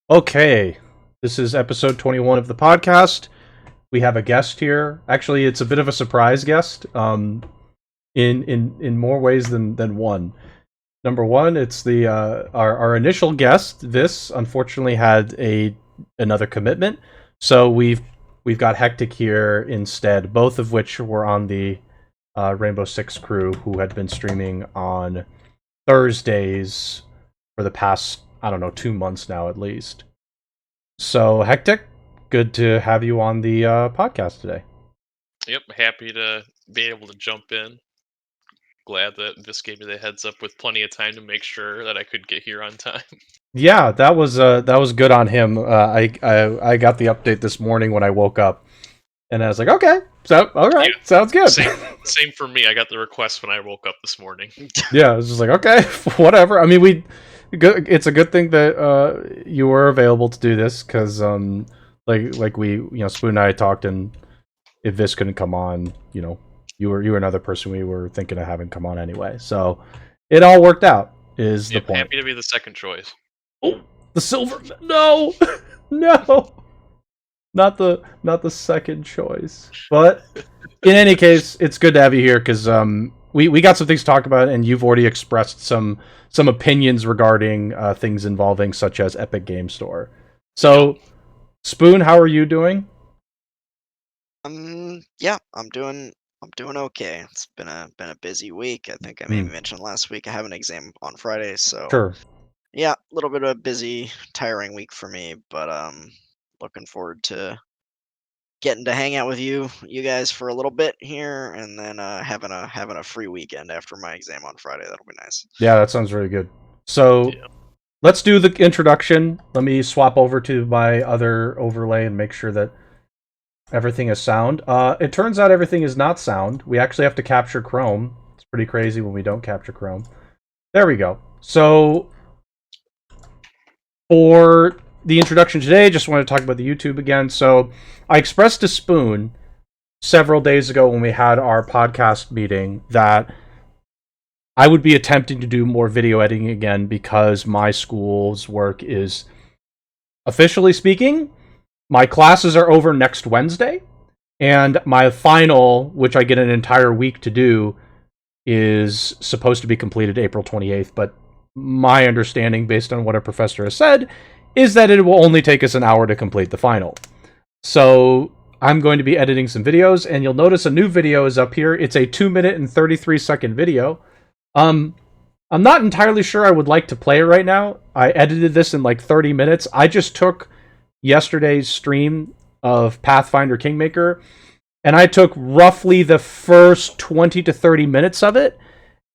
Okay, this is episode 21 of the podcast. We have a guest here. Actually, it's a bit of a surprise guest. In more ways than one. Number one, it's the our initial guest. This unfortunately had another commitment, so we've got Hectic here instead. Both of which were on the Rainbow Six crew, who had been streaming on Thursdays for the past, I don't know, 2 months now at least. So, Hectic, good to have you on the podcast today. Yep, happy to be able to jump in. Glad that this gave me the heads up with plenty of time to make sure that I could get here on time. Yeah, that was good on him. I got the update this morning when I woke up, and I was like, okay, so all right, Yeah, sounds good. Same for me. I got the request when I woke up this morning. Yeah, I was just like, okay, whatever. I mean, it's a good thing that you were available to do this because like we Spoon and I talked, and if Vis couldn't come on, you were another person we were thinking of having come on anyway. So it all worked out. Is the point? Happy to be the second choice. Oh, the silver. No, no, not the second choice. But in any case, it's good to have you here because we got some things to talk about, and you've already expressed some opinions regarding things involving such as Epic Game Store. So, Spoon, how are you doing? Yeah, I'm doing okay. It's been a busy week. I think I maybe mentioned last week I have an exam on Friday, so Sure. yeah, a little bit of a busy, tiring week for me, but looking forward to getting to hang out with you guys for a little bit here, and then having a free weekend after my exam on Friday. That'll be nice. Yeah, that sounds really good. So, let's do the introduction. Let me swap over to my other overlay and make sure that everything is sound. It turns out everything is not sound. We actually have to capture Chrome. It's pretty crazy when we don't capture Chrome. There we go. So, for the introduction today, just want to talk about the YouTube again. So, I expressed to Spoon several days ago when we had our podcast meeting that I would be attempting to do more video editing again because my school's work is, officially speaking, my classes are over next Wednesday, and my final, which I get an entire week to do, is supposed to be completed April 28th, but my understanding, based on what a professor has said, is that it will only take us an hour to complete the final. So I'm going to be editing some videos, and you'll notice a new video is up here. It's a 2-minute and 33-second video. I'm not entirely sure I would like to play it right now. I edited this in like 30 minutes. I just took yesterday's stream of Pathfinder Kingmaker, and I took roughly the first 20 to 30 minutes of it,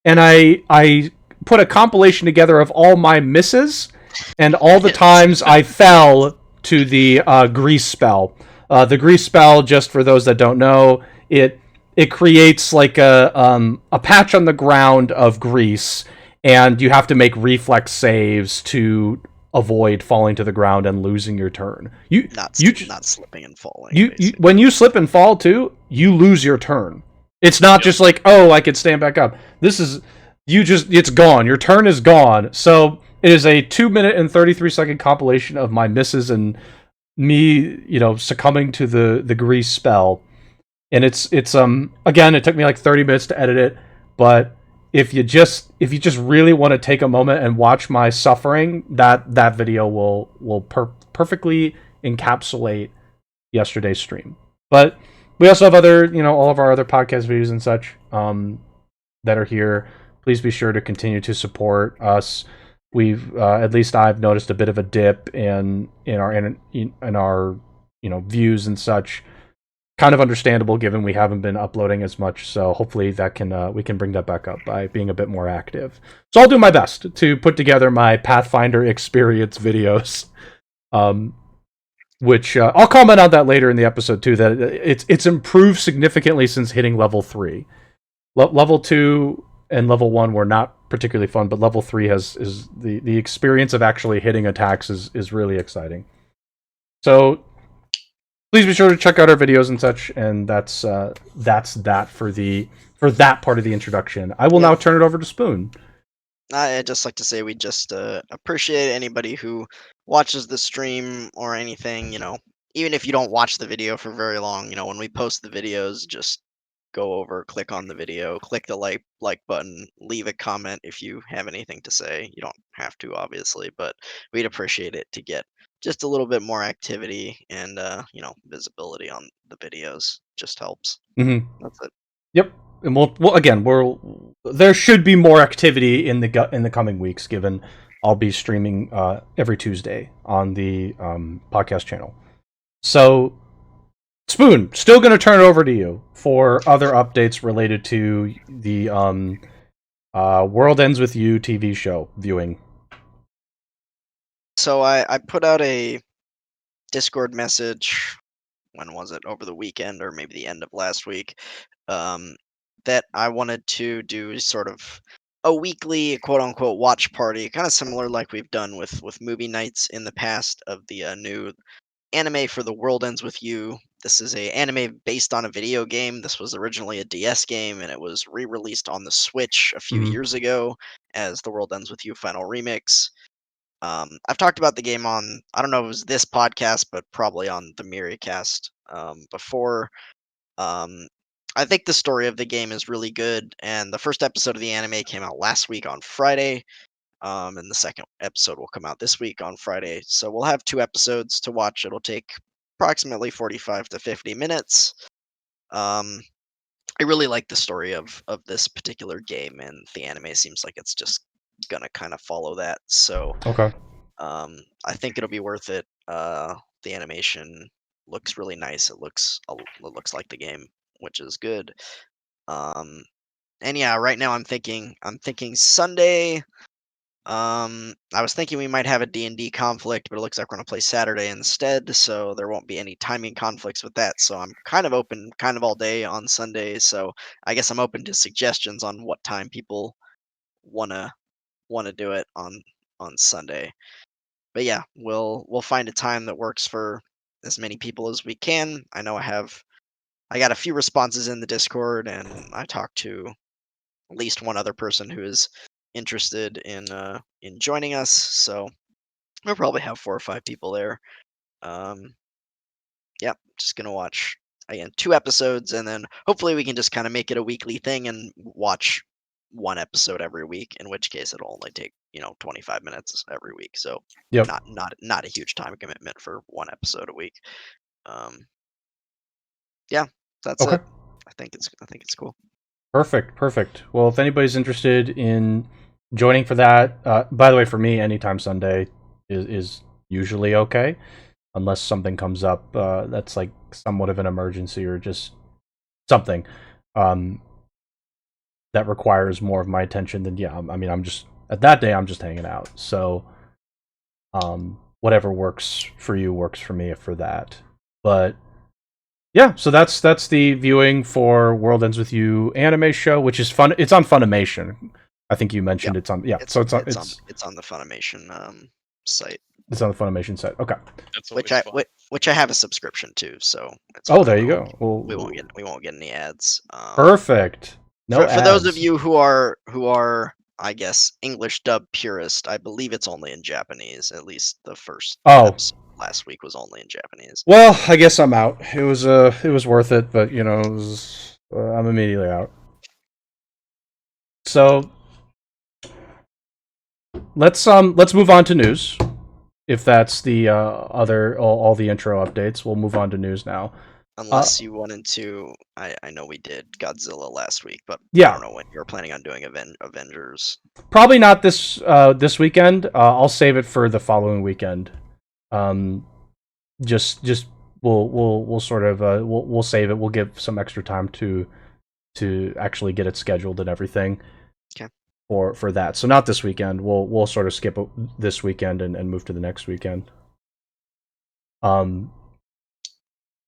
and I put a compilation together of all my misses and all the times I fell to the grease spell. The grease spell, just for those that don't know, it creates like a patch on the ground of grease, and you have to make reflex saves to avoid falling to the ground and losing your turn. Not slipping and falling. You when you slip and fall too, you lose your turn. It's not just like, oh, I could stand back up. This is it's gone. Your turn is gone. So it is a 2-minute and 33-second compilation of my misses and me, succumbing to the grease spell. And it's again, it took me like 30 minutes to edit it, but if you just really want to take a moment and watch my suffering, that video will perfectly encapsulate yesterday's stream. But we also have other, all of our other podcast videos and such that are here. Please be sure to continue to support us. We've at least I've noticed a bit of a dip in our views and such. Kind of understandable given we haven't been uploading as much, so hopefully that we can bring that back up by being a bit more active. So I'll do my best to put together my Pathfinder experience videos, which I'll comment on that later in the episode too. That it's improved significantly since hitting level 3. Level 2 and level 1 were not particularly fun, but level 3 is the experience of actually hitting attacks is really exciting. So please be sure to check out our videos and such, and that's that for that part of the introduction. I will now turn it over to Spoon. I'd just like to say we just appreciate anybody who watches the stream or anything. Even if you don't watch the video for very long, when we post the videos, just go over, click on the video, click the like button, leave a comment if you have anything to say. You don't have to, obviously, but we'd appreciate it to get just a little bit more activity and visibility on the videos. Just helps. Mm-hmm. That's it. Yep. And there should be more activity in the coming weeks, given I'll be streaming every Tuesday on the podcast channel. So, Spoon, still going to turn it over to you for other updates related to the World Ends With You TV show viewing. So I put out a Discord message. When was it? Over the weekend or maybe the end of last week. That I wanted to do sort of a weekly quote unquote watch party, kind of similar like we've done with movie nights in the past of the new anime for The World Ends With You. This is a anime based on a video game. This was originally a DS game and it was re-released on the Switch a few years ago as The World Ends With You Final Remix. I've talked about the game on, I don't know if it was this podcast, but probably on the Miriacast before. I think the story of the game is really good, and the first episode of the anime came out last week on Friday, and the second episode will come out this week on Friday. So we'll have 2 episodes to watch. It'll take approximately 45 to 50 minutes. I really like the story of this particular game, and the anime seems like it's just gonna kind of follow that. So Okay. I think it'll be worth it. The animation looks really nice. It looks like the game, which is good. And yeah, right now I'm thinking Sunday. I was thinking we might have a D&D conflict, but it looks like we're gonna play Saturday instead, so there won't be any timing conflicts with that. So I'm kind of open, kind of all day on Sunday. So I guess I'm open to suggestions on what time people wanna do it on Sunday. But yeah, we'll find a time that works for as many people as we can. I know I got a few responses in the Discord, and I talked to at least one other person who is interested in joining us. So we'll probably have 4 or 5 people there. Yeah, just gonna watch again 2 episodes, and then hopefully we can just kind of make it a weekly thing and watch 1 episode every week. In which case, it'll only take 25 minutes every week. So Yep. not a huge time commitment for 1 episode a week. Yeah, that's Okay. it. I think it's cool. Perfect. Well, if anybody's interested in joining for that, by the way, for me, anytime Sunday is usually okay, unless something comes up that's like somewhat of an emergency or just something that requires more of my attention. Then yeah, I mean, I'm just at that day I'm just hanging out. So whatever works for you works for me for that. But yeah, so that's the viewing for World Ends With You anime show, which is fun. It's on Funimation. I think you mentioned it's on. Yeah, It's so on the Funimation site. It's on the Funimation site. Okay. That's Which always I fun. which I have a subscription to, so it's Oh, fine. there you go. Well, We won't get any ads. Perfect. No for those of ads. you who are I guess English dub purist, I believe it's only in Japanese. At least the first Oh. episode last week was only in Japanese. Well, I guess I'm out. It was worth it, but I'm immediately out. So let's move on to news. If that's the other all the intro updates, we'll move on to news now. Unless you wanted to, I know we did Godzilla last week, but yeah. I don't know when you're planning on doing Avengers. Probably not this weekend. I'll save it for the following weekend. Just we'll sort of we'll save it. We'll give some extra time to actually get it scheduled and everything. Okay. For that. So not this weekend. We'll sort of skip this weekend and move to the next weekend.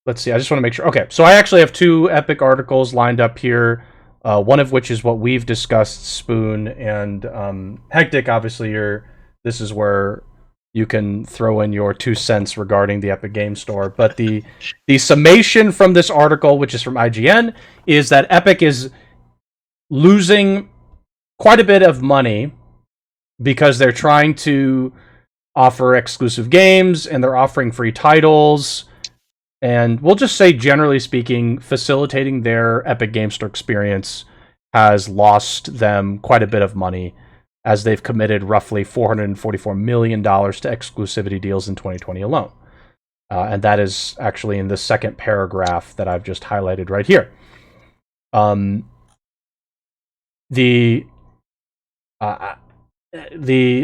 Let's see. I just want to make sure. Okay, so I actually have 2 epic articles lined up here. One of which is what we've discussed, Spoon and Hectic. Obviously, this is where you can throw in your 2 cents regarding the Epic Game Store. But the summation from this article, which is from IGN, is that Epic is losing quite a bit of money because they're trying to offer exclusive games and they're offering free titles. And we'll just say, generally speaking, facilitating their Epic Game Store experience has lost them quite a bit of money, as they've committed roughly $444 million to exclusivity deals in 2020 alone. And that is actually in the second paragraph that I've just highlighted right here. The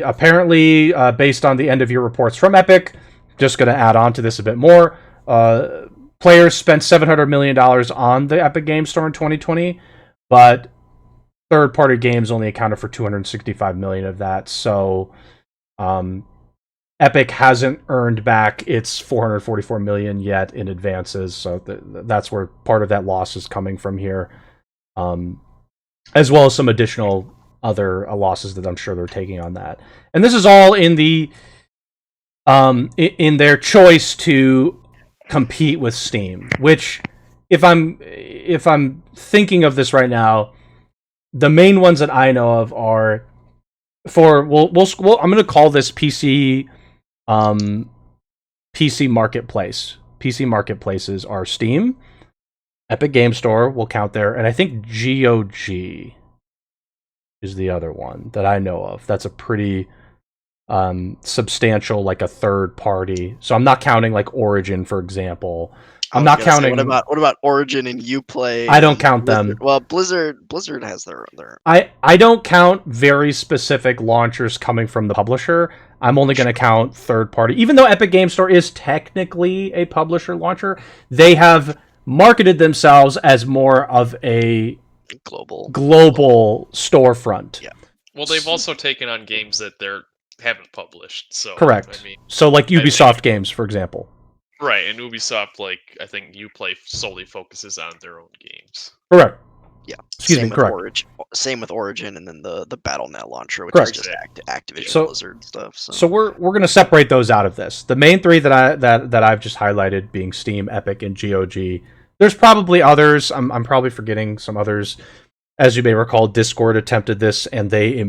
apparently, based on the end of year reports from Epic, just going to add on to this a bit more. Players spent $700 million on the Epic Game Store in 2020, but third-party games only accounted for $265 million of that. So, Epic hasn't earned back its $444 million yet in advances. So that's where part of that loss is coming from here, as well as some additional other losses that I'm sure they're taking on that. And this is all in the in their choice to compete with Steam, which, if I'm thinking of this right now, the main ones that I know of are for I'm going to call this PC marketplace. PC marketplaces are Steam, Epic Game Store will count there, and I think GOG is the other one that I know of. That's a pretty substantial, like a third party. So I'm not counting like Origin, for example. I'm not counting. Say, what about Origin and Uplay? I don't count Blizzard? them. Well, Blizzard has their. I don't count very specific launchers coming from the publisher. I'm only going to count third party. Even though Epic Game Store is technically a publisher launcher, they have marketed themselves as more of a global storefront. Yeah. Well, they've also taken on games that they haven't published. So correct. I mean, so like Ubisoft games, for example. Right, and Ubisoft, like, I think Uplay solely focuses on their own games. Correct. Yeah. Excuse me. Correct. Same with Origin, and then the BattleNet launcher, which correct. is just Activision Blizzard stuff. So we're going to separate those out of this. The main three that I've just highlighted being Steam, Epic, and GOG. There's probably others. I'm probably forgetting some others. As you may recall, Discord attempted this, and they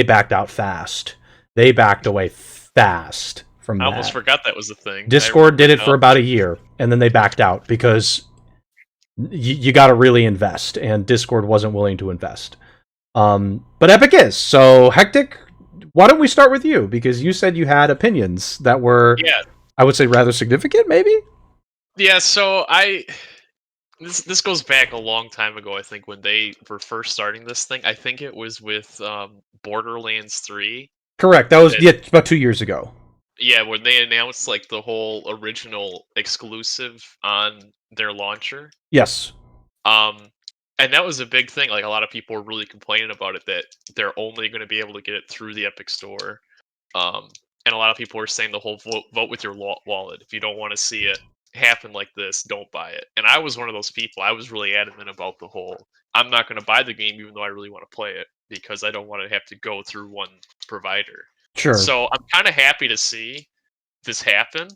backed out fast. They backed away fast from that. I almost forgot that was a thing. Discord did it for about a year, and then they backed out because you got to really invest, and Discord wasn't willing to invest. But Epic is. So, Hectic, why don't we start with you? Because you said you had opinions that were, I would say, rather significant, maybe? Yeah, so This goes back a long time ago, I think, when they were first starting this thing. I think it was with Borderlands 3. Correct. That was about 2 years ago. Yeah, when they announced like the whole original exclusive on their launcher. Yes. And that was a big thing. Like, a lot of people were really complaining about it, that they're only going to be able to get it through the Epic Store. And a lot of people were saying the whole vote with your wallet. If you don't want to see it happen like this, don't buy it. And I was one of those people. I was really adamant about the whole, I'm not going to buy the game even though I really want to play it, because I don't want to have to go through one provider. Sure. So I'm kind of happy to see this happen,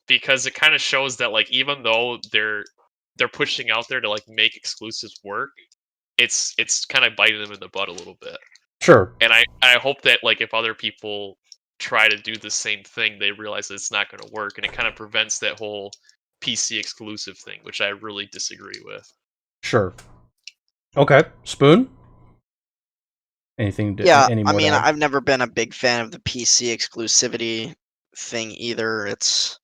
because it kind of shows that, like, even though they're pushing out there to like make exclusives work, it's kind of biting them in the butt a little bit. Sure. And I hope that, like, if other people try to do the same thing, they realize that it's not going to work, and it kind of prevents that whole PC exclusive thing, which I really disagree with. Sure. Okay. Spoon? Anything? I've never been a big fan of the PC exclusivity thing either. It's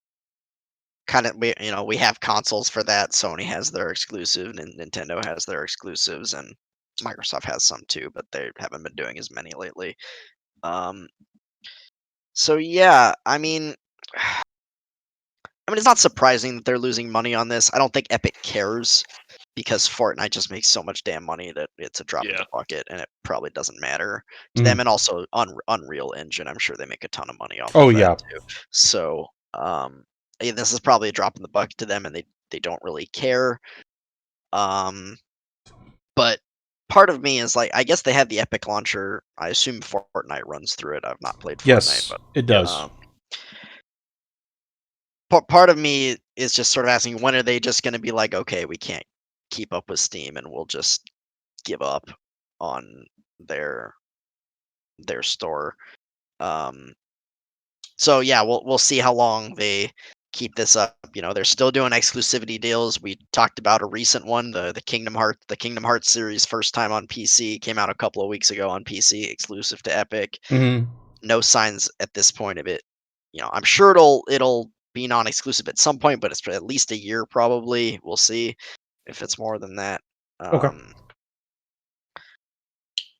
kind of, we have consoles for that. Sony has their exclusive, and Nintendo has their exclusives, and Microsoft has some too, but they haven't been doing as many lately. So yeah, I mean, it's not surprising that they're losing money on this. I don't think Epic cares, because Fortnite just makes so much damn money that it's a drop in the bucket, and it probably doesn't matter to them. And also, Unreal Engine, I'm sure they make a ton of money off of that too. So, this is probably a drop in the bucket to them, and they don't really care. But part of me is like, I guess they have the Epic launcher. I assume Fortnite runs through it. I've not played Fortnite. Yes, but it does. Part of me is just sort of asking, when are they just going to be like, okay, we can't keep up with Steam, and we'll just give up on their store. So yeah, we'll see how long they keep this up. You know, they're still doing exclusivity deals. We talked about a recent one, the Kingdom Hearts series, first time on PC, came out a couple of weeks ago on PC, exclusive to Epic. Mm-hmm. No signs at this point of it. You know, I'm sure it'll be non-exclusive at some point, but it's for at least a year probably. We'll see if it's more than that. Okay.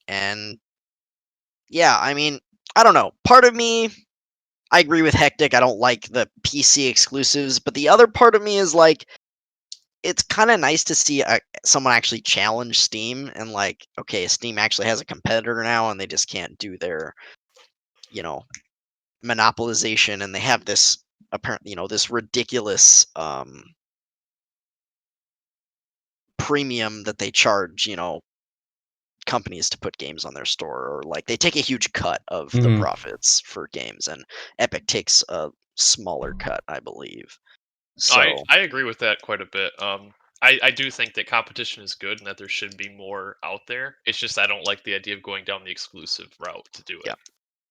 And yeah, I mean, I don't know. Part of me, I agree with Hectic. I don't like the PC exclusives, but the other part of me is like, it's kind of nice to see someone actually challenge Steam and like, okay, Steam actually has a competitor now, and they just can't do their, you know, monopolization, and they have this apparently, you know, this ridiculous premium that they charge, you know, companies to put games on their store, or like they take a huge cut of the Mhm. profits for games, and Epic takes a smaller cut, I believe. So I agree with that quite a bit. I do think that competition is good and that there should be more out there. It's just I don't like the idea of going down the exclusive route to do it. yeah,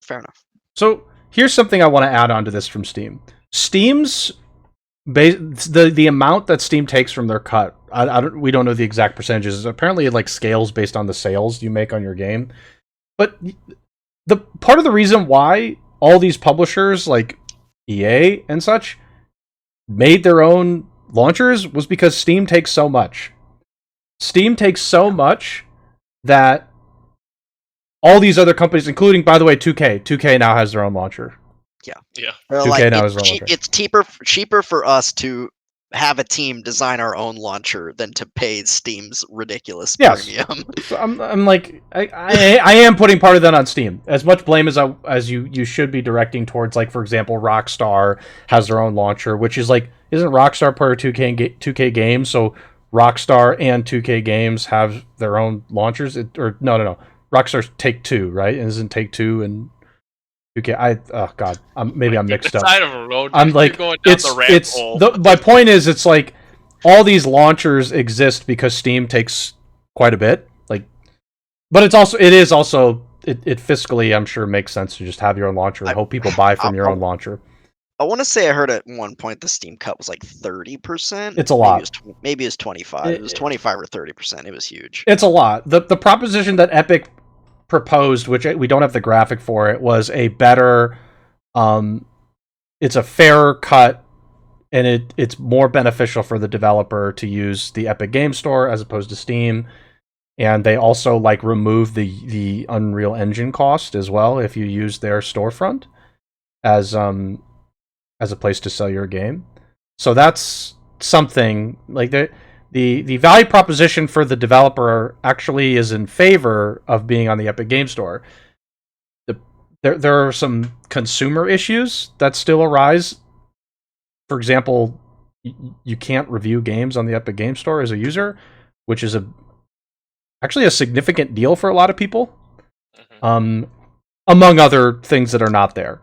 fair enough. So here's something I want to add on to this from Steam. Steam's the amount that Steam takes from their cut. We don't know the exact percentages. Apparently, it like scales based on the sales you make on your game. But the part of the reason why all these publishers like EA and such made their own launchers was because Steam takes so much. Steam takes so much that all these other companies, including, by the way, 2K now has their own launcher. Yeah. They're 2K like, now is their own launcher. it's cheaper for us to have a team design our own launcher than to pay Steam's ridiculous Yes. premium. So I'm like, I am putting part of that on Steam. As much blame as you should be directing towards, like, for example, Rockstar has their own launcher, which is like, isn't Rockstar part of 2K Games? So Rockstar and 2K Games have their own launchers, no. Rockstar's Take-Two, right? Isn't Take-Two and 2K? Oh god, maybe I'm mixed up. Side of a road. I'm like, going down the rabbit hole. My point is, it's like all these launchers exist because Steam takes quite a bit. Like, but it fiscally, I'm sure, makes sense to just have your own launcher and hope people buy from your own launcher. I want to say I heard at one point the Steam cut was like 30%. It's a lot. Maybe it was 25. It was 25 or 30%. It was huge. It's a lot. The proposition that Epic proposed, which we don't have the graphic for it, was a better, it's a fairer cut, and it's more beneficial for the developer to use the Epic Game Store as opposed to Steam. And they also like remove the Unreal Engine cost as well if you use their storefront as a place to sell your game. So that's something like the value proposition for the developer actually is in favor of being on the Epic Game Store. There are some consumer issues that still arise. For example, you can't review games on the Epic Game Store as a user, which is actually a significant deal for a lot of people. Among other things that are not there.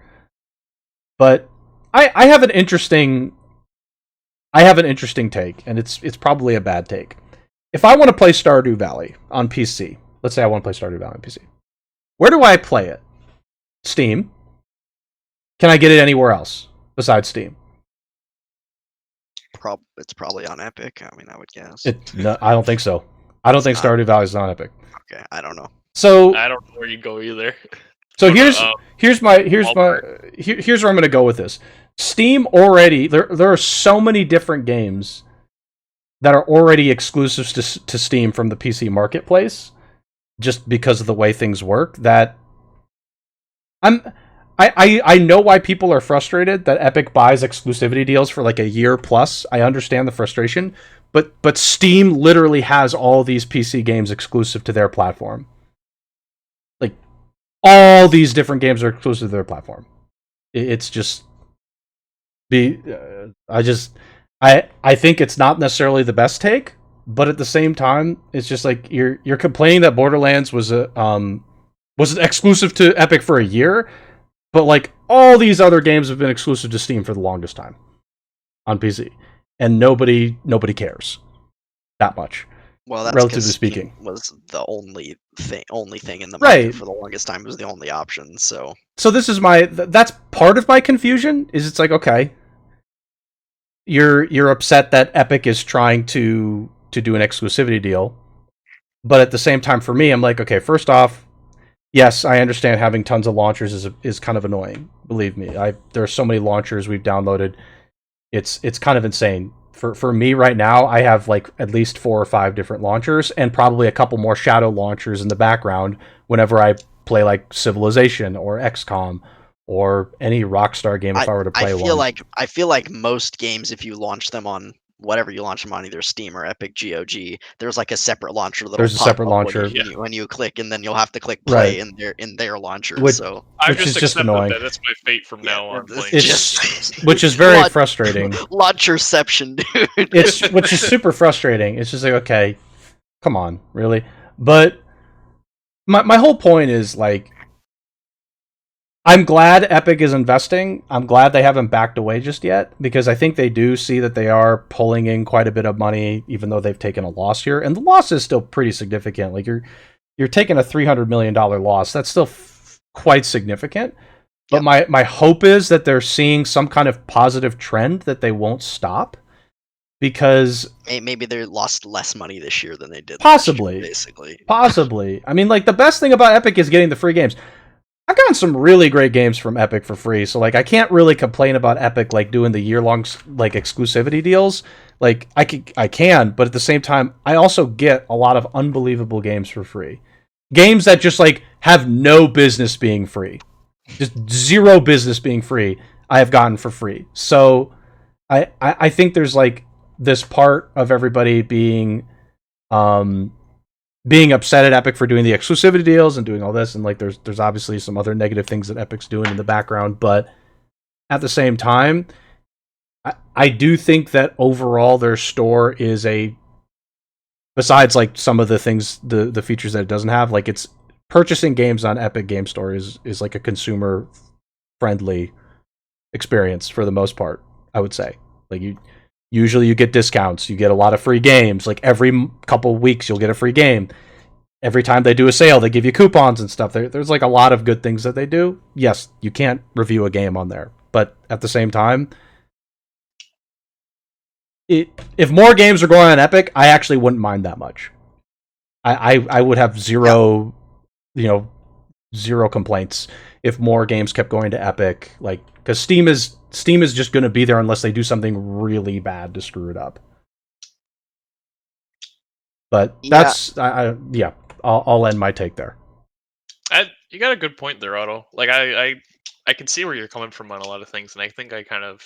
But I have an interesting take, and it's probably a bad take. If I want to play Stardew Valley on PC, let's say I want to play Stardew Valley on PC, where do I play it? Steam. Can I get it anywhere else besides Steam? It's probably on Epic. I mean, I would guess. No, I don't think so. I don't think Stardew Valley is on Epic. Okay, I don't know. So I don't know where you go either. So here's where I'm going to go with this. Steam already there are so many different games that are already exclusives to Steam from the PC marketplace, just because of the way things work. That I know why people are frustrated that Epic buys exclusivity deals for like a year plus. I understand the frustration, but Steam literally has all these PC games exclusive to their platform. Like, all these different games are exclusive to their platform. It's just I think it's not necessarily the best take, but at the same time, it's just like you're complaining that Borderlands was exclusive to Epic for a year, but like all these other games have been exclusive to Steam for the longest time on PC, and nobody cares that much. Well, that's relatively because Steam speaking. was the only thing in the Right. market for the longest time. It was the only option. So This is that's part of my confusion. Is it's like, okay, you're upset that Epic is trying to do an exclusivity deal, but at the same time, for me, I'm like, okay, first off, yes, I understand having tons of launchers is kind of annoying. Believe me, there are so many launchers we've downloaded. It's kind of insane. For me right now, I have like at least 4 or 5 different launchers and probably a couple more shadow launchers in the background whenever I play like Civilization or XCOM or any Rockstar game if I were to play one. I feel like most games, if you launch them on whatever you launch them on, either Steam or Epic GOG, there's like a separate launcher that'll There's a pop separate up when launcher. when you click, and then you'll have to click Right. play in their launchers. Which, So I've which is just just accepted annoying. that. That's my fate from now on. it's Playing It's video games. which is very Launch- frustrating. launcherception, dude. It's which is super frustrating. It's just like, okay, come on, really? But my whole point is like, I'm glad Epic is investing. I'm glad they haven't backed away just yet, because I think they do see that they are pulling in quite a bit of money, even though they've taken a loss here, and the loss is still pretty significant. Like you're taking a $300 million loss. That's still quite significant. But my hope is that they're seeing some kind of positive trend that they won't stop, because Maybe they lost less money this year than they did possibly, last year, basically. possibly. I mean, like, the best thing about Epic is getting the free games. I've gotten some really great games from Epic for free, so like I can't really complain about Epic like doing the year-long like exclusivity deals. Like I can, but at the same time, I also get a lot of unbelievable games for free. Games that just like have no business being free. Just zero business being free, I have gotten for free. So I think there's like this part of everybody being upset at Epic for doing the exclusivity deals and doing all this, and like there's obviously some other negative things that Epic's doing in the background, but at the same time, I do think that overall their store is besides like some of the things, the features that it doesn't have, like it's purchasing games on Epic Game Store is like a consumer friendly experience for the most part, I would say. Like usually you get discounts, you get a lot of free games. Like every couple weeks you'll get a free game. Every time they do a sale, they give you coupons and stuff. There's like a lot of good things that they do. Yes, you can't review a game on there, but at the same time, if more games are going on Epic, I actually wouldn't mind that much. I would have zero complaints if more games kept going to Epic, like, because Steam is just going to be there unless they do something really bad to screw it up. But that's I'll end my take there. You got a good point there, Otto. Like I can see where you're coming from on a lot of things, and I think I kind of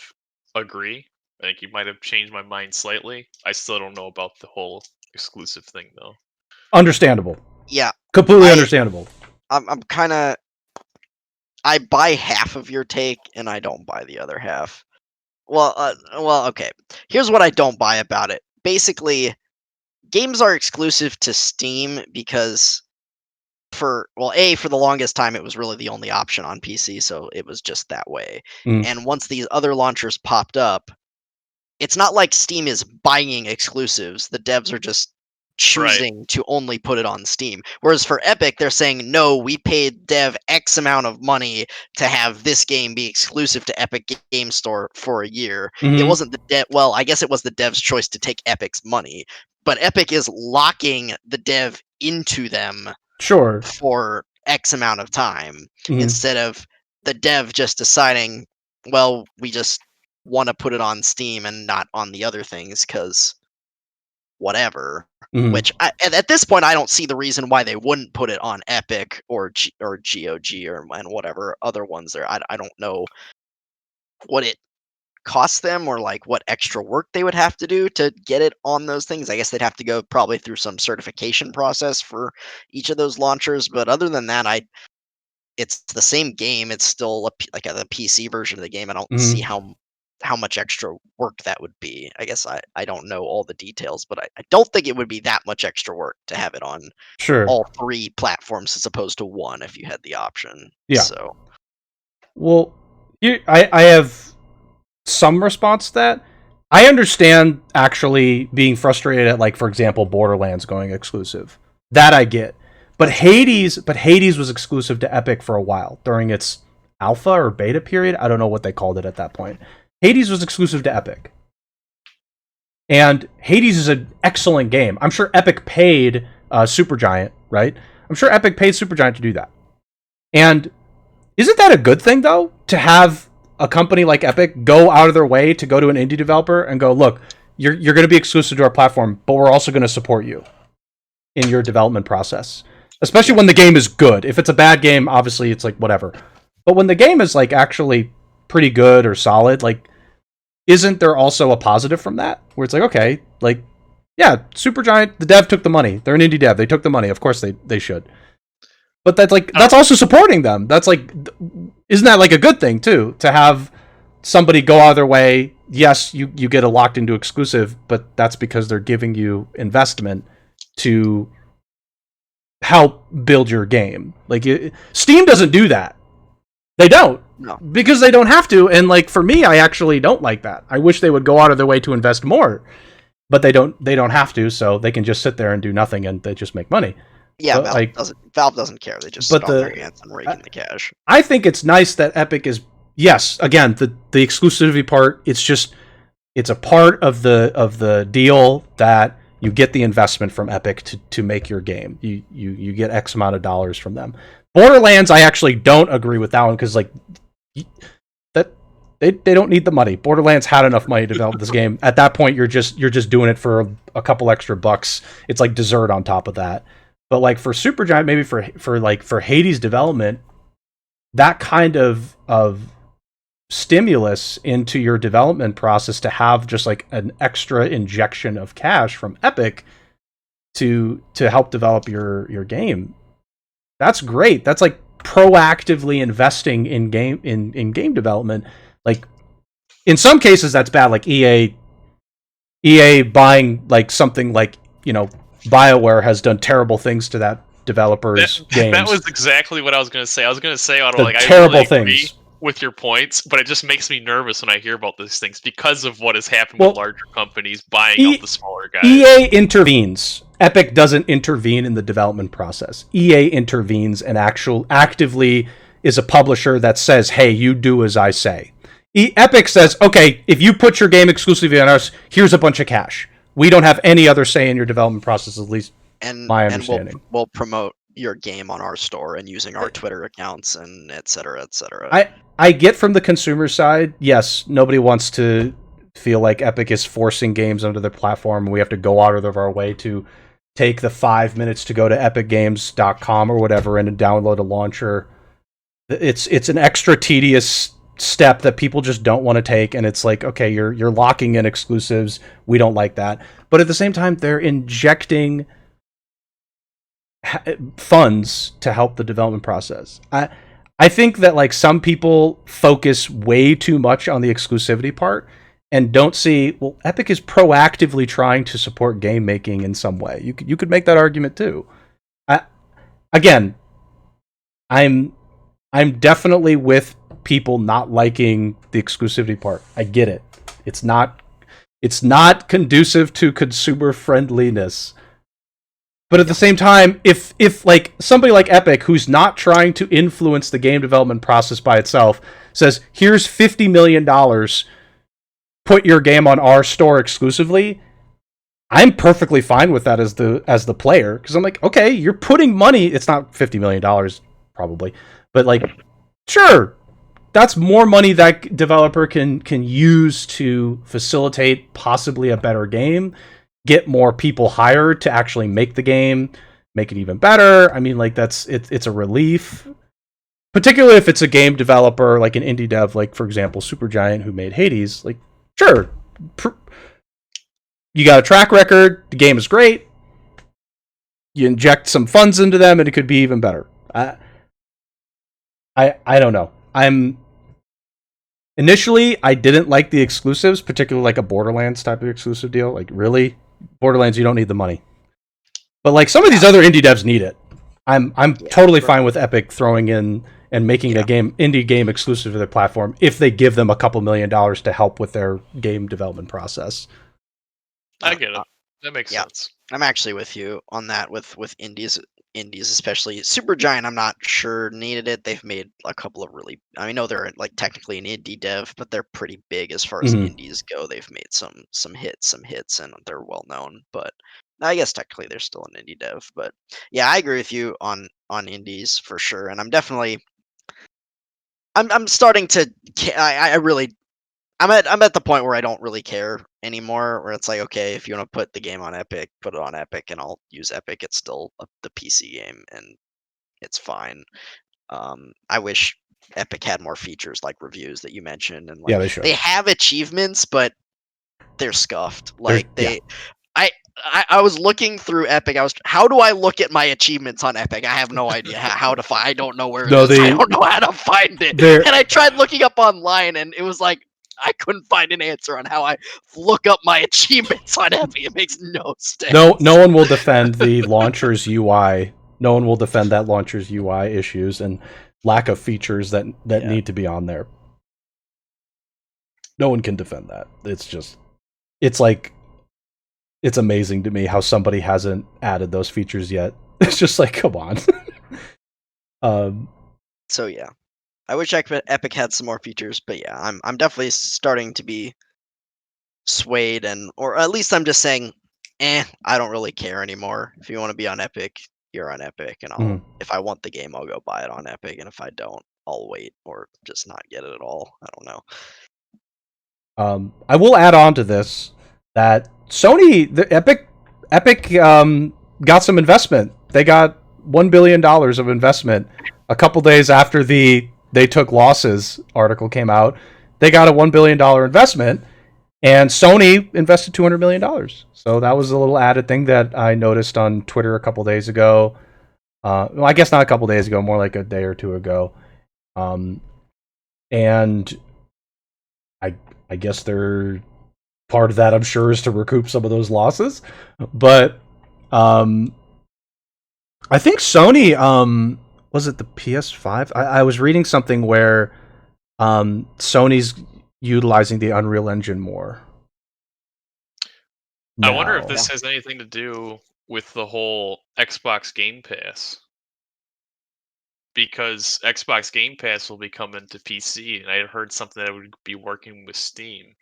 agree. I think you might have changed my mind slightly. I still don't know about the whole exclusive thing, though. Understandable. Yeah, completely understandable. I'm kind of. I buy half of your take, and I don't buy the other half. Well, okay. Here's what I don't buy about it. Basically, games are exclusive to Steam because for the longest time it was really the only option on PC, so it was just that way. And once these other launchers popped up, it's not like Steam is buying exclusives. The devs are just choosing to only put it on Steam. Whereas for Epic, they're saying, no, we paid dev X amount of money to have this game be exclusive to Epic Game Store for a year. It wasn't the dev. Well, I guess it was the dev's choice to take Epic's money, but Epic is locking the dev into them for X amount of time instead of the dev just deciding, well, we just want to put it on Steam and not on the other things because whatever. Which at this point I don't see the reason why they wouldn't put it on Epic or GOG and whatever other ones there. I don't know what it costs them or like what extra work they would have to do to get it on those things. I guess they'd have to go probably through some certification process for each of those launchers. But other than that, it's the same game. It's still like the PC version of the game. I don't see how much extra work that would be. I guess I don't know all the details, but I don't think it would be that much extra work to have it on all 3 platforms as opposed to 1 if you had the option. Yeah. So, well, I have some response to that. I understand actually being frustrated at, like, for example, Borderlands going exclusive. That I get. But Hades was exclusive to Epic for a while during its alpha or beta period. I don't know what they called it at that point. Hades was exclusive to Epic. And Hades is an excellent game. I'm sure Epic paid Supergiant, right? I'm sure Epic paid Supergiant to do that. And isn't that a good thing, though? To have a company like Epic go out of their way to go to an indie developer and go, look, you're going to be exclusive to our platform, but we're also going to support you in your development process. Especially when the game is good. If it's a bad game, obviously it's like whatever. But when the game is like actually pretty good or solid, like, isn't there also a positive from that? Where it's like, okay, like, yeah, Supergiant, the dev took the money. They're an indie dev. They took the money. Of course they should. But that's like, that's also supporting them. That's like, isn't that like a good thing too? To have somebody go out of their way. Yes, you get a locked into exclusive, but that's because they're giving you investment to help build your game. Like, Steam doesn't do that. They don't. No. Because they don't have to. And like, for me, I actually don't like that. I wish they would go out of their way to invest more. But they don't have to, so they can just sit there and do nothing and they just make money. Yeah, But, Valve doesn't care. They just sit on their hands and rake in the cash. I think it's nice that Epic is, yes, again, the exclusivity part, it's a part of the deal that you get the investment from Epic to make your game. You get X amount of dollars from them. Borderlands, I actually don't agree with that one because like that they don't need the money. Borderlands had enough money to develop this game. At that point, you're just doing it for a couple extra bucks. It's like dessert on top of that. But like for Supergiant, maybe for Hades development, that kind of stimulus into your development process to have just like an extra injection of cash from Epic to help develop your game. That's great. That's like proactively investing in game development. Like in some cases that's bad, like EA buying like something like, you know, BioWare has done terrible things to that developer's games. That was exactly what I was going to say. I was going to say, Otto, like, terrible I really agree things with your points, but it just makes me nervous when I hear about these things because of what has happened with larger companies buying out the smaller guys. EA intervenes. Epic doesn't intervene in the development process. EA intervenes and actively is a publisher that says, hey, you do as I say. Epic says, okay, if you put your game exclusively on us, here's a bunch of cash. We don't have any other say in your development process, at least my understanding. And we'll promote your game on our store and using our Twitter accounts and et cetera, et cetera. I get from the consumer side, yes, nobody wants to feel like Epic is forcing games onto their platform and we have to go out of our way to take the 5 minutes to go to epicgames.com or whatever and download a launcher. It's an extra tedious step that people just don't want to take, and it's like, okay, you're locking in exclusives. We don't like that. But at the same time, they're injecting funds to help the development process. I think that like some people focus way too much on the exclusivity part and don't see, well, Epic is proactively trying to support game making in some way. You could make that argument too. I'm definitely with people not liking the exclusivity part. I get it. It's not conducive to consumer friendliness. But at the same time, if like somebody like Epic, who's not trying to influence the game development process by itself, says, here's $50 million, put your game on our store exclusively, I'm perfectly fine with that as the player, because I'm like, okay, you're putting money. It's not $50 million probably, but like, sure, that's more money that developer can use to facilitate possibly a better game, get more people hired to actually make the game, make it even better. I mean, like, it's a relief, particularly if it's a game developer like an indie dev, like for example Supergiant, who made Hades. Like, sure, you got a track record, the game is great, you inject some funds into them and it could be even better. I don't know. Initially, I didn't like the exclusives, particularly like a Borderlands type of exclusive deal. Like, really? Borderlands, you don't need the money. But like some of these other indie devs need it. I'm totally fine with Epic throwing in and making a indie game exclusive to their platform if they give them a couple $1 million to help with their game development process. I get it. That makes sense. I'm actually with you on that with indies, especially Supergiant. I'm not sure needed it. They've made a couple of really. I know they're like technically an indie dev, but they're pretty big as far as indies go. They've made some hits, and they're well known. But I guess technically they're still an indie dev. But yeah, I agree with you on indies for sure. And I'm definitely. I'm starting to. I really. I'm at the point where I don't really care anymore. Where it's like, okay, if you want to put the game on Epic, put it on Epic, and I'll use Epic. It's still the PC game, and it's fine. I wish Epic had more features like reviews that you mentioned, and like they should. They have achievements, but they're scuffed. Like I was looking through Epic. How do I look at my achievements on Epic? I have no idea how to find. I don't know where it is. I don't know how to find it. And I tried looking up online, and it was like I couldn't find an answer on how I look up my achievements on Epic. It makes no sense. No one will defend the launcher's UI. No one will defend that launcher's UI issues and lack of features that need to be on there. No one can defend that. It's like, it's amazing to me how somebody hasn't added those features yet. It's just like, come on. So yeah, I wish Epic had some more features, but yeah, I'm definitely starting to be swayed, or at least I'm just saying, I don't really care anymore. If you want to be on Epic, you're on Epic, and if I want the game, I'll go buy it on Epic, and if I don't, I'll wait or just not get it at all. I don't know. I will add on to this that Sony, the Epic, got some investment. They got $1 billion of investment a couple days after the "they took losses" article came out. They got a $1 billion investment, and Sony invested $200 million. So that was a little added thing that I noticed on Twitter a couple days ago. Well, I guess not a couple days ago, more like a day or two ago. And I guess they're part of that, I'm sure, is to recoup some of those losses. But I think Sony, was it the PS5? I was reading something where Sony's utilizing the Unreal Engine more. I wonder if this has anything to do with the whole Xbox Game Pass. Because Xbox Game Pass will be coming to PC, and I had heard something that would be working with Steam.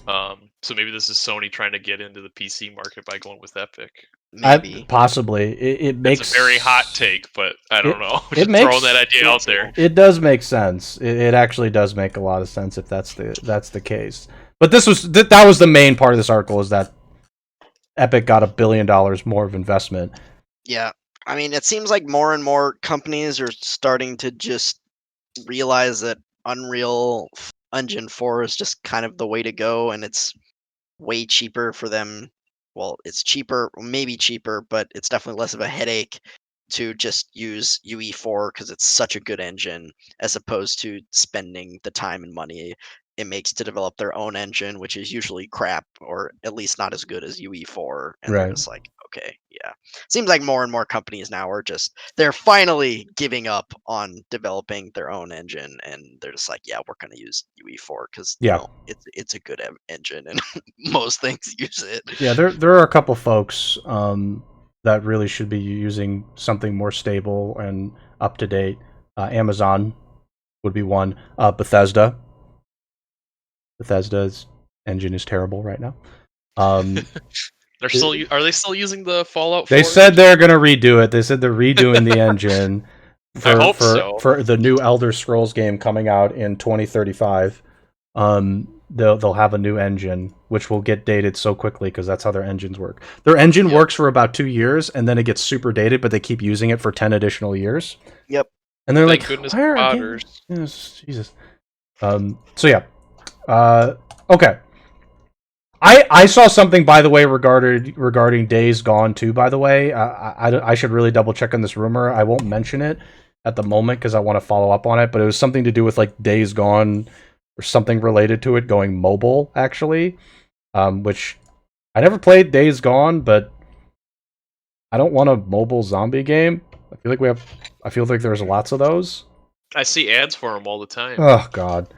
So maybe this is Sony trying to get into the PC market by going with Epic. Maybe. Possibly. It makes... It's a very hot take, but I don't know. Just throwing that idea out there. It does make sense. It actually does make a lot of sense if that's the case. But that was the main part of this article, is that Epic got $1 billion more of investment. Yeah. I mean, it seems like more and more companies are starting to just realize that Unreal Engine 4 is just kind of the way to go, and it's way cheaper for them. Well, it's cheaper, maybe cheaper, but it's definitely less of a headache to just use UE4 because it's such a good engine, as opposed to spending the time and money it makes to develop their own engine, which is usually crap, or at least not as good as UE4. And they're just like, okay, yeah. Seems like more and more companies now are they're finally giving up on developing their own engine, and they're just like, yeah, we're going to use UE4 because it's a good engine, and most things use it. Yeah, there are a couple folks that really should be using something more stable and up to date. Amazon would be one. Bethesda's engine is terrible right now. Are they still using the Fallout 4? They said they're going to redo it. They said they're redoing the engine for the new Elder Scrolls game coming out in 2035. They'll have a new engine, which will get dated so quickly because that's how their engines work. Their engine works for about 2 years, and then it gets super dated, but they keep using it for 10 additional years. Yep. And they're Thank like, goodness where Potters. Yes, Jesus. So yeah. Okay. I saw something, by the way, regarding Days Gone 2, by the way. I should really double check on this rumor. I won't mention it at the moment because I want to follow up on it, but it was something to do with like Days Gone or something related to it going mobile, actually. Which I never played Days Gone, but I don't want a mobile zombie game. I feel like there's lots of those. I see ads for them all the time. Oh God.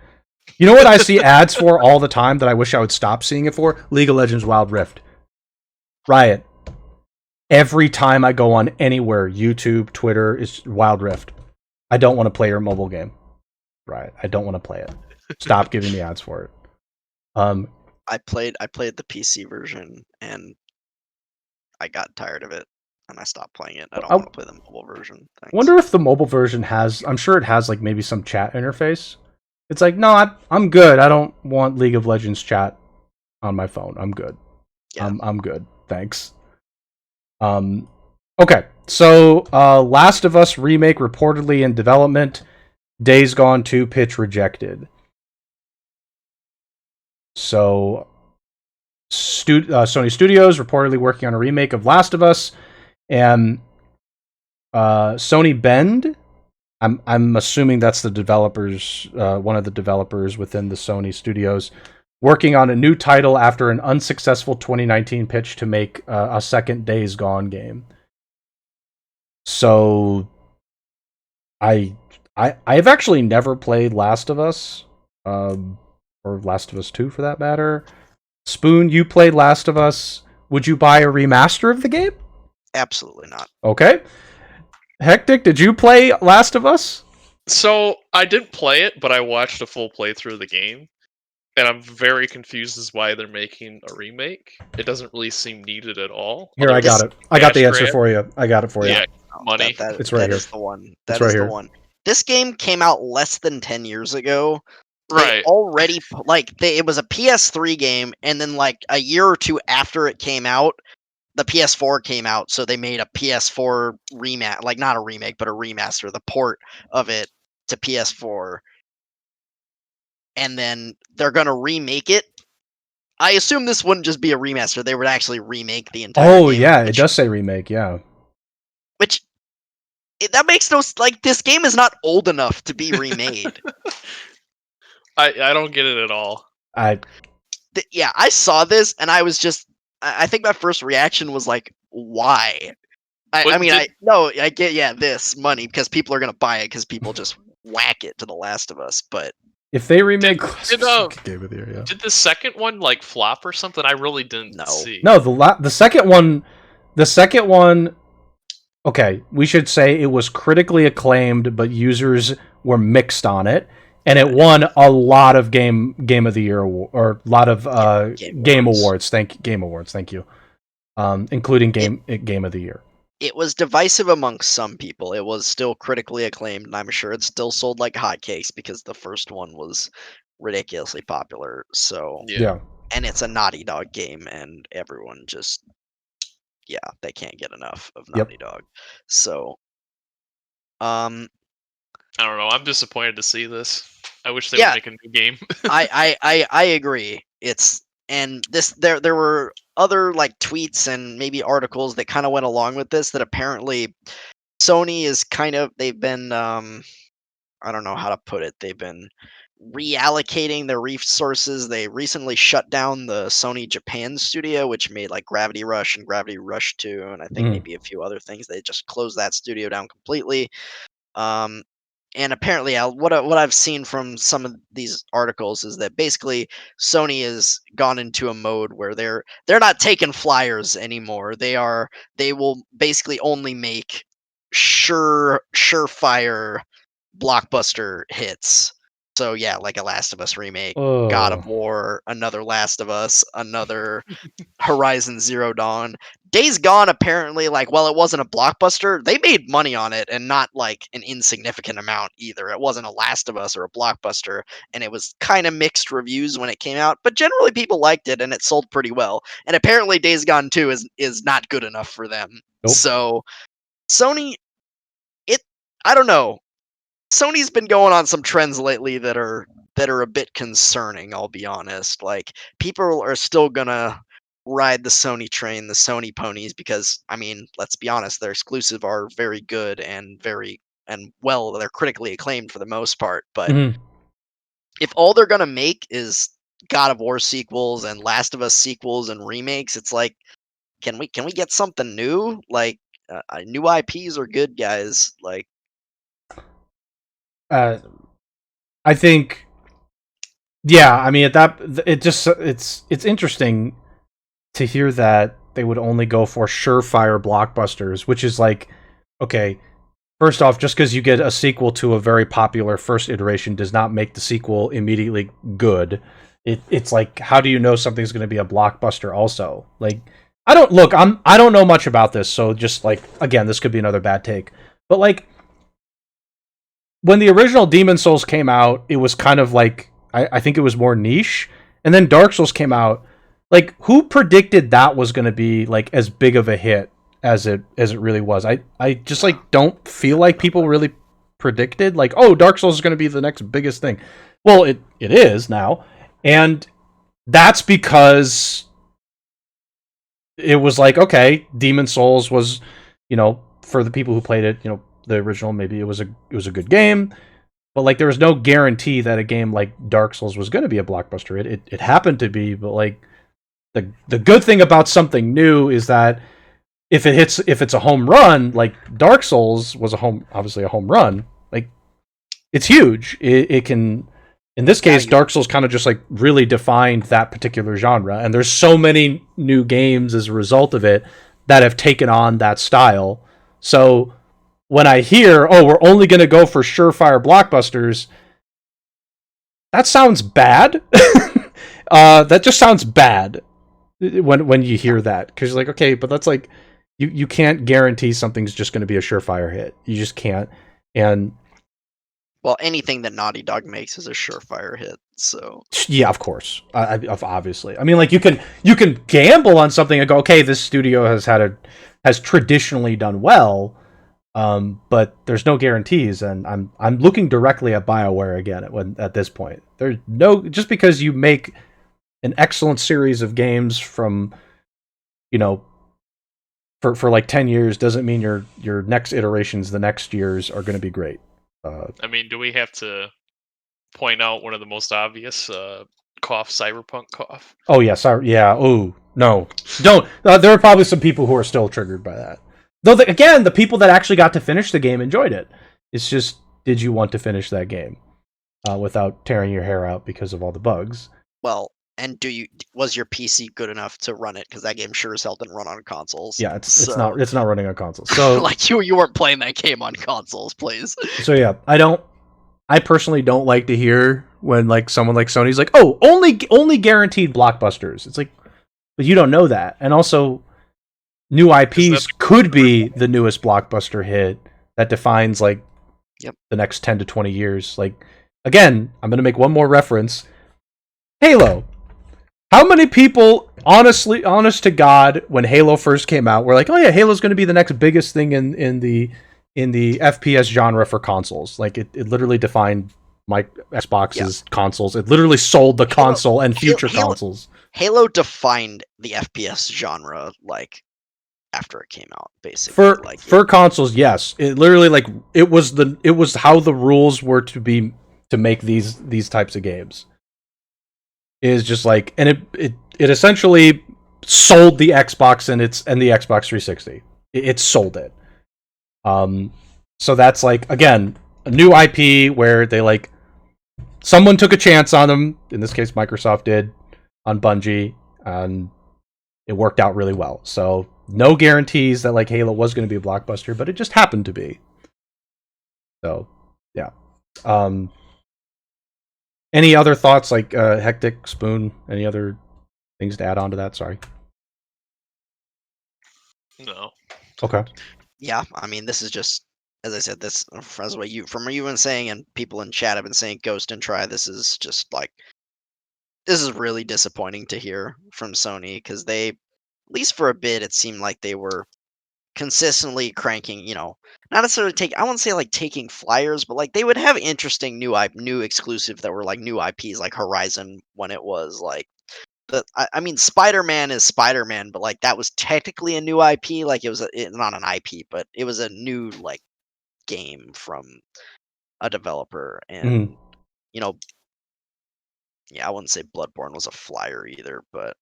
You know what I see ads for all the time that I wish I would stop seeing it for? League of Legends Wild Rift. Riot. Every time I go on anywhere, YouTube, Twitter, is Wild Rift. I don't want to play your mobile game. Riot. I don't want to play it. Stop giving me ads for it. I played the PC version and I got tired of it and I stopped playing it. I don't want to play the mobile version. Thanks. Wonder if the mobile version has. I'm sure it has like maybe some chat interface. It's like, no, I'm good. I don't want League of Legends chat on my phone. I'm good. Yeah. I'm good. Thanks. Okay. So, Last of Us remake reportedly in development. Days Gone 2 pitch rejected. So, Sony Studios reportedly working on a remake of Last of Us, and Sony Bend. I'm assuming that's the developers, one of the developers within the Sony Studios, working on a new title after an unsuccessful 2019 pitch to make a second Days Gone game. So, I've actually never played Last of Us, or Last of Us 2 for that matter. Spoon, you played Last of Us. Would you buy a remaster of the game? Absolutely not. Okay. Hectic, did you play Last of Us? So I didn't play it, but I watched a full playthrough of the game, and I'm very confused as why they're making a remake. It doesn't really seem needed at all. Here, I got it. I got the answer for you. I got it for you. Yeah, money. It's right here. Is the one. It's That right is here. the one. This game came out less than 10 years ago. Right. Already, it was a PS3 game, and then like a year or two after it came out, the PS4 came out, so they made a PS4 remake, like not a remake, but a remaster, the port of it to PS4. And then they're gonna remake it. I assume this wouldn't just be a remaster; they would actually remake the entire game. Oh yeah, it does say remake. Yeah. Which that makes no like this game is not old enough to be remade. I don't get it at all. Yeah, I saw this and I was just. I think my first reaction was like, "Why?" I get this money because people are gonna buy it because people just whack it to The Last of Us. But if they remake, did the second one like flop or something? I really didn't see. No, the second one. Okay, we should say it was critically acclaimed, but users were mixed on it, and it won a lot of game of the year or a lot of game awards. Game awards. Thank you, including game of the year. It was divisive amongst some people. It was still critically acclaimed, and I'm sure it still sold like hotcakes because the first one was ridiculously popular. So yeah, and it's a Naughty Dog game, and everyone just they can't get enough of Naughty Dog. So, I don't know. I'm disappointed to see this. I wish they would make a new game. I agree. There were other like tweets and maybe articles that kind of went along with this that apparently Sony is they've been I don't know how to put it. They've been reallocating their resources. They recently shut down the Sony Japan studio, which made like Gravity Rush and Gravity Rush 2, and I think maybe a few other things. They just closed that studio down completely. And apparently, what I've seen from some of these articles is that basically Sony has gone into a mode where they're not taking flyers anymore. They will basically only make surefire blockbuster hits. So yeah, like a Last of Us remake, God of War, another Last of Us, another Horizon Zero Dawn. Days Gone apparently, like, while it wasn't a blockbuster, they made money on it, and not like an insignificant amount either. It wasn't a Last of Us or a blockbuster, and it was kind of mixed reviews when it came out, but generally people liked it and it sold pretty well. And apparently Days Gone 2 is not good enough for them. Nope. So Sony, I don't know. Sony's been going on some trends lately that are a bit concerning, I'll be honest. Like, people are still gonna ride the Sony train, the Sony ponies, because I mean, let's be honest, their exclusive are very good and they're critically acclaimed for the most part. But if all they're gonna make is God of War sequels and Last of Us sequels and remakes, it's like, can we get something new? Like, new IPs are good, guys. Like, I think, yeah. I mean, it's interesting to hear that they would only go for surefire blockbusters, which is like, okay, first off, just because you get a sequel to a very popular first iteration does not make the sequel immediately good. It's like, how do you know something's going to be a blockbuster? Also, like, I don't know much about this, so just like, again, this could be another bad take, but like, when the original Demon Souls came out, it was kind of like, I think it was more niche, and then Dark Souls came out. Like, who predicted that was going to be like as big of a hit as it really was? I just like don't feel like people really predicted like, oh, Dark Souls is going to be the next biggest thing. Well, it is now, and that's because it was like, okay, Demon Souls was, for the people who played it, the original, maybe it was a good game, but like there was no guarantee that a game like Dark Souls was going to be a blockbuster. It happened to be, but like the good thing about something new is that if it's a home run, like Dark Souls was obviously a home run, like it's huge. It can, in this case, Dark Souls kind of just like really defined that particular genre, and there's so many new games as a result of it that have taken on that style. So when I hear, oh, we're only going to go for surefire blockbusters, that sounds bad. That just sounds bad when you hear that, because you're like, okay, but that's like, you can't guarantee something's just going to be a surefire hit. You just can't. And well, anything that Naughty Dog makes is a surefire hit. So yeah, of course, obviously. I mean, like you can gamble on something and go, okay, this studio has traditionally done well, but there's no guarantees, and I'm looking directly at BioWare again at this point. There's no, just because you make an excellent series of games from, for like 10 years doesn't mean your next iterations the next years are going to be great. I mean, do we have to point out one of the most obvious cough, cyberpunk cough? Oh yeah, sorry, yeah. Oh no, don't. There are probably some people who are still triggered by that. Though again, the people that actually got to finish the game enjoyed it. It's just, did you want to finish that game without tearing your hair out because of all the bugs? well, and was your PC good enough to run it? Because that game sure as hell didn't run on consoles. Yeah, it's not running on consoles. So like you weren't playing that game on consoles, please. So yeah, I personally don't like to hear when like someone like Sony's like, oh, only guaranteed blockbusters. It's like, but you don't know that. And also, new IPs could be the newest blockbuster hit that defines like the next 10 to 20 years. Like, again, I'm going to make one more reference. Halo. How many people, honest to God, when Halo first came out, were like, oh yeah, Halo's going to be the next biggest thing in the FPS genre for consoles. Like, it literally defined Xbox's consoles. It literally sold the console and future consoles. Halo defined the FPS genre, like, after it came out, basically. For consoles, yes. It literally, like, it was how the rules were to make these types of games. It is just like, and it essentially sold the Xbox and the Xbox 360. It sold it. So that's like, again, a new IP where they like, someone took a chance on them. In this case, Microsoft did on Bungie, and it worked out really well. So no guarantees that like Halo was going to be a blockbuster, but it just happened to be. So yeah. Any other thoughts, like Hectic, Spoon? Any other things to add on to that? Sorry. No. Okay. Yeah, I mean, this is just, as I said, this from what you've been saying, and people in chat have been saying, Ghost and Try. This is just like, this is really disappointing to hear from Sony, because they, at least for a bit, it seemed like they were consistently cranking, not necessarily I wouldn't say like taking flyers, but like they would have interesting new exclusive that were like new IPs, like Horizon, when it was like I mean, Spider-Man is Spider-Man, but like that was technically a new IP. Like it was not an IP, but it was a new like game from a developer, and yeah, I wouldn't say Bloodborne was a flyer either, but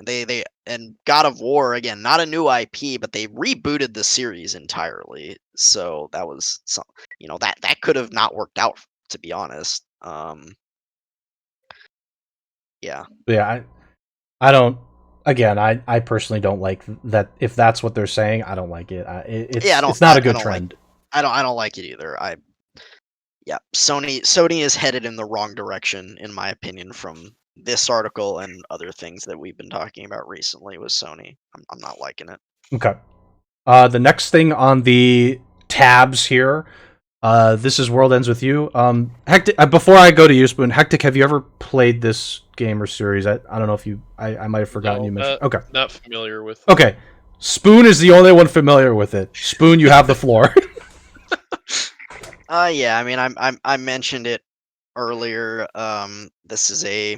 They and God of War, again, not a new IP, but they rebooted the series entirely. So that was some, that could have not worked out, to be honest. Yeah. Yeah, I don't. Again, I personally don't like that. If that's what they're saying, I don't like it. Yeah, It's not a I good don't like trend. I don't like it either. Yeah, Sony is headed in the wrong direction, in my opinion, from this article and other things that we've been talking about recently with Sony. I'm not liking it. Okay. The next thing on the tabs here. This is World Ends with You. Hectic. Before I go to you, Spoon, Hectic, have you ever played this game or series? I don't know if you. I might have forgotten you No, mentioned. Okay. not familiar with. Okay. Spoon is the only one familiar with it. Spoon, you have the floor. Yeah, I mean, I mentioned it earlier. This is a.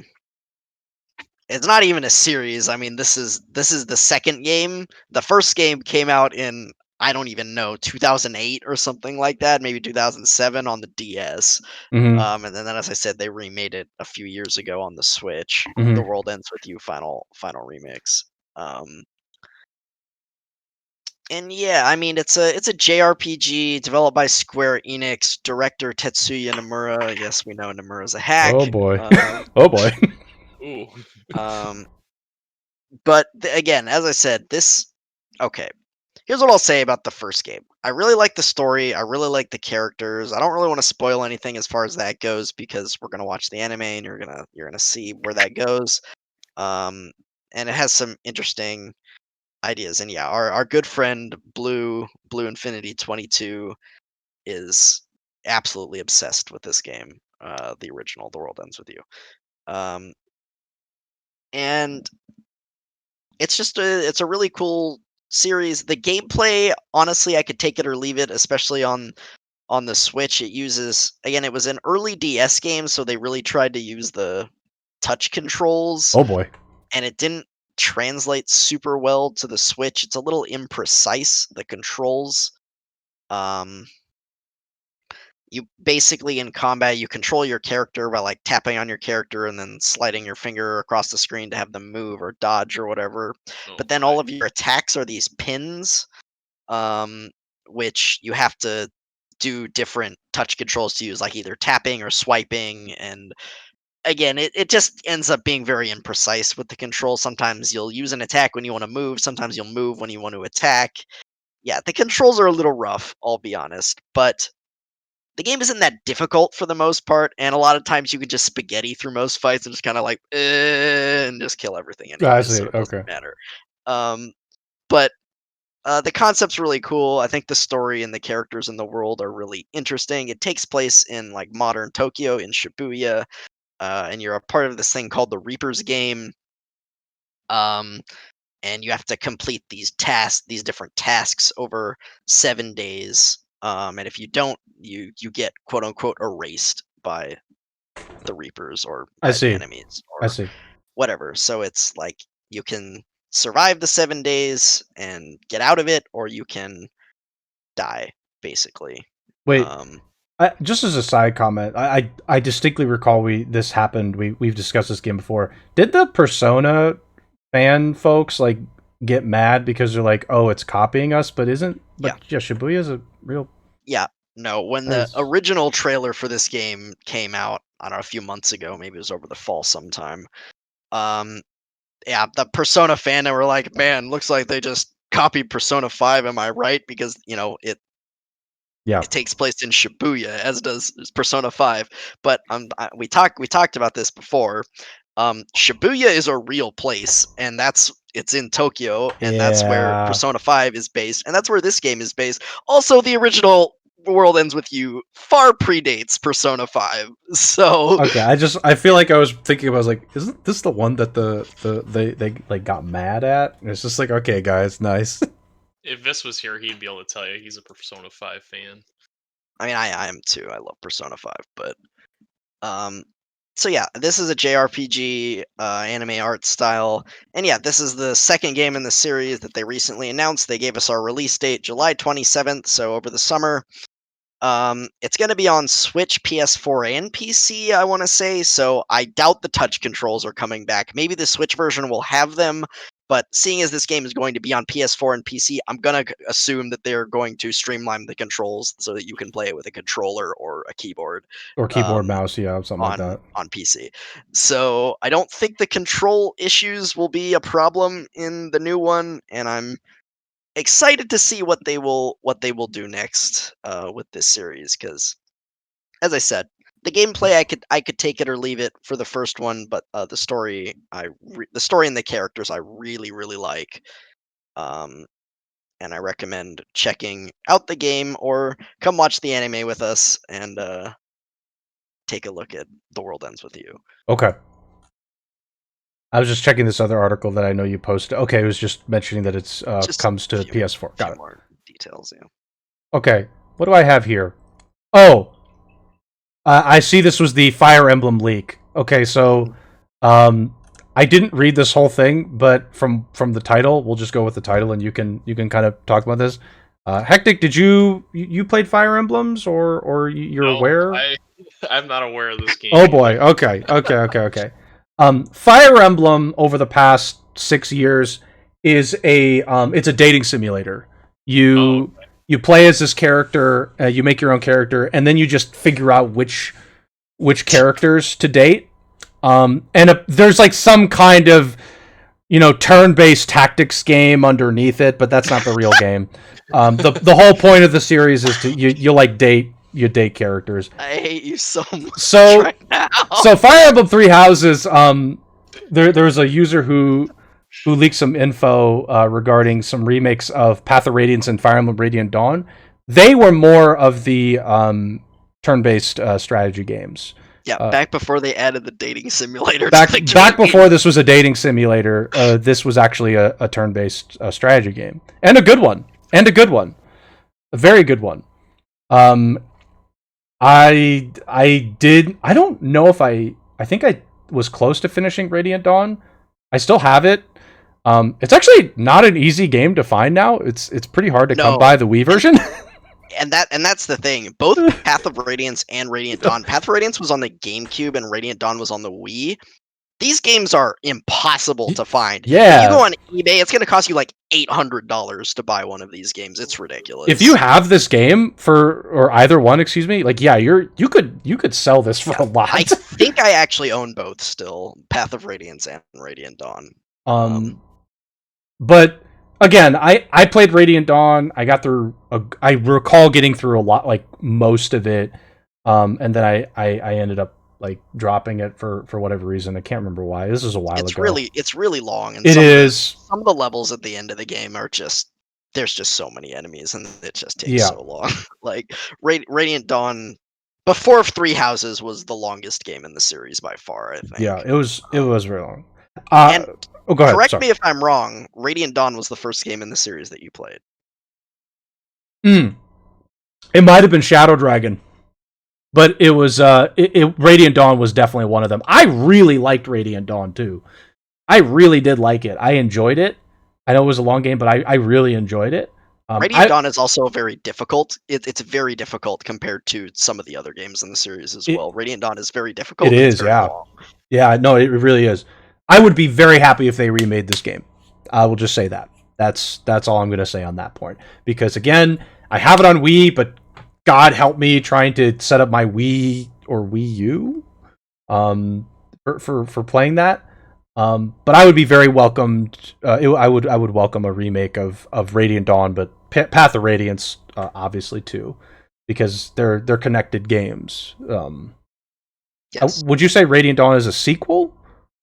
It's not even a series. I mean, this is the second game. The first game came out in, I don't even know, 2008 or something like that, maybe 2007 on the DS. hmm And then, as I said, they remade it a few years ago on the Switch. hmm The World Ends with You final remix. Um, and yeah, I mean, it's a JRPG developed by Square Enix, director Tetsuya Nomura. Yes, we know Nomura's a Oh hack. boy. Oh boy. Ooh. Um, but again, as I said, this okay. Here's what I'll say about the first game. I really like the story. I really like the characters. I don't really want to spoil anything as far as that goes because we're gonna watch the anime and you're gonna see where that goes. Um, and it has some interesting ideas. And yeah, our good friend Blue Infinity 22 is absolutely obsessed with this game. The original, The World Ends with You. Um, and it's a really cool series. The gameplay, honestly, I could take it or leave it, especially on the Switch. It uses, again, it was an early DS game, so they really tried to use the touch controls, Oh boy. and it didn't translate super well to the Switch. It's a little imprecise, the controls. Um, you basically, in combat, you control your character by like tapping on your character and then sliding your finger across the screen to have them move or dodge or whatever. Oh But then my. all of your attacks are these pins, um, which you have to do different touch controls to use, like either tapping or swiping. And again, it just ends up being very imprecise with the control. Sometimes you'll use an attack when you want to move, sometimes you'll move when you want to attack. Yeah, the controls are a little rough, I'll be honest. But the game isn't that difficult for the most part, and a lot of times you can just spaghetti through most fights and just kind of like, and just kill everything I anyways, so see. it doesn't Okay. matter. But the concept's really cool. I think the story and the characters in the world are really interesting. It takes place in like modern Tokyo in Shibuya, and you're a part of this thing called the Reaper's Game. Um, and you have to complete these different tasks over 7 days. And if you don't, you get quote unquote erased by the Reapers or I by the see. enemies I or see. whatever. So it's like you can survive the 7 days and get out of it, or you can die, basically. Wait. Um, Just as a side comment, I distinctly recall this happened. We've discussed this game before. Did the Persona fan folks like get mad because they're like, oh, it's copying us, but isn't? yeah, But yeah, Shibuya is a real. yeah. No, when the Is, original trailer for this game came out, I don't know, a few months ago, maybe it was over the fall sometime. Um, yeah, the Persona fandom were like, man, looks like they just copied Persona 5. Am I right? Because yeah, it takes place in Shibuya, as does Persona 5. But we talked about this before. Shibuya is a real place, and it's in Tokyo, and that's where yeah. Persona 5 is based, and that's where this game is based. Also, the original World Ends with You far predates Persona 5. So Okay, I feel like I was thinking about, I was like, isn't this the one that they like got mad at? And it's just like, okay, guys, nice. If Vis was here, he'd be able to tell you he's a Persona 5 fan. I mean, I am too. I love Persona 5, but um so yeah, this is a JRPG anime art style. And yeah, this is the second game in the series that they recently announced. They gave us our release date, July 27th, so over the summer. It's going to be on Switch, PS4, and PC, I want to say. So I doubt the touch controls are coming back. Maybe the Switch version will have them, but seeing as this game is going to be on PS4 and PC, I'm going to assume that they're going to streamline the controls so that you can play it with a controller or a keyboard. Or keyboard, mouse, yeah, something like that. On PC. So I don't think the control issues will be a problem in the new one, and I'm excited to see what they will do next with this series, because as I said, the gameplay I could take it or leave it for the first one, but the story the story and the characters I really like, and I recommend checking out the game or come watch the anime with us and take a look at The World Ends With You. Okay. I was just checking this other article that I know you posted. Okay, it was just mentioning that it's comes to PS4. Got it. More details, yeah. Okay, what do I have here? Oh, I see this was the Fire Emblem leak. Okay, so I didn't read this whole thing, but from the title, we'll just go with the title, and you can kind of talk about this. Hectic, did you played Fire Emblems, or you're aware? I'm not aware of this game. Oh boy. Okay. Fire Emblem over the past 6 years is it's a dating simulator. You play as this character, you make your own character, and then you just figure out which characters to date. There's like some kind of turn-based tactics game underneath it, but that's not the real game. The whole point of the series is to you like date characters. I hate you so much right now. So Fire Emblem Three Houses, there was a user who leaked some info regarding some remakes of Path of Radiance and Fire Emblem Radiant Dawn. They were more of the turn-based strategy games. Yeah, back before they added the dating simulator. Back before this was a dating simulator, this was actually a turn-based strategy game, and a good one, a very good one. I don't know if I think I was close to finishing Radiant Dawn. I still have it. It's actually not an easy game to find now. It's pretty hard to come by the Wii version. And that's the thing. Both Path of Radiance and Radiant Dawn. Path of Radiance was on the GameCube and Radiant Dawn was on the Wii. These games are impossible to find. Yeah. If you go on eBay, it's going to cost you like $800 to buy one of these games. It's ridiculous. If you have this game or either one, excuse me, like you could sell this for a lot. I think I actually own both still, Path of Radiance and Radiant Dawn. But again, I played Radiant Dawn. I got through. I recall getting through a lot, like most of it, and then I ended up like dropping it for whatever reason. I can't remember why. This is a while ago. It's really long. And some of the levels at the end of the game are just there's just so many enemies, and it just takes so long. Like Radiant Dawn before Three Houses was the longest game in the series by far, I think. Yeah, it was very long. And go ahead. Correct me if I'm wrong. Radiant Dawn was the first game in the series that you played. It might have been Shadow Dragon, but it was Radiant Dawn was definitely one of them. I really liked Radiant Dawn too. I really did like it. I enjoyed it. I know it was a long game, but I really enjoyed it. Radiant Dawn is also very difficult. It's very difficult compared to some of the other games in the series as well. Radiant Dawn is very difficult. It is, yeah. Long. Yeah, no, it really is. I would be very happy if they remade this game. I will just say that. That's all I'm going to say on that point. Because again, I have it on Wii, but God help me trying to set up my Wii or Wii U for playing that. But I would be very welcomed. I would welcome a remake of Radiant Dawn, but Path of Radiance obviously too, because they're connected games. Yes. Would you say Radiant Dawn is a sequel?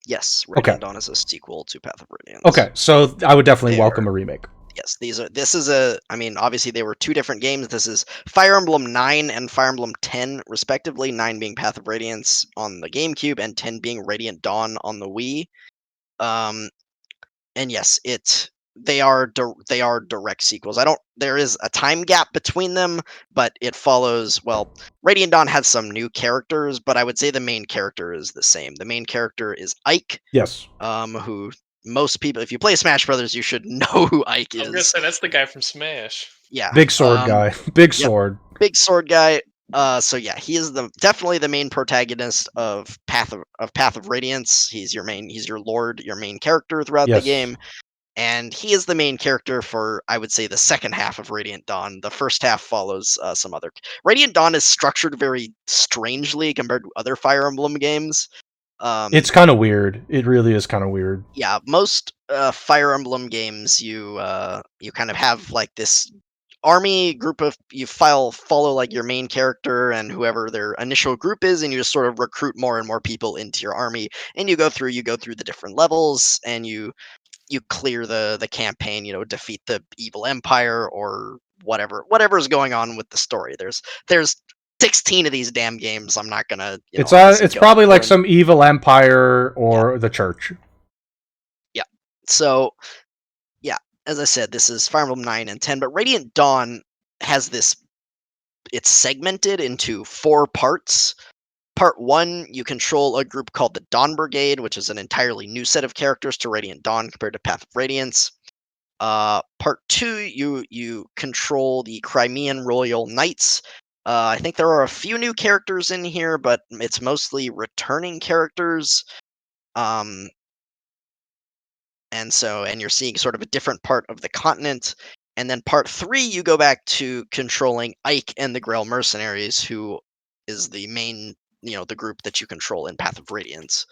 Yes, Radiant Dawn is a sequel to Path of Radiance. Okay, so I would definitely welcome a remake. Yes, obviously they were two different games. This is Fire Emblem 9 and Fire Emblem 10 respectively, 9 being Path of Radiance on the GameCube and 10 being Radiant Dawn on the Wii. And yes, they are direct sequels. There is a time gap between them, but it follows, well, Radiant Dawn has some new characters, but I would say the main character is the same. The main character is Ike. Yes. Who, most people, if you play Smash Brothers, you should know who Ike I was gonna is. say that's the guy from Smash. Yeah, Big sword guy. Big yep. sword. Big sword guy. So yeah, he is definitely the main protagonist of Path of Radiance. He's your lord, your main character throughout the Yes. game, and he is the main character for, I would say, the second half of Radiant Dawn. The first half follows some other. Radiant Dawn is structured very strangely compared to other Fire Emblem games. It's kind of weird. It really is kind of weird. Yeah, most Fire Emblem games, you kind of have like this army group of follow like your main character and whoever their initial group is, and you just sort of recruit more and more people into your army, and you go through the different levels, and you clear the campaign, defeat the evil empire or whatever's going on with the story. There's 16 of these damn games. I'm not gonna It's probably like some evil empire or the church. Yeah. So yeah, as I said, this is Fire Emblem 9 and 10, but Radiant Dawn has it's segmented into 4 parts. Part 1, you control a group called the Dawn Brigade, which is an entirely new set of characters to Radiant Dawn compared to Path of Radiance. Part 2, you control the Crimean Royal Knights. I think there are a few new characters in here, but it's mostly returning characters. And you're seeing sort of a different part of the continent. And then part 3, you go back to controlling Ike and the Grail Mercenaries, who is the main, the group that you control in Path of Radiance.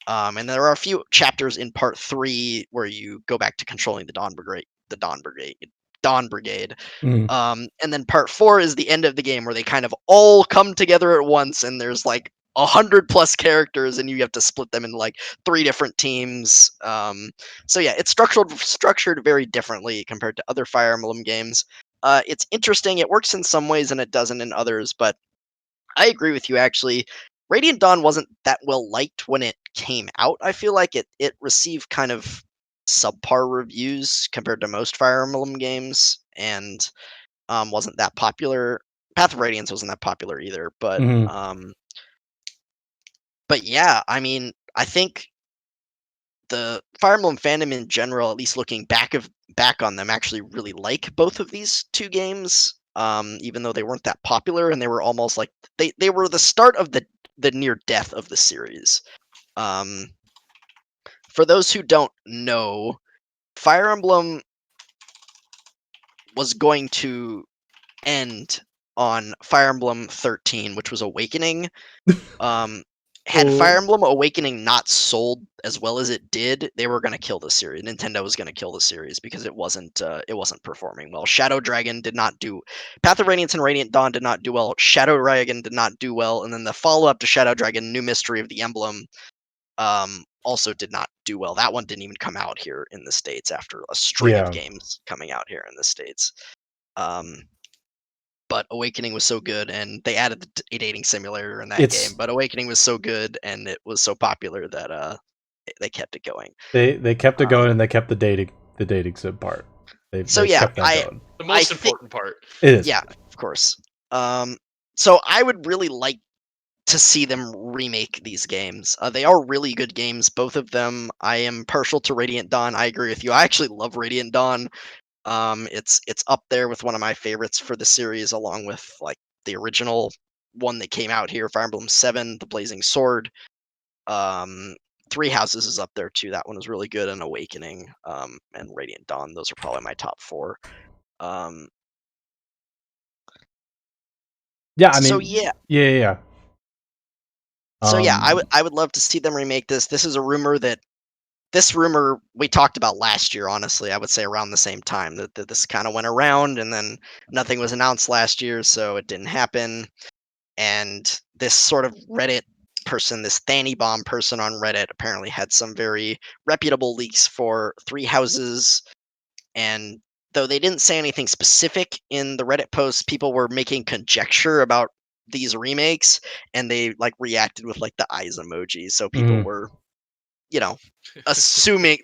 And there are a few chapters in part 3 where you go back to controlling the Dawn Brigade. And then part 4 is the end of the game where they kind of all come together at once, and there's like 100+ characters, and you have to split them into like 3 different teams. So yeah, it's structured very differently compared to other Fire Emblem games. It's interesting. It works in some ways and it doesn't in others, but I agree with you actually. Radiant Dawn wasn't that well liked when it came out. I feel like it received kind of subpar reviews compared to most Fire Emblem games, and wasn't that popular. Path of Radiance wasn't that popular either, but yeah, I mean, I think the Fire Emblem fandom in general, at least looking back on them, actually really like both of these 2 games. Even though they weren't that popular, and they were almost like they were the start of the near death of the series. For those who don't know, Fire Emblem was going to end on Fire Emblem 13, which was Awakening. Had Fire Emblem Awakening not sold as well as it did, they were going to kill the series. Nintendo was going to kill the series because it wasn't performing well. Shadow Dragon did not do. Path of Radiance and Radiant Dawn did not do well. Shadow Dragon did not do well, and then the follow-up to Shadow Dragon, New Mystery of the Emblem, also did not do well. That one didn't even come out here in the States after a string of games coming out here in the States. But Awakening was so good, and they added the dating simulator in that game. But Awakening was so good, and it was so popular that they kept it going. They kept it going, and they kept the dating sim part. They kept that going. The most important part. It is. Yeah, of course. So I would really like to see them remake these games. They are really good games, both of them. I am partial to Radiant Dawn. I agree with you. I actually love Radiant Dawn. It's up there with one of my favorites for the series, along with like the original one that came out here, Fire Emblem 7, the Blazing Sword. Three Houses is up there too. That one was really good, and Awakening, and Radiant Dawn. Those are probably my top 4. Yeah, I mean, so yeah. So yeah, I would love to see them remake this. This rumor we talked about last year, honestly. I would say around the same time that this kind of went around, and then nothing was announced last year, so it didn't happen. And this sort of Reddit person, this Thanny Bomb person on Reddit, apparently had some very reputable leaks for Three Houses. And though they didn't say anything specific in the Reddit posts, people were making conjecture about these remakes, and they like reacted with like the eyes emoji. So people were, assuming.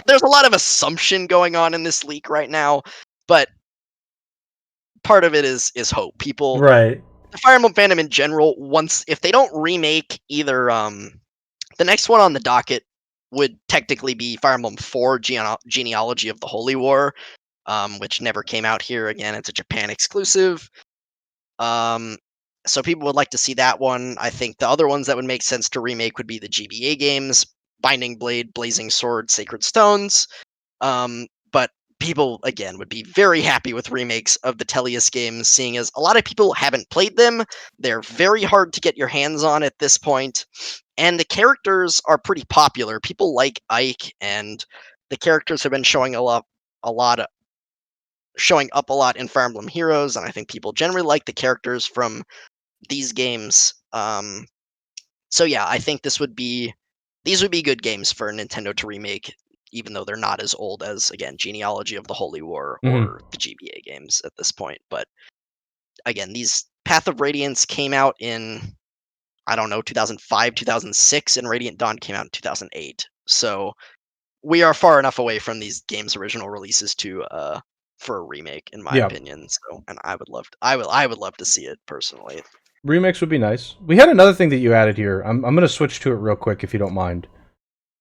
There's a lot of assumption going on in this leak right now, but part of it is hope. People, right? The Fire Emblem fandom in general, if they don't remake either, the next one on the docket would technically be Fire Emblem 4 Genealogy of the Holy War, which never came out here. Again, it's a Japan exclusive. So people would like to see that one. I think the other ones that would make sense to remake would be the GBA games, Binding Blade, Blazing Sword, Sacred Stones. But people, again, would be very happy with remakes of the Tellius games, seeing as a lot of people haven't played them. They're very hard to get your hands on at this point, and the characters are pretty popular. People like Ike, and the characters have been showing showing up a lot in Fire Emblem Heroes, and I think people generally like the characters from these games. So yeah, I think these would be good games for Nintendo to remake, even though they're not as old as, again, Genealogy of the Holy War or the GBA games at this point. But again, these Path of Radiance came out in, I don't know, 2005, 2006, and Radiant Dawn came out in 2008. So we are far enough away from these games' original releases to for a remake, in my opinion. So, and I would love to see it personally. Remakes would be nice. We had another thing that you added here. I'm going to switch to it real quick if you don't mind.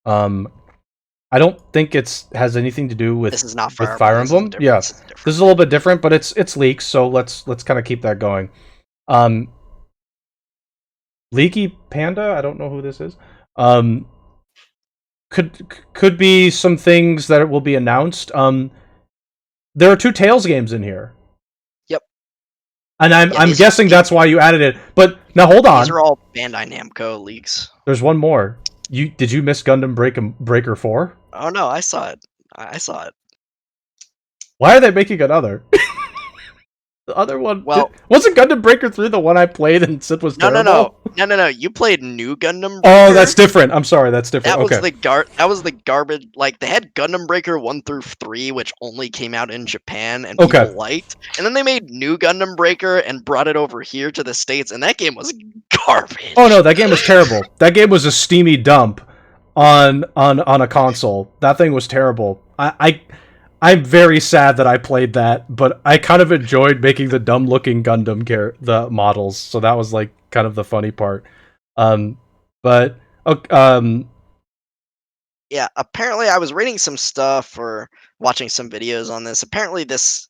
I don't think it's has anything to do with this is not Fire Emblem. Yeah, this is a little bit different, but it's leaks, so let's kind of keep that going. Leaky Panda, I don't know who this is. Could be some things that will be announced. There are 2 Tales games in here. Yep. And I'm guessing that's why you added it. But now hold on. These are all Bandai Namco leaks. There's one more. Did you miss Gundam Breaker 4? Oh no, I saw it. I saw it. Why are they making another? The other one, wasn't Gundam Breaker 3 the one I played and said was terrible? No. You played New Gundam Breaker. Oh, that's different. I'm sorry, that's different. That was the garbage. Like, they had Gundam Breaker 1 through 3, which only came out in Japan and people liked. And then they made New Gundam Breaker and brought it over here to the States, and that game was garbage. Oh no, that game was terrible. That game was a steamy dump on a console. That thing was terrible. I'm very sad that I played that, but I kind of enjoyed making the dumb-looking Gundam the models, so that was like kind of the funny part. Yeah, apparently I was reading some stuff or watching some videos on this. Apparently this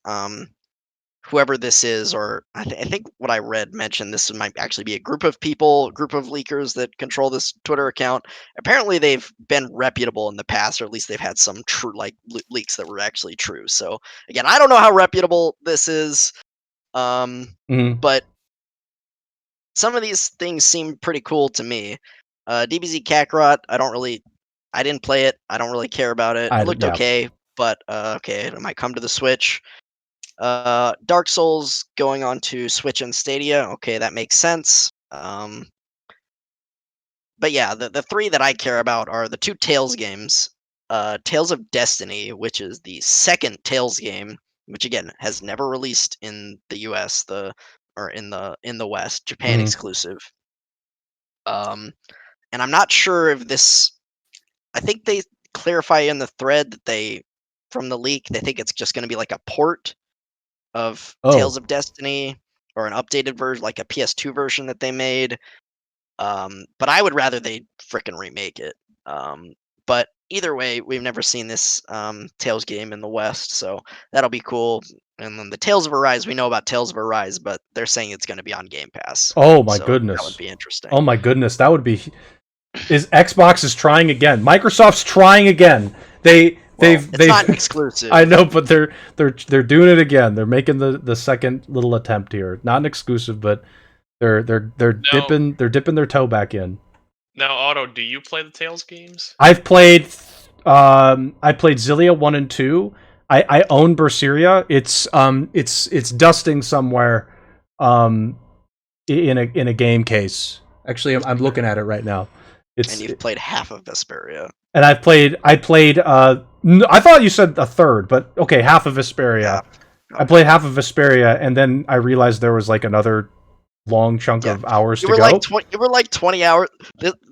whoever this is, or I think what I read mentioned this might actually be a group of leakers that control this Twitter account. Apparently they've been reputable in the past, or at least they've had some true leaks that were actually true. So again, I don't know how reputable this is, but some of these things seem pretty cool to me. DBZ Kakarot, I didn't play it. I don't really care about it. It looked okay, but okay, it might come to the Switch. Dark Souls going on to Switch and Stadia. Okay, that makes sense. But yeah, the 3 that I care about are the 2 Tales games. Tales of Destiny, which is the second Tales game, which again has never released in the US, or in the West, Japan exclusive. And I'm not sure if this. I think they clarify in the thread that from the leak, they think it's just going to be like a port of Tales of Destiny, or an updated version, like a PS2 version that they made. But I would rather they frickin' remake it. But either way, we've never seen this Tales game in the West, so that'll be cool. And then the Tales of Arise, we know about Tales of Arise, but they're saying it's going to be on Game Pass. Oh my goodness, that would be interesting. Oh my goodness, that would be. Xbox is trying again. Microsoft's trying again. They've not exclusive. I know, but they're doing it again. They're making the second little attempt here. Not an exclusive, but they're dipping their toe back in. Now, Otto, do you play the Tales games? I've played I played Xillia 1 and 2. I own Berseria. It's dusting somewhere in a game case. Actually, I'm looking at it right now. And you've played half of Vesperia. And I played I thought you said a third, but okay, half of Vesperia. Yeah. Okay. I played half of Vesperia, and then I realized there was like another long chunk of hours to go. You were like 20 hours.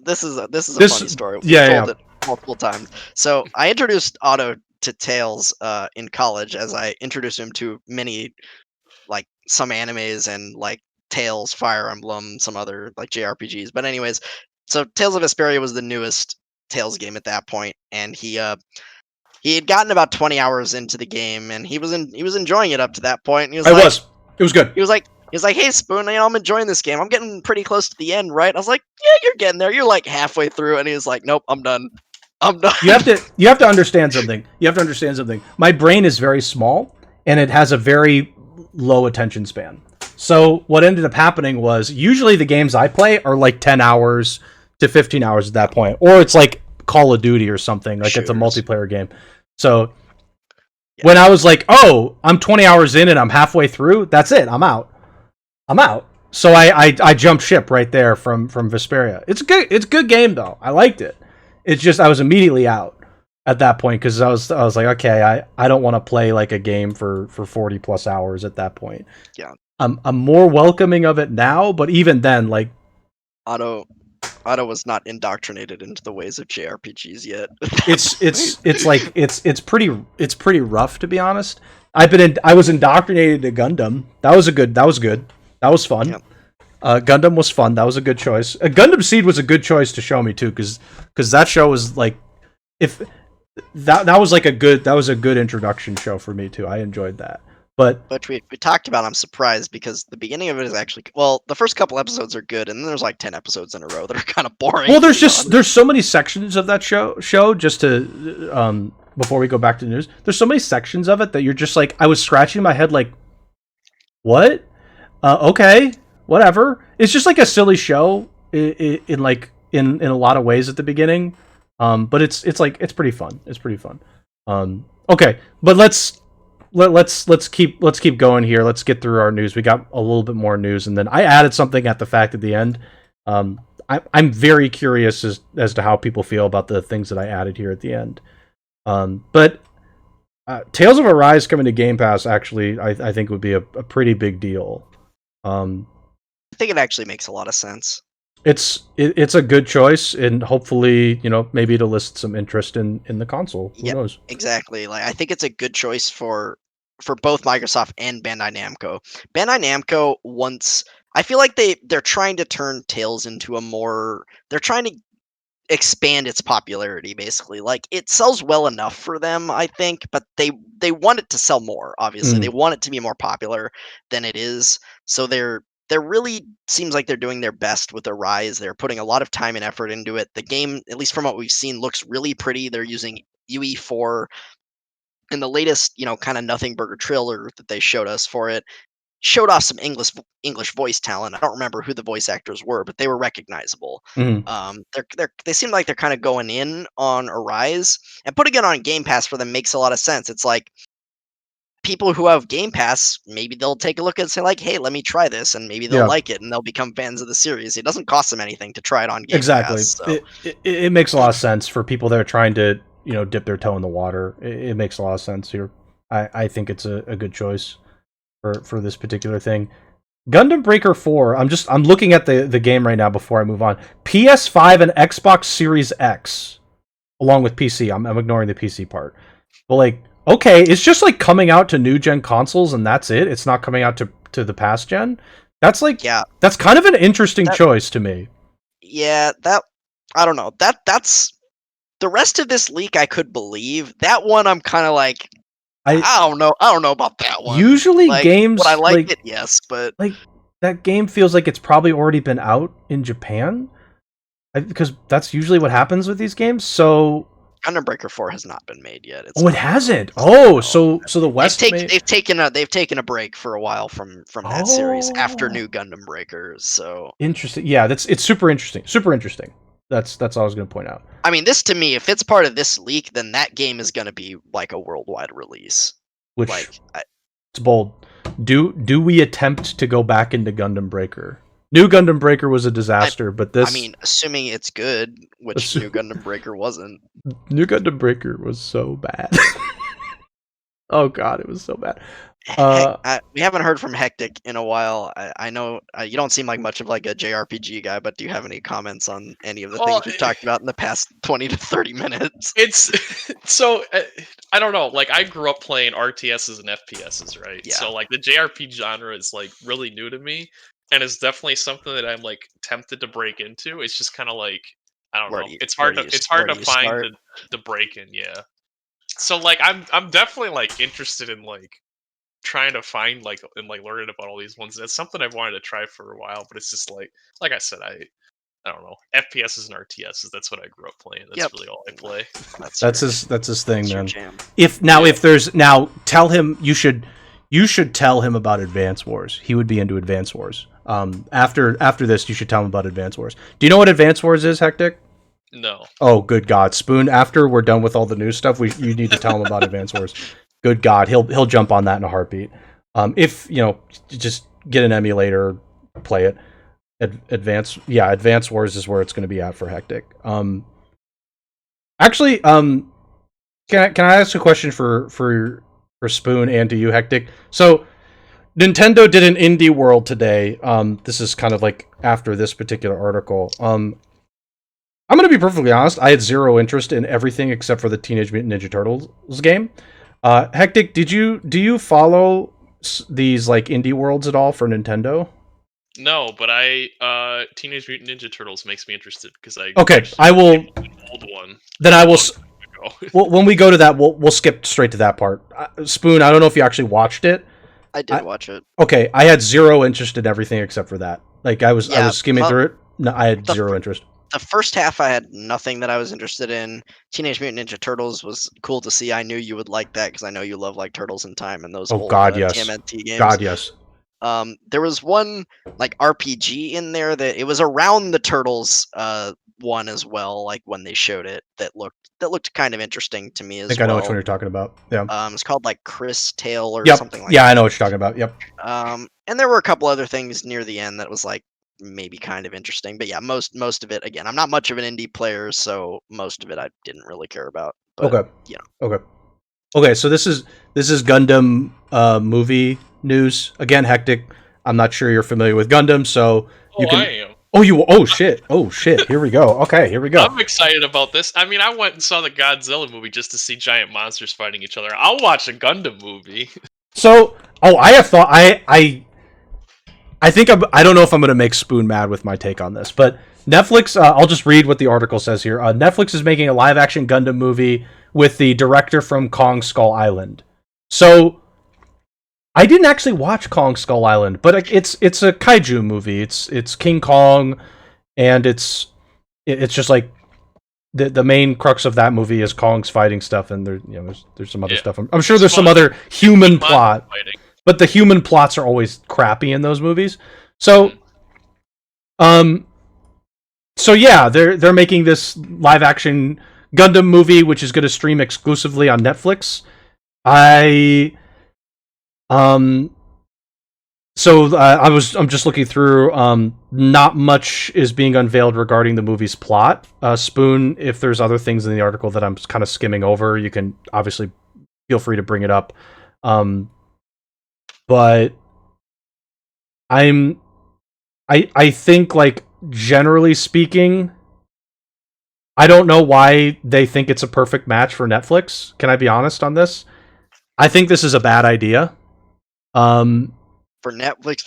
This is a funny story. We've told it multiple times. So I introduced Otto to Tales in college, as I introduced him to many, like, some animes and like Tales, Fire Emblem, some other like JRPGs. But anyways, so Tales of Vesperia was the newest Tales game at that point, and he had gotten about 20 hours into the game, and he was enjoying it up to that point. And he was It like, was. It was good. he was like, "Hey Spoon, I'm enjoying this game. I'm getting pretty close to the end, right?" I was like, "Yeah, you're getting there. You're like halfway through." And he was like, "Nope, I'm done. I'm done." You have to understand something. You have to understand something. My brain is very small, and it has a very low attention span. So what ended up happening was usually the games I play are like 10 hours to 15 hours at that point, or it's like Call of Duty or something, like it's a multiplayer game. So when I was like, "Oh, I'm 20 hours in and I'm halfway through," that's it. I'm out. So I jumped ship right there from Vesperia. It's a good game though. I liked it. It's just I was immediately out at that point because I was like, okay, I don't want to play like a game for 40 plus hours at that point. Yeah. I'm more welcoming of it now, but even then, like Otto was not indoctrinated into the ways of JRPGs yet. it's pretty rough, to be honest. I was indoctrinated to Gundam. That was good. That was fun. Yep. Gundam was fun. That was a good choice. Gundam Seed was a good choice to show me too, because that show was like, if that was like a good introduction show for me too. I enjoyed that. But we talked about, I'm surprised because the beginning of it is actually, well, the first couple episodes are good, and then there's like 10 episodes in a row that are kind of boring. Well, there's so many sections of that show just to before we go back to the news. There's so many sections of it that you're just like, I was scratching my head like, what? Okay, whatever. It's just like a silly show in a lot of ways at the beginning. But it's pretty fun. It's pretty fun. Okay, but let's keep going here. Let's get through our news. We got a little bit more news, and then I added something at the fact at the end. I'm very curious as to how people feel about the things that I added here at the end. But Tales of Arise coming to Game Pass actually, I think would be a pretty big deal. I think it actually makes a lot of sense. It's a good choice, and hopefully, maybe it'll elicit some interest in the console. Who knows? Exactly. Like, I think it's a good choice for both Microsoft and Bandai Namco. Bandai Namco I feel like they're trying to turn Tales into they're trying to expand its popularity, basically. Like, it sells well enough for them, I think, but they want it to sell more, obviously. They want it to be more popular than it is. So they're really seems like they're doing their best with Arise. They're putting a lot of time and effort into it. The game, at least from what we've seen, looks really pretty. They're using UE4, and the latest, kind of Nothing Burger trailer that they showed us for it showed off some English voice talent. I don't remember who the voice actors were, but they were recognizable. They seem like they're kind of going in on Arise, and putting it on Game Pass for them makes a lot of sense. It's like, people who have Game Pass, maybe they'll take a look and say like, "Hey, let me try this," and maybe they'll like it and they'll become fans of the series. It doesn't cost them anything to try it on Game Pass. So. It makes a lot of sense for people that are trying to dip their toe in the water. It makes a lot of sense here. I think it's a good choice for this particular thing. Gundam Breaker 4. I'm looking at the game right now before I move on. PS5 and Xbox Series X, along with PC. I'm ignoring the PC part, but like. Okay, it's just like coming out to new gen consoles and that's it. It's not coming out to the past gen. That's like, that's kind of an interesting choice to me. Yeah, I don't know. That's the rest of this leak I could believe. That one I'm kind of like, I don't know about that one. Usually games, would I like it? Yes, but like that game feels like it's probably already been out in Japan, because that's usually what happens with these games. So. Gundam Breaker 4 has not been made yet. It hasn't. Oh, so the West they've taken a break for a while from that series after New Gundam Breaker. So interesting. Yeah, it's super interesting. Super interesting. That's all I was going to point out. I mean, this to me, if it's part of this leak, then that game is going to be like a worldwide release. Which it's bold. Do we attempt to go back into Gundam Breaker? New Gundam Breaker was a disaster, but this... I mean, assuming it's good, which New Gundam Breaker wasn't. New Gundam Breaker was so bad. Oh god, it was so bad. We haven't heard from Hectic in a while. I know you don't seem like much of like a JRPG guy, but do you have any comments on any of the things we've talked about in the past 20 to 30 minutes? It's so I don't know. Like, I grew up playing RTSs and FPSs, right? Yeah. So like the JRPG genre is like really new to me, and it's definitely something that I'm like tempted to break into. It's just kind of like, I don't Where know. do you It's where hard do to you it's where hard do to you find start? the break in. Yeah. So like I'm definitely like interested in like trying to find like and like learning about all these ones. That's something I've wanted to try for a while, but it's just like I said, I don't know. FPSs and RTSs. That's what I grew up playing. That's Yep. really all I play. That's That's your his thing, that's your man. jam. Yeah. If there's now, tell him you should tell him about Advance Wars. He would be into Advance Wars. After this, you should tell him about Advance Wars. Do you know what Advance Wars is, Hectic? No. Oh, good God, Spoon. After we're done with all the new stuff, you need to tell him about Advance Wars. Good God, he'll jump on that in a heartbeat. If just get an emulator, play it. Advance Wars is where it's going to be at for Hectic. Actually, can I ask a question for Spoon and to you, Hectic? So Nintendo did an indie world today. This is kind of like after this particular article. I'm going to be perfectly honest. I had zero interest in everything except for the Teenage Mutant Ninja Turtles game. Hectic, do you follow these like indie worlds at all for Nintendo? No, but Teenage Mutant Ninja Turtles makes me interested because I Okay, actually I will. played an old one. Then I will. Ago. Well, when we go to that, we'll skip straight to that part. Spoon, I don't know if you actually watched it. I did watch it. Okay, I had zero interest in everything except for that. Like I was skimming through it. No, I had zero interest. The first half, I had nothing that I was interested in. Teenage Mutant Ninja Turtles was cool to see. I knew you would like that because I know you love like Turtles in Time and those Oh old God, yes. TMNT games. God, yes. There was one like RPG in there that it was around the Turtles one as well. Like when they showed it, that looked kind of interesting to me as I think well. I know which one you're talking about. Yeah. It's called like Chris Tale or Yep. something like Yeah, that. I know what you're talking about. Yep. And there were a couple other things near the end that was like maybe kind of interesting, but yeah, most of it, again, I'm not much of an indie player, so most of it I didn't really care about. But Okay. you know, Okay. So this is Gundam movie news again. Hectic. I'm not sure you're familiar with Gundam, so you can. I am. Oh shit. Here we go. Okay, here we go. I'm excited about this. I mean, I went and saw the Godzilla movie just to see giant monsters fighting each other. I'll watch a Gundam movie. So, I have thought I think I don't know if I'm going to make Spoon mad with my take on this, but Netflix. I'll just read what the article says here. Netflix is making a live-action Gundam movie with the director from Kong Skull Island. So, I didn't actually watch Kong Skull Island, but it's a kaiju movie. It's King Kong, and it's just like the main crux of that movie is Kong's fighting stuff, and there's some other stuff. I'm sure there's some other human plot. But the human plots are always crappy in those movies. So, yeah, they're making this live action Gundam movie, which is going to stream exclusively on Netflix. I'm just looking through. Not much is being unveiled regarding the movie's plot. Spoon, if there's other things in the article that I'm kind of skimming over, you can obviously feel free to bring it up. But I think, like, generally speaking, I don't know why they think it's a perfect match for Netflix. Can I be honest on this? I think this is a bad idea. for Netflix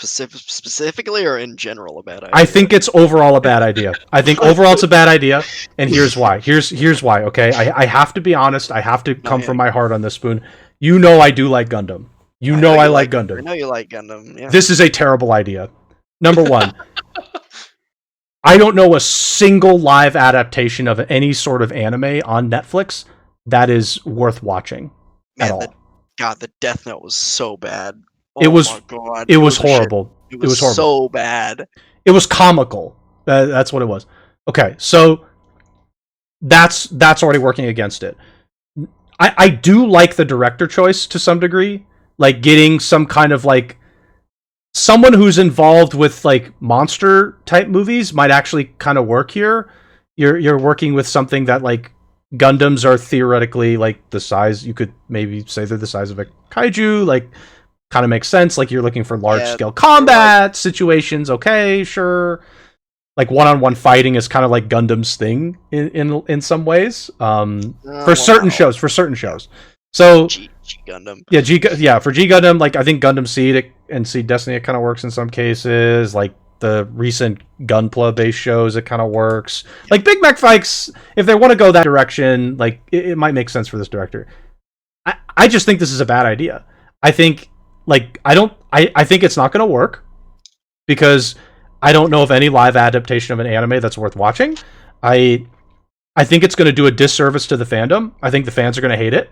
specifically, or in general, a bad idea? I think it's overall a bad idea. I think overall it's a bad idea, and here's why. Here's why. Okay, I have to be honest. I have to come from my heart on this, Spoon. You know I do like Gundam. You know I like Gundam. I know you like Gundam. Yeah. This is a terrible idea. Number one, I don't know a single live adaptation of any sort of anime on Netflix that is worth watching at all. The Death Note was so bad. It was horrible. It was horrible. So bad. It was comical. That's what it was. Okay, so that's already working against it. I do like the director choice to some degree. Like getting some kind of like someone who's involved with like monster type movies might actually kind of work here. You're working with something that, like, Gundams are theoretically like the size, you could maybe say they're the size of a kaiju, like kind of makes sense. Like you're looking for large scale combat situations. Okay, sure. Like one-on-one fighting is kind of like Gundam's thing in some ways. For certain shows. So G Gundam. Yeah, for G Gundam, like I think Gundam Seed and Seed Destiny, it kind of works in some cases. Like the recent Gunpla based shows, it kind of works. Like Big Mech fights, if they want to go that direction, like it might make sense for this director. I just think this is a bad idea. I think I think it's not going to work because I don't know of any live adaptation of an anime that's worth watching. I think it's going to do a disservice to the fandom. I think the fans are going to hate it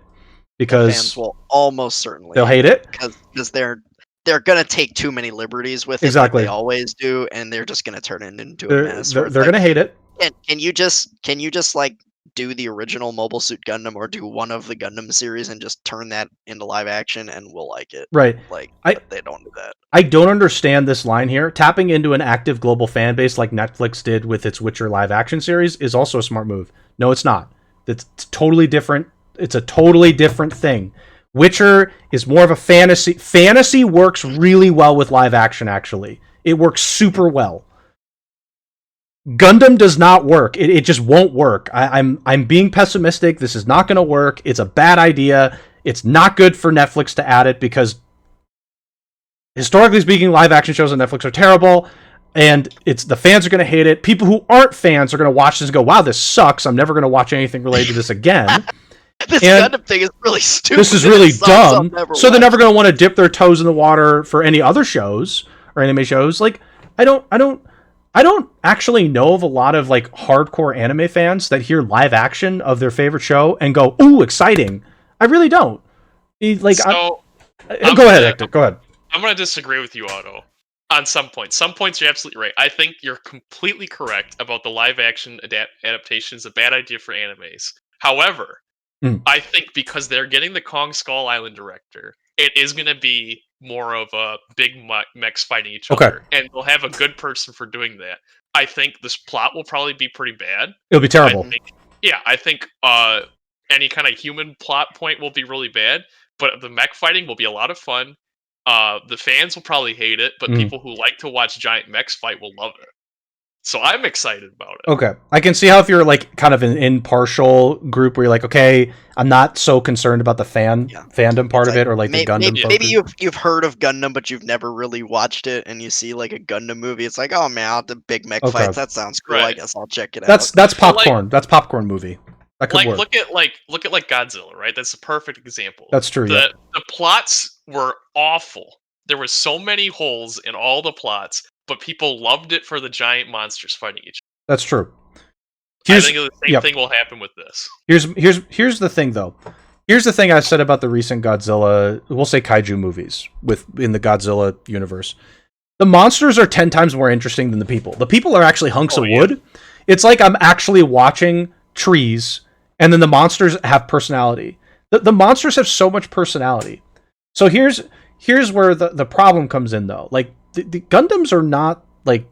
because Fans will almost certainly they'll hate it because they're gonna take too many liberties with it, Exactly. like they always do, and they're just gonna turn it into a they're mess. they're, where it's they're like, going to hate it. can you just like do the original Mobile Suit Gundam or do one of the Gundam series and just turn that into live action and we'll like it? Right. Like, I- but they don't do that. I don't understand this line here. Tapping into an active global fan base like Netflix did with its Witcher live action series is also a smart move. No, it's not. It's totally different. It's a totally different thing. Witcher is more of a fantasy. Fantasy works really well with live action, actually. It works super well. Gundam does not work. It just won't work. I'm being pessimistic. This is not going to work. It's a bad idea. It's not good for Netflix to add it because historically speaking, live action shows on Netflix are terrible, and it's the fans are going to hate it. People who aren't fans are going to watch this and go, "Wow, this sucks. I'm never going to watch anything related to this again." This And Gundam thing is really stupid. This is It really sucks. I'll dumb. never So they're watch never going to want to dip their toes in the water for any other shows or anime shows. Like I don't actually know of a lot of like hardcore anime fans that hear live action of their favorite show and go, "Ooh, exciting." I really don't. Like So go ahead, Hector. Go ahead. I'm going to disagree with you, Otto, on some points. Some points you're absolutely right. I think you're completely correct about the live action adaptations. A bad idea for animes. However, I think because they're getting the Kong Skull Island director, it is going to be more of a big mechs fighting each Okay. other, and they'll have a good person for doing that. I think this plot will probably be pretty bad. It'll be terrible. I think any kind of human plot point will be really bad, but the mech fighting will be a lot of fun. The fans will probably hate it, but people who like to watch giant mechs fight will love it. So I'm excited about it. Okay. I can see how if you're like kind of an impartial group where you're like, okay, I'm not so concerned about the fandom part of it or like the Gundam focus. Maybe you've heard of Gundam, but you've never really watched it, and you see like a Gundam movie. It's like, oh man, the big mech fights. That sounds cool. I Right. guess I'll check it out. That's popcorn. That's popcorn movie. That could Like work. look at Godzilla, right? That's a perfect example. That's true. Yeah. The plots were awful. There were so many holes in all the plots, but people loved it for the giant monsters fighting each other. That's true. I think the same thing will happen with this. Here's the thing though. Here's the thing I said about the recent Godzilla, we'll say kaiju movies in the Godzilla universe. The monsters are 10 times more interesting than the people. The people are actually hunks of wood. It's like I'm actually watching trees, and then the monsters have personality. The monsters have so much personality. So here's where the problem comes in though. Like the Gundams are not like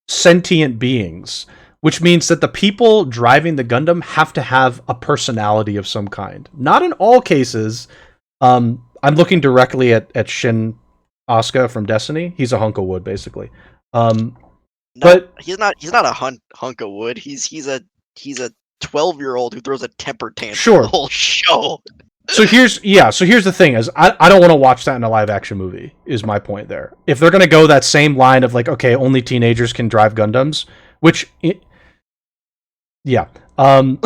sentient beings, which means that the people driving the Gundam have to have a personality of some kind. Not in all cases. I'm looking directly at Shin Asuka from Destiny. He's a hunk of wood, basically. But he's not a hunk of wood. He's a 12-year-old who throws a temper tantrum Sure. the whole show. So here's the thing is I don't want to watch that in a live action movie is my point there. If they're going to go that same line of like, okay, only teenagers can drive Gundams, which I'm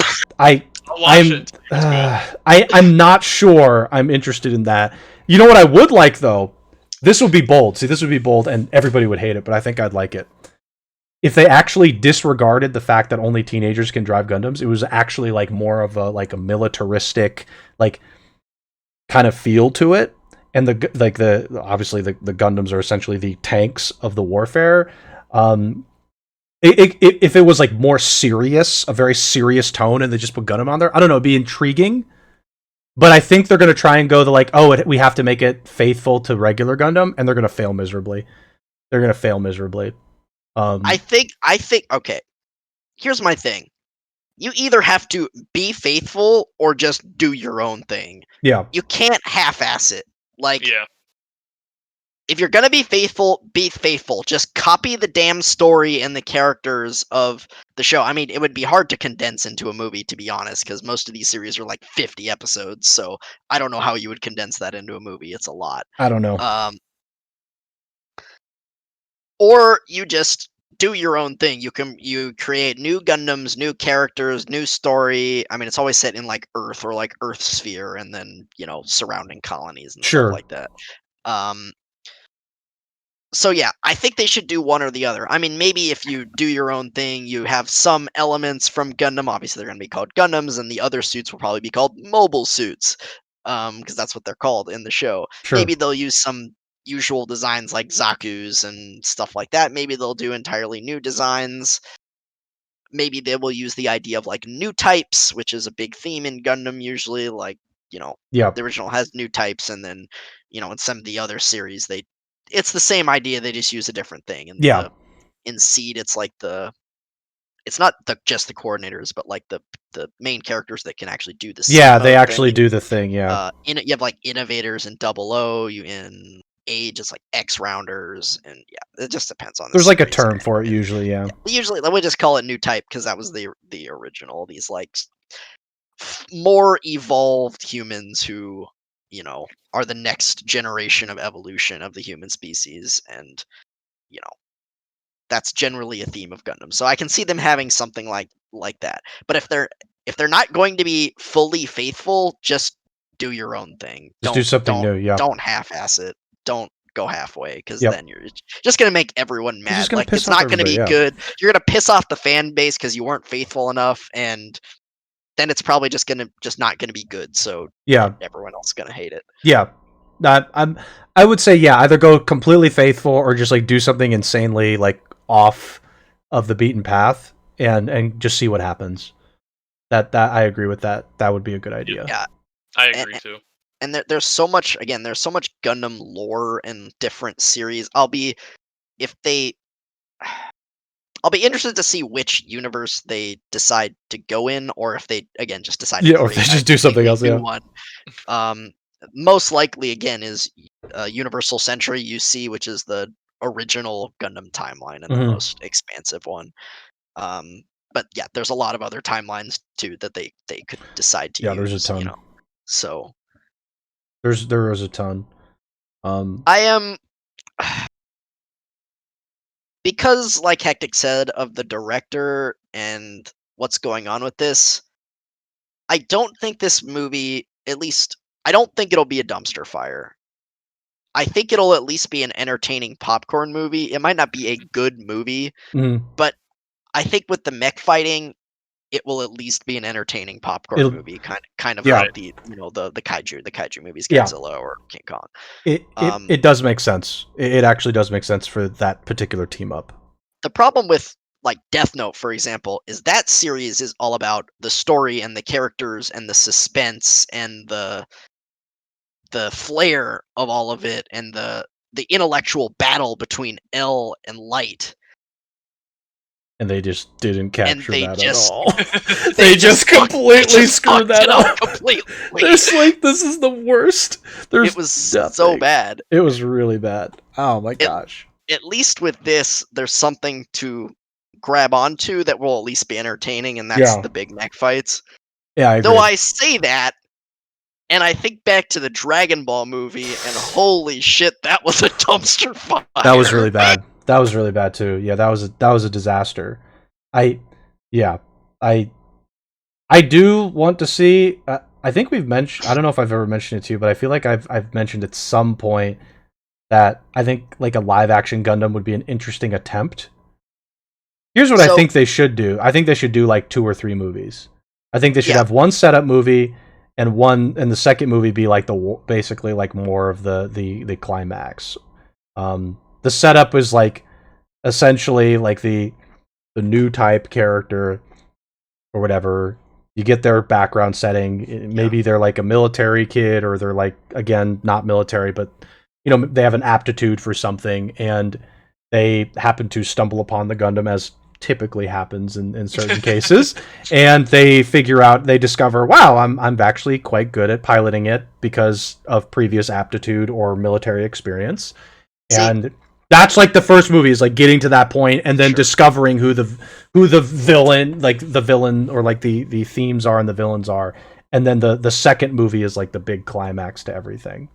not sure I'm interested in that. You know what I would like though? This would be bold. See, this would be bold and everybody would hate it, but I think I'd like it. If they actually disregarded the fact that only teenagers can drive Gundams, it was actually like more of a militaristic like kind of feel to it, and obviously the Gundams are essentially the tanks of the warfare. If it was like more serious, a very serious tone, and they just put Gundam on there, I don't know, it'd be intriguing. But I think they're going to try and go we have to make it faithful to regular Gundam, and they're going to fail miserably. I think okay. Here's my thing. You either have to be faithful or just do your own thing. Yeah. You can't half-ass it. Like, Yeah. if you're gonna be faithful, be faithful. Just copy the damn story and the characters of the show. I mean, it would be hard to condense into a movie, to be honest, because most of these series are like 50 episodes. So I don't know how you would condense that into a movie. It's a lot. I don't know. or you just do your own thing. You create new Gundams, new characters, new story. I mean, it's always set in like Earth or like Earth sphere, and then surrounding colonies and stuff Sure. like that. So yeah, I think they should do one or the other. I mean, maybe if you do your own thing, you have some elements from Gundam. Obviously, they're going to be called Gundams, and the other suits will probably be called mobile suits, because that's what they're called in the show. Sure. Maybe they'll use some usual designs like Zaku's and stuff like that. Maybe they'll do entirely new designs. Maybe they will use the idea of like new types, which is a big theme in Gundam usually. Like, Yeah. the original has new types, and then in some of the other series it's the same idea, they just use a different thing. And Yeah. in Seed, it's like it's not just the coordinators, but like the main characters that can actually do the Yeah, seed they mode actually thing. do the thing. Yeah. You have like innovators in Double O. You in Age, it's like X rounders, and yeah, it just depends on. There's like a series. term for it usually. Yeah. Usually, we just call it new type because that was the original. These like more evolved humans who are the next generation of evolution of the human species, and that's generally a theme of Gundam. So I can see them having something like that. But if they're not going to be fully faithful, just do your own thing. Just do something new. Yeah. Don't half-ass it. Don't go halfway, because Yep. then you're just gonna make everyone You're just mad. gonna Like, piss it's off not gonna be everybody, yeah. good. You're gonna piss off the fan base because you weren't faithful enough, and then it's probably just not gonna be good. So Yeah. everyone else is gonna hate it. Yeah. I would say, yeah, either go completely faithful or just like do something insanely like off of the beaten path and just see what happens. That I agree with that. That would be a good idea. Yeah. I agree too. And there's so much Gundam lore and different series. I'll be interested to see which universe they decide to go in, or if they again just decide to or if they create just do something else. new Yeah. one. Most likely again is Universal Century UC, which is the original Gundam timeline and the most expansive one. But yeah, there's a lot of other timelines too that they could decide to use. Yeah, there's a ton. So there is a ton. I am, because like Hectic said, of the director and what's going on with this, I don't think this movie, at least I don't think it'll be a dumpster fire. I think it'll at least be an entertaining popcorn movie. It might not be a good movie, but I think with the mech fighting, it will at least be an entertaining popcorn movie, kind of like the the kaiju movies, Godzilla or King Kong. It does make sense. It actually does make sense for that particular team up. The problem with like Death Note, for example, is that series is all about the story and the characters and the suspense and the flair of all of it, and the intellectual battle between L and Light. And they just didn't capture that at all. they just completely screwed that up. Completely. It's like, this is the worst. It was so bad. It was really bad. Oh my gosh. At least with this, there's something to grab onto that will at least be entertaining, and that's the big mech fights. Yeah, I agree. Though I say that, and I think back to the Dragon Ball movie, and holy shit, that was a dumpster fire. That was really bad. That was really bad too. Yeah, that was a disaster. I do want to see. I think we've mentioned. I don't know if I've ever mentioned it to you, but I feel like I've mentioned at some point that I think like a live action Gundam would be an interesting attempt. Here's what I think they should do. I think they should do like 2 or 3 movies. I think they should have one setup movie and the second movie be like basically like more of the climax. The setup is like essentially like the new type character or whatever. You get their background setting. Maybe they're like a military kid, or they're like, again, not military, but they have an aptitude for something, and they happen to stumble upon the Gundam, as typically happens in certain cases, and they discover, wow, I'm actually quite good at piloting it because of previous aptitude or military experience. And that's like the first movie, is like getting to that point and then discovering who the villain, like the villain, or like the themes are and the villains are. And then the second movie is like the big climax to everything.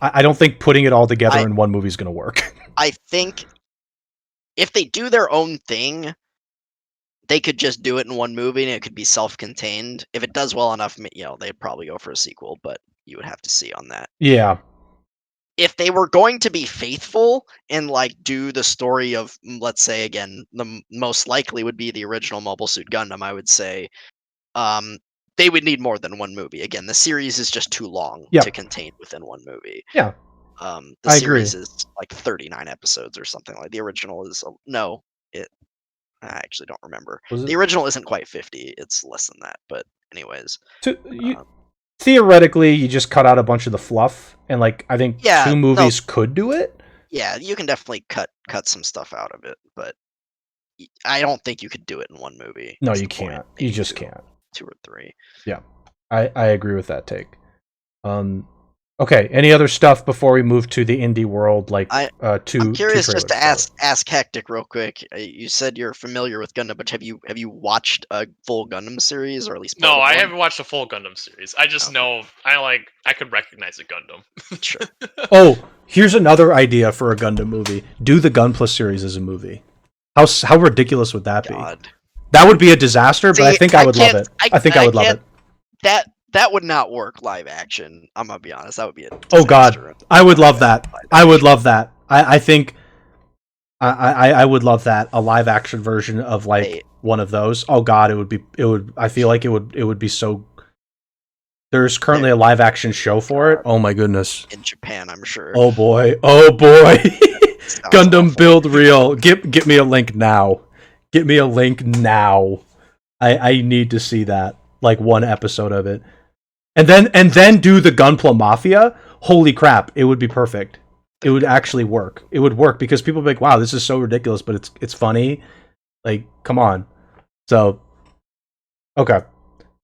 I don't think putting it all together I- in one movie is going to work. I think if they do their own thing, they could just do it in one movie and it could be self-contained. If it does well enough, they'd probably go for a sequel, but you would have to see on that. Yeah. If they were going to be faithful and like do the story of, let's say again, the most likely would be the original Mobile Suit Gundam, I would say, they would need more than one movie. Again, the series is just too long to contain within one movie. Yeah. The I series agree. is like 39 episodes or something. Like the original is I actually don't remember. The original isn't quite 50. It's less than that. But anyways, theoretically, you just cut out a bunch of the fluff, and like I think 2 movies could do it. Yeah, you can definitely cut some stuff out of it, but I don't think you could do it in one movie. No, you can't. You just can't. 2 or 3. Yeah, I agree with that take. Okay, any other stuff before we move to the indie world? Like, I'm curious just to ask Hectic real quick. You said you're familiar with Gundam, but have you watched a full Gundam series, or at least no? I haven't watched a full Gundam series. I just know I could recognize a Gundam. Sure. Oh, here's another idea for a Gundam movie: do the Gunpla series as a movie. How ridiculous would that be? That would be a disaster, but I think I would love it. I think I would love it. That would not work live action. I'm gonna be honest. That would be a disaster. Oh god, I would love that. I would love that. I think I would love that, a live action version of like one of those. Oh god, it would. I feel like it would be so. There's currently a live action show for it. Oh my goodness. In Japan, I'm sure. Oh boy. Gundam awful. Build Real. Get me a link now. Get me a link now. I need to see that. Like one episode of it. And then do the Gunpla Mafia. Holy crap, it would be perfect. It would actually work. It would work because people would be like, wow, this is so ridiculous, but it's funny. Like, come on. So okay.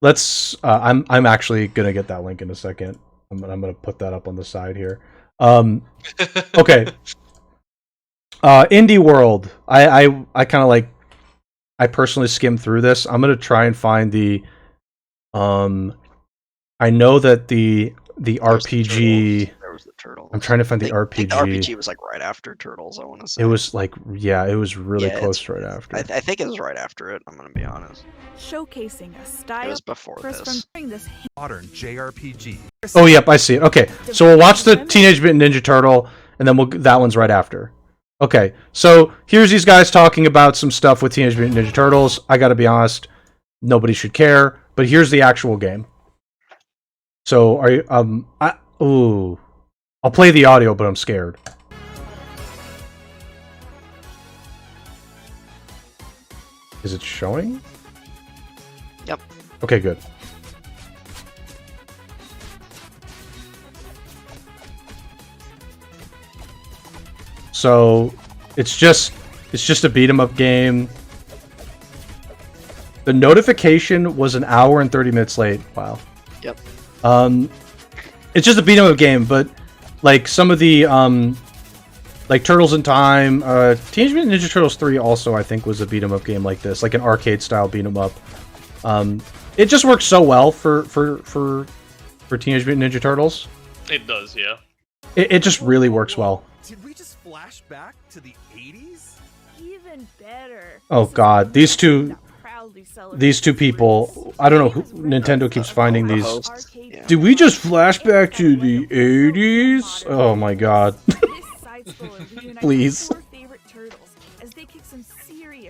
Let's I'm actually gonna get that link in a second. I'm gonna put that up on the side here. Okay. Indie World. I kind of like, I personally skimmed through this. I'm gonna try and find the I know that the RPG. There was the Turtles. I'm trying to find the RPG. I think the RPG was like right after Turtles, I want to say. It was like, yeah, it was really close right after. I think it was right after it, I'm gonna be honest. Showcasing a style. It was before this. Modern JRPG. Oh, yep, I see it. Okay, so we'll watch the Teenage Mutant Ninja Turtle, and then that one's right after. Okay, so here's these guys talking about some stuff with Teenage Mutant Ninja Turtles. I gotta be honest, nobody should care, but here's the actual game. So, are you, I'll play the audio, but I'm scared. Is it showing? Yep. Okay, good. So, it's just a beat 'em up game. The notification was an hour and 30 minutes late. Wow. Yep. It's just a beat 'em up game, but like some of the like Turtles in Time, Teenage Mutant Ninja Turtles 3 also I think was a beat 'em up game like this, like an arcade style beat 'em up. It just works so well for Teenage Mutant Ninja Turtles. It does, yeah. It just really works well. Did we just flash back to the 80s? Even better. Oh god, these two people, I don't know who Nintendo keeps finding these. Did we just flash back to the 80s? Oh my god. Please.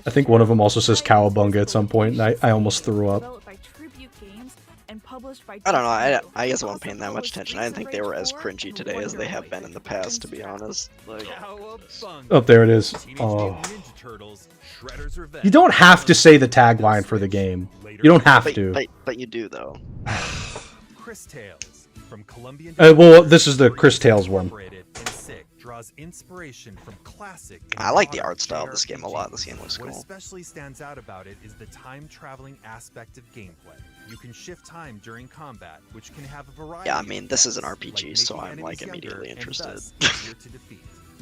I think one of them also says Cowabunga at some point, and I almost threw up. I don't know, I guess I wasn't paying that much attention. I didn't think they were as cringy today as they have been in the past, to be honest. Like, oh, there it is. Oh. You don't have to say the tagline for the game. You don't have to. But you do, though. Chris Tales from Colombian. Well, this is the Chris Tales one. Draws inspiration from classic. I like the art style of this game a lot. This game looks cool. What especially stands out about it is the time-traveling aspect of gameplay. You can shift time during combat, which can have a variety. Yeah, I mean, this is an RPG, so I'm like immediately interested.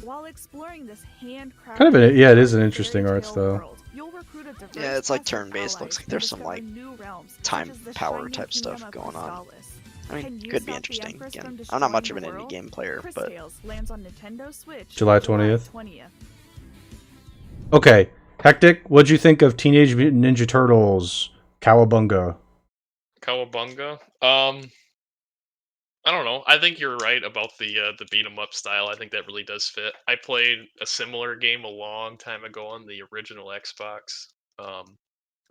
While exploring this handcrafted kind of yeah, it is an interesting art style. Yeah, it's like turn-based. Looks like there's some like time power type stuff going on. I mean, Can you could be stop the interesting. Empress Again, from I'm not much of destroying an the indie world? game player, Chris but Tales lands on Nintendo Switch July 20th. 20th. Okay, Hectic, what'd you think of Teenage Mutant Ninja Turtles Cowabunga? Cowabunga. I don't know. I think you're right about the beat 'em up style. I think that really does fit. I played a similar game a long time ago on the original Xbox. I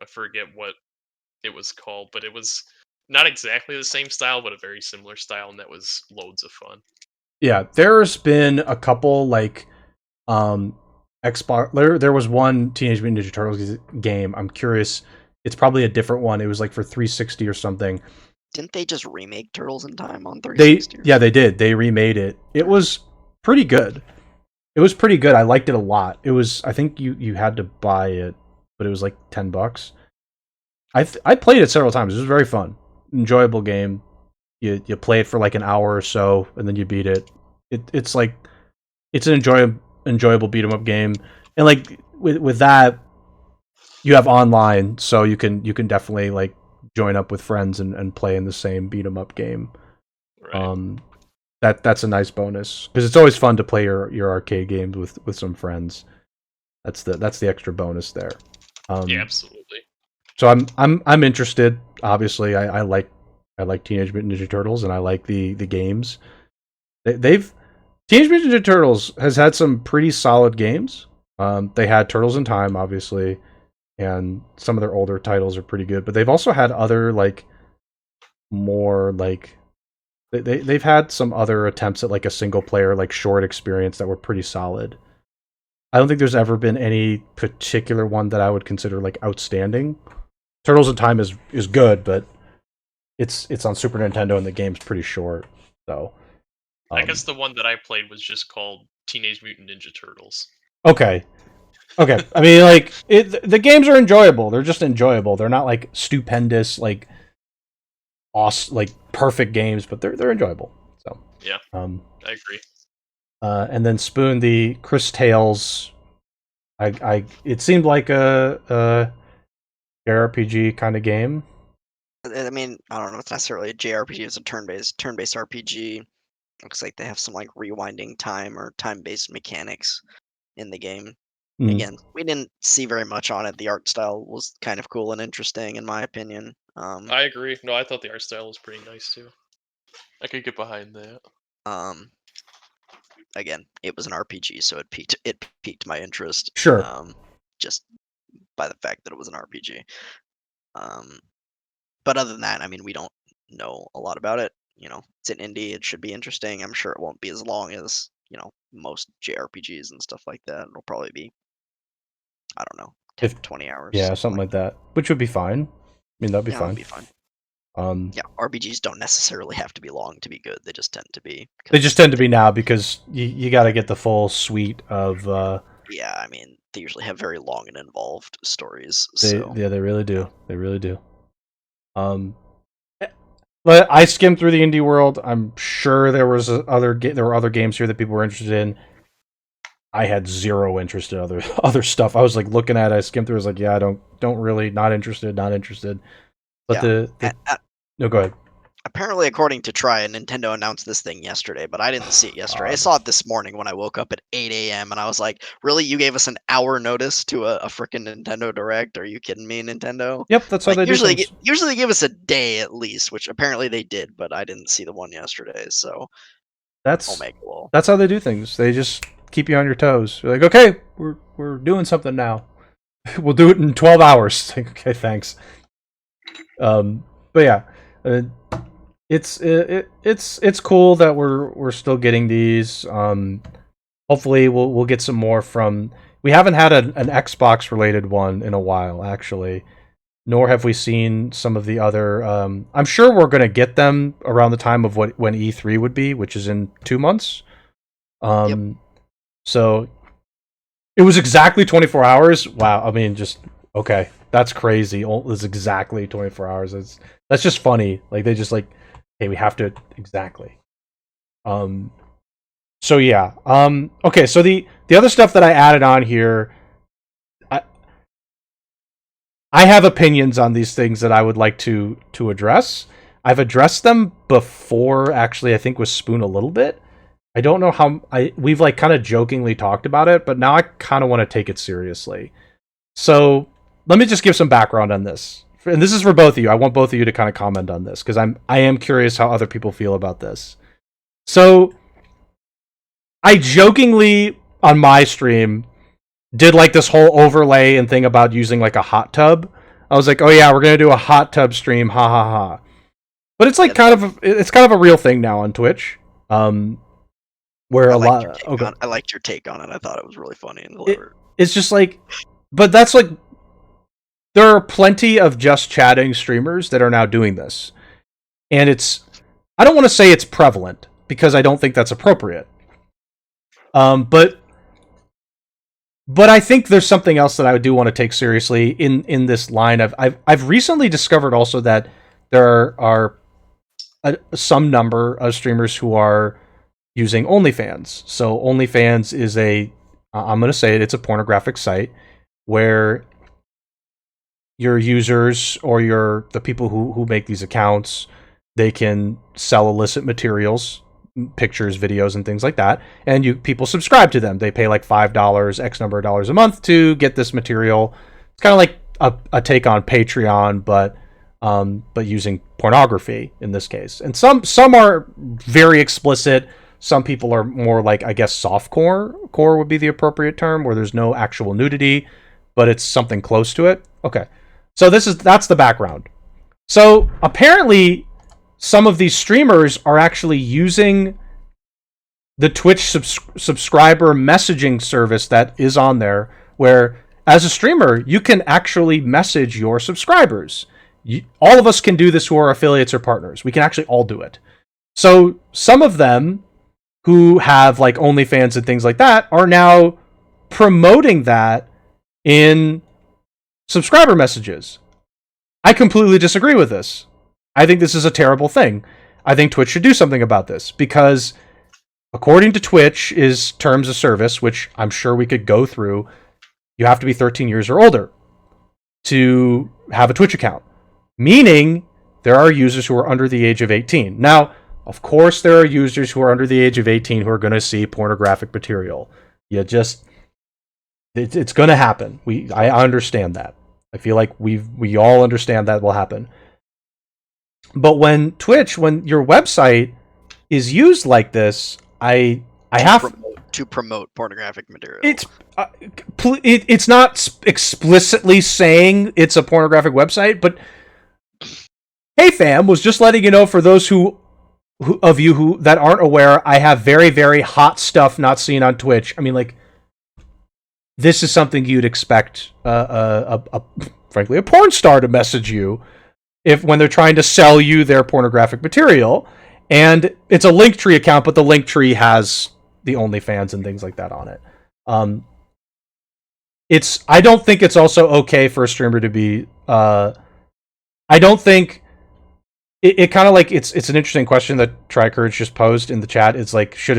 forget what it was called, but it was not exactly the same style, but a very similar style, and that was loads of fun. Yeah, there's been a couple like Xbox. There was one Teenage Mutant Ninja Turtles game. I'm curious. It's probably a different one. It was like for 360 or something. didn't they just remake Turtles in Time on They 360? yeah, they did. They remade it. It was pretty good. It was pretty good. I liked it a lot. It was. I think you had to buy it, but it was like $10. I played it several times. It was very fun, enjoyable game. You play it for like an hour or so, and then you beat it. It's like it's an enjoyable beat 'em up game, and like with that, you have online, so you can definitely like join up with friends and play in the same beat 'em up game. Right. That's a nice bonus because it's always fun to play your arcade games with some friends. That's the extra bonus there. Yeah, absolutely. So I'm interested. Obviously, I like Teenage Mutant Ninja Turtles and I like the games. They've Teenage Mutant Ninja Turtles has had some pretty solid games. They had Turtles in Time, obviously, and some of their older titles are pretty good. But they've also had other like more like they've had some other attempts at like a single player like short experience that were pretty solid. I don't think there's ever been any particular one that I would consider like outstanding. Turtles in Time is good, but it's on Super Nintendo and the game's pretty short. So I guess the one that I played was just called Teenage Mutant Ninja Turtles. okay. I mean, like the games are enjoyable. They're just enjoyable. They're not like stupendous, like awesome, like perfect games, but they're enjoyable. So yeah, I agree. And then Spoon the Chris Tales. It seemed like a JRPG kind of game. I mean, I don't know. It's necessarily a JRPG. It's a turn-based RPG. Looks like they have some like rewinding time or time-based mechanics in the game. Again, we didn't see very much on it. The art style was kind of cool and interesting, in my opinion. I agree. No, I thought the art style was pretty nice too. I could get behind that. Again, it was an RPG, so it piqued my interest. Sure. Just by the fact that it was an RPG. But other than that, I mean, we don't know a lot about it. You know, it's an indie. It should be interesting. I'm sure it won't be as long as most JRPGs and stuff like that. It'll probably be, I don't know, 10 to 20 hours. Yeah, something like that. Which would be fine. I mean, that'd be fine. That'd be fine. Yeah, RPGs don't necessarily have to be long to be good. They just tend to be. They just tend to be now because you got to get the full suite of. Yeah, I mean, they usually have very long and involved stories. Yeah, they really do. They really do. But I skimmed through the indie world. I'm sure there were other games here that people were interested in. I had zero interest in other stuff. I was like looking at it, I skimmed through. I was like, yeah, I don't really, not interested. But yeah. No, go ahead. Apparently, according to Try, Nintendo announced this thing yesterday, but I didn't see it yesterday. I saw it this morning when I woke up at 8 a.m. and I was like, really? You gave us an hour notice to a freaking Nintendo Direct? Are you kidding me, Nintendo? Yep, that's how they do things. Usually they give us a day at least, which apparently they did, but I didn't see the one yesterday, so that's how they do things. They just keep you on your toes. They're like, okay, we're doing something now. We'll do it in 12 hours. Like, okay, thanks. But yeah. It's cool that we're still getting these. Hopefully we'll get some more from. We haven't had an Xbox related one in a while, actually. Nor have we seen some of the other. I'm sure we're gonna get them around the time of when E3 would be, which is in 2 months. Yep. So it was exactly 24 hours. Wow. I mean, just okay. That's crazy. It's exactly 24 hours. That's just funny. Like they just like. Hey, we have to exactly. So yeah. Okay, so the other stuff that I added on here, I have opinions on these things that I would like to address. I've addressed them before, actually, I think with Spoon a little bit. I don't know how we've like kind of jokingly talked about it, but now I kind of want to take it seriously. So let me just give some background on this, and this is for both of you. I want both of you to kind of comment on this because I am curious how other people feel about this. So I jokingly on my stream did like this whole overlay and thing about using like a hot tub. I was like, oh yeah, we're gonna do a hot tub stream, ha ha ha. But it's like kind of a real thing now on Twitch. Where a lot. Okay. I liked your take on it. I thought it was really funny and deliberate. It's just like, but that's like, there are plenty of just chatting streamers that are now doing this, and I don't want to say it's prevalent because I don't think that's appropriate. But I think there's something else that I do want to take seriously in this line of I've recently discovered also that there are some number of streamers who are using OnlyFans. So OnlyFans is I'm going to say it's a pornographic site where your users or the people who make these accounts, they can sell illicit materials, pictures, videos, and things like that. And people subscribe to them. They pay like $5, X number of dollars a month to get this material. It's kind of like a take on Patreon, but using pornography in this case. And some are very explicit. Some people are more like, I guess, softcore. Core would be the appropriate term, where there's no actual nudity, but it's something close to it. Okay. So that's the background. So apparently some of these streamers are actually using the Twitch subscriber messaging service that is on there, where as a streamer, you can actually message your subscribers. All of us can do this who are affiliates or partners. We can actually all do it. So some of them who have like OnlyFans and things like that are now promoting that in subscriber messages. I completely disagree with this. I think this is a terrible thing. I think Twitch should do something about this because according to Twitch's terms of service, which I'm sure we could go through, you have to be 13 years or older to have a Twitch account, meaning there are users who are under the age of 18. Now, of course, there are users who are under the age of 18 who are going to see pornographic material. It's going to happen. I understand that. I feel like we all understand that will happen. But when your website is used like this, I have to promote pornographic material. It's not explicitly saying it's a pornographic website, but hey fam, was just letting you know for those who that aren't aware, I have very, very hot stuff not seen on Twitch. I mean, like, this is something you'd expect frankly a porn star to message you when they're trying to sell you their pornographic material. And it's a Linktree account, but the Linktree has the OnlyFans and things like that on it. I don't think it's also okay for a streamer to be I don't think it kind of like it's an interesting question that Tricourage just posed in the chat. It's like, should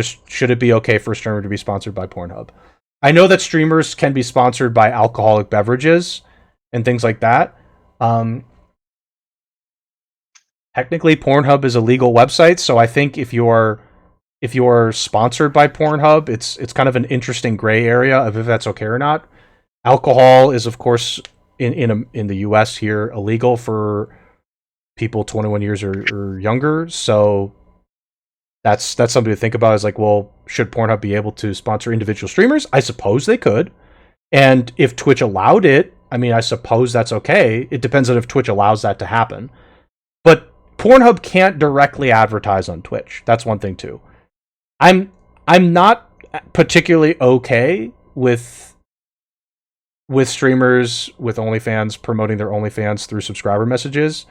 it be okay for a streamer to be sponsored by Pornhub? I know that streamers can be sponsored by alcoholic beverages and things like that. Technically, Pornhub is a legal website, so I think if you're sponsored by Pornhub, it's kind of an interesting gray area of if that's okay or not. Alcohol is, of course, in the U.S. here illegal for people 21 years or younger, so that's something to think about. Is like, well, should Pornhub be able to sponsor individual streamers? I suppose they could, and if Twitch allowed it, I mean, I suppose that's okay. It depends on if Twitch allows that to happen, but Pornhub can't directly advertise on Twitch. That's one thing too. I'm not particularly okay with streamers with OnlyFans promoting their OnlyFans through subscriber messages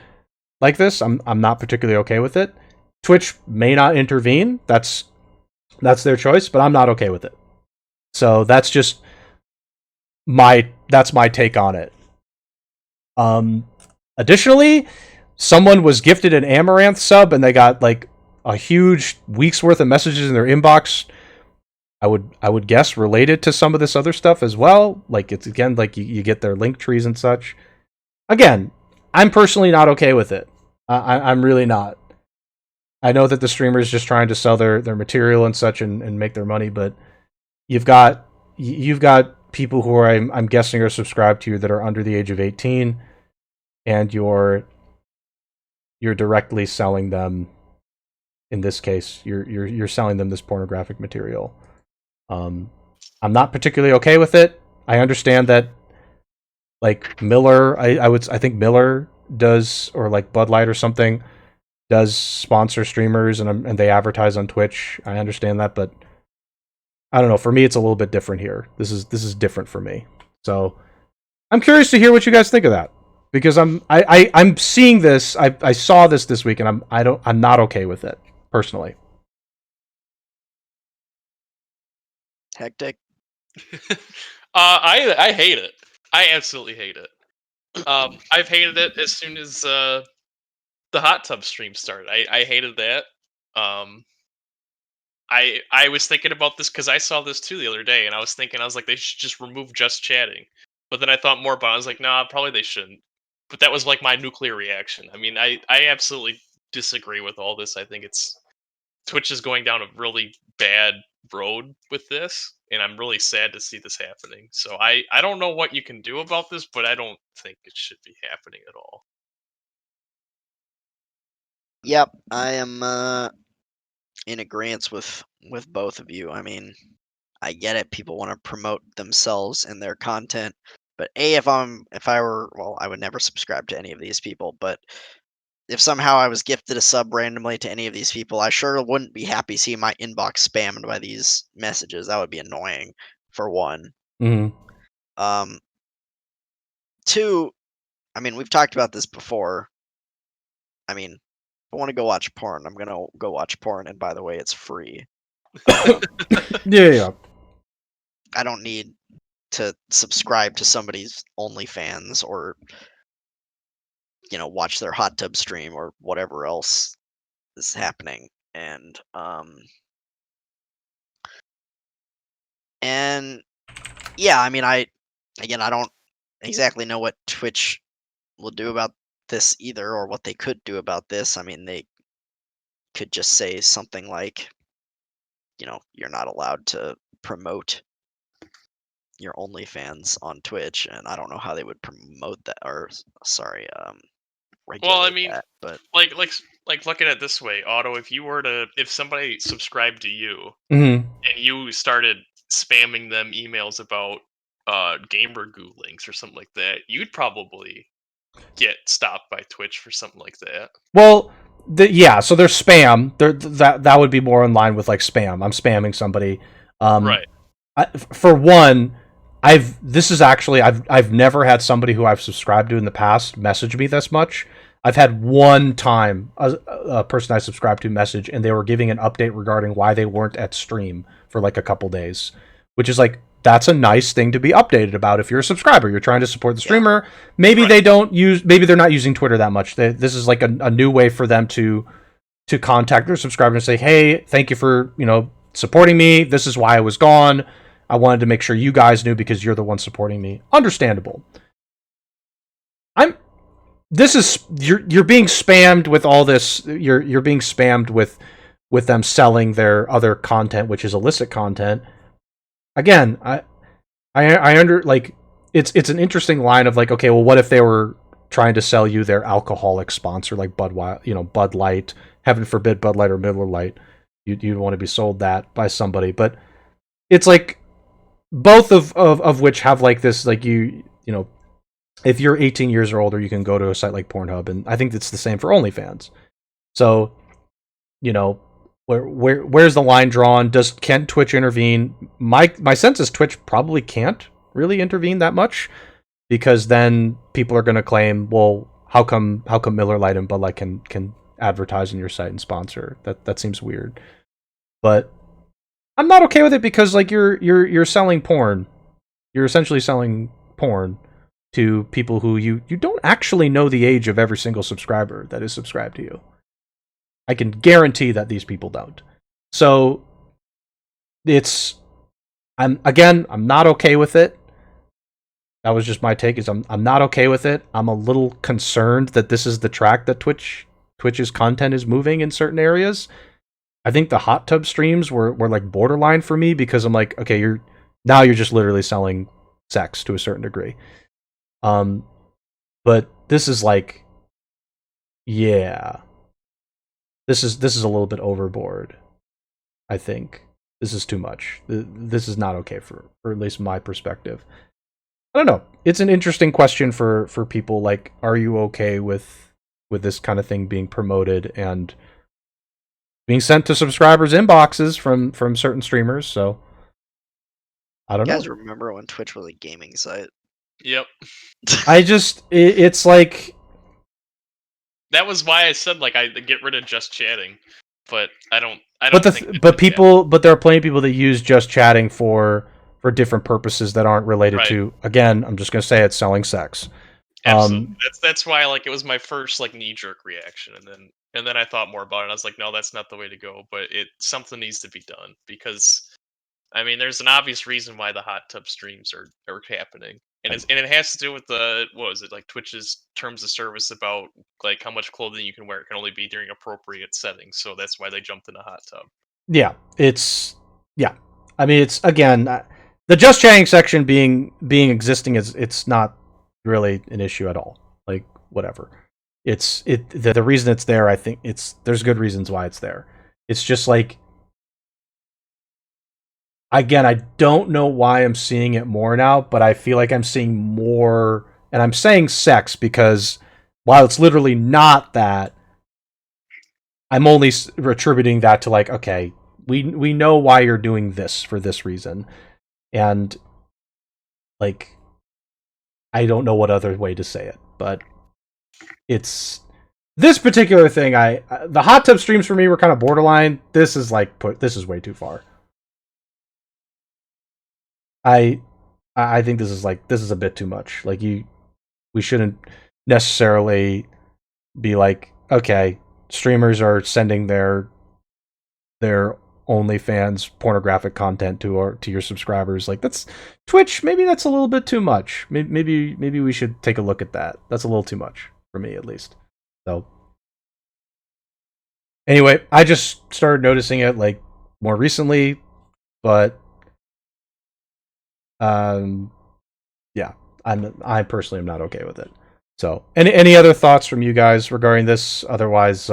like this. I'm not particularly okay with it. Twitch may not intervene. That's their choice, but I'm not okay with it. So that's just my take on it. Additionally, someone was gifted an Amaranth sub and they got like a huge week's worth of messages in their inbox. I would guess related to some of this other stuff as well. Like, it's again like you get their link trees and such. Again, I'm personally not okay with it. I'm really not. I know that the streamer is just trying to sell their material and such and make their money, but you've got people who are I'm guessing are subscribed to you that are under the age of 18, and you're directly selling them. In this case, you're selling them this pornographic material. I'm not particularly okay with it. I understand that, like Miller, I think Miller does, or like Bud Light or something, does sponsor streamers and they advertise on Twitch. I understand that, but I don't know. For me, it's a little bit different here. This is different for me. So I'm curious to hear what you guys think of that, because I'm seeing this. I saw this week, and I'm not okay with it personally. Hectic. I hate it. I absolutely hate it. I've hated it as soon as the hot tub stream started. I hated that. I was thinking about this because I saw this too the other day, and I was like, they should just remove just chatting. But then I thought more about it. I was like, nah, probably they shouldn't. But that was like my nuclear reaction. I mean, I absolutely disagree with all this. I think Twitch is going down a really bad road with this, and I'm really sad to see this happening. So I don't know what you can do about this, but I don't think it should be happening at all. Yep, I am in agreement with both of you. I mean, I get it. People want to promote themselves and their content, but if I were, well, I would never subscribe to any of these people. But if somehow I was gifted a sub randomly to any of these people, I sure wouldn't be happy seeing my inbox spammed by these messages. That would be annoying, for one. Mm-hmm. Two, I mean, we've talked about this before. I mean, if I want to go watch porn, I'm gonna go watch porn, and by the way, it's free. Yeah. I don't need to subscribe to somebody's OnlyFans or watch their hot tub stream or whatever else is happening. And yeah, I mean, I don't exactly know what Twitch will do about this either, or what they could do about this. I mean, they could just say something like, you're not allowed to promote your OnlyFans on Twitch, and I don't know how they would promote that, or sorry, regulate Well, I mean, that. But like look at it this way, Otto. If somebody subscribed to you Mm-hmm. and you started spamming them emails about gamer goo links or something like that, you'd probably get stopped by Twitch for something like that. Well, yeah. So there's spam. That would be more in line with like spam. I'm spamming somebody. Right. For one, I've never had somebody who I've subscribed to in the past message me this much. I've had one time a person I subscribed to message, and they were giving an update regarding why they weren't at stream for like a couple days, which is like, that's a nice thing to be updated about. If you're a subscriber, you're trying to support the streamer. Maybe Right. maybe they're not using Twitter that much. This is like a new way for them to contact their subscriber and say, hey, thank you for supporting me. This is why I was gone. I wanted to make sure you guys knew because you're the one supporting me. Understandable. You're being spammed with all this. You're being spammed with them selling their other content, which is illicit content. Again, I it's an interesting line of like, okay, well, what if they were trying to sell you their alcoholic sponsor, like Bud Light, heaven forbid Bud Light or Miller Lite. You'd want to be sold that by somebody, but it's like both of which have like this, like if you're 18 years or older, you can go to a site like Pornhub, and I think it's the same for OnlyFans. So, where's the line drawn? Can Twitch intervene? My sense is Twitch probably can't really intervene that much, because then people are going to claim, well, how come Miller Lite and Bud Light can advertise on your site and sponsor? That seems weird. But I'm not okay with it, because like you're selling porn. You're essentially selling porn to people who you don't actually know the age of every single subscriber that is subscribed to you. I can guarantee that these people don't. So I'm not okay with it. That was just my take. I'm not okay with it. I'm a little concerned that this is the track that Twitch Twitch's content is moving in certain areas. I think the hot tub streams were like borderline for me because I'm like, okay, you're just literally selling sex to a certain degree. But this is like, yeah, this is a little bit overboard. I think this is too much. This is not okay for at least my perspective. I don't know. It's an interesting question for people. Like, are you okay with this kind of thing being promoted and being sent to subscribers' inboxes from certain streamers? So I don't You know. guys remember when Twitch was a gaming site? Yep. It's like, That was why I said like I get rid of just chatting, but I don't but think they but did people, but there are plenty of people that use just chatting for different purposes that aren't related Right. to. Again, I'm just gonna say it's selling sex. that. Absolutely. That's why like it was my first like knee jerk reaction, and then I thought more about it. And I was like, no, that's not the way to go. But something needs to be done because I mean, there's an obvious reason why the hot tub streams are happening, and it has to do with the what was it like Twitch's terms of service about like how much clothing you can wear. It can only be during appropriate settings, so that's why they jumped in a hot tub. Yeah, I mean, it's again the just chatting section being existing is it's not really an issue at all. Like whatever, the reason it's there. I think there's good reasons why it's there. It's just like, again, I don't know why I'm seeing it more now, but I feel like I'm seeing more, and I'm saying sex because while it's literally not that, I'm only attributing that to like, okay, we know why you're doing this for this reason, and like, I don't know what other way to say it, but it's this particular thing. The hot tub streams for me were kind of borderline. This is like this is way too far. I think this is a bit too much. Like we shouldn't necessarily be like, okay, streamers are sending their OnlyFans pornographic content to your subscribers. Like that's Twitch. Maybe that's a little bit too much. Maybe we should take a look at that. That's a little too much for me, at least. So anyway, I just started noticing it like more recently, but yeah, I personally am not okay with it. So any other thoughts from you guys regarding this? Otherwise,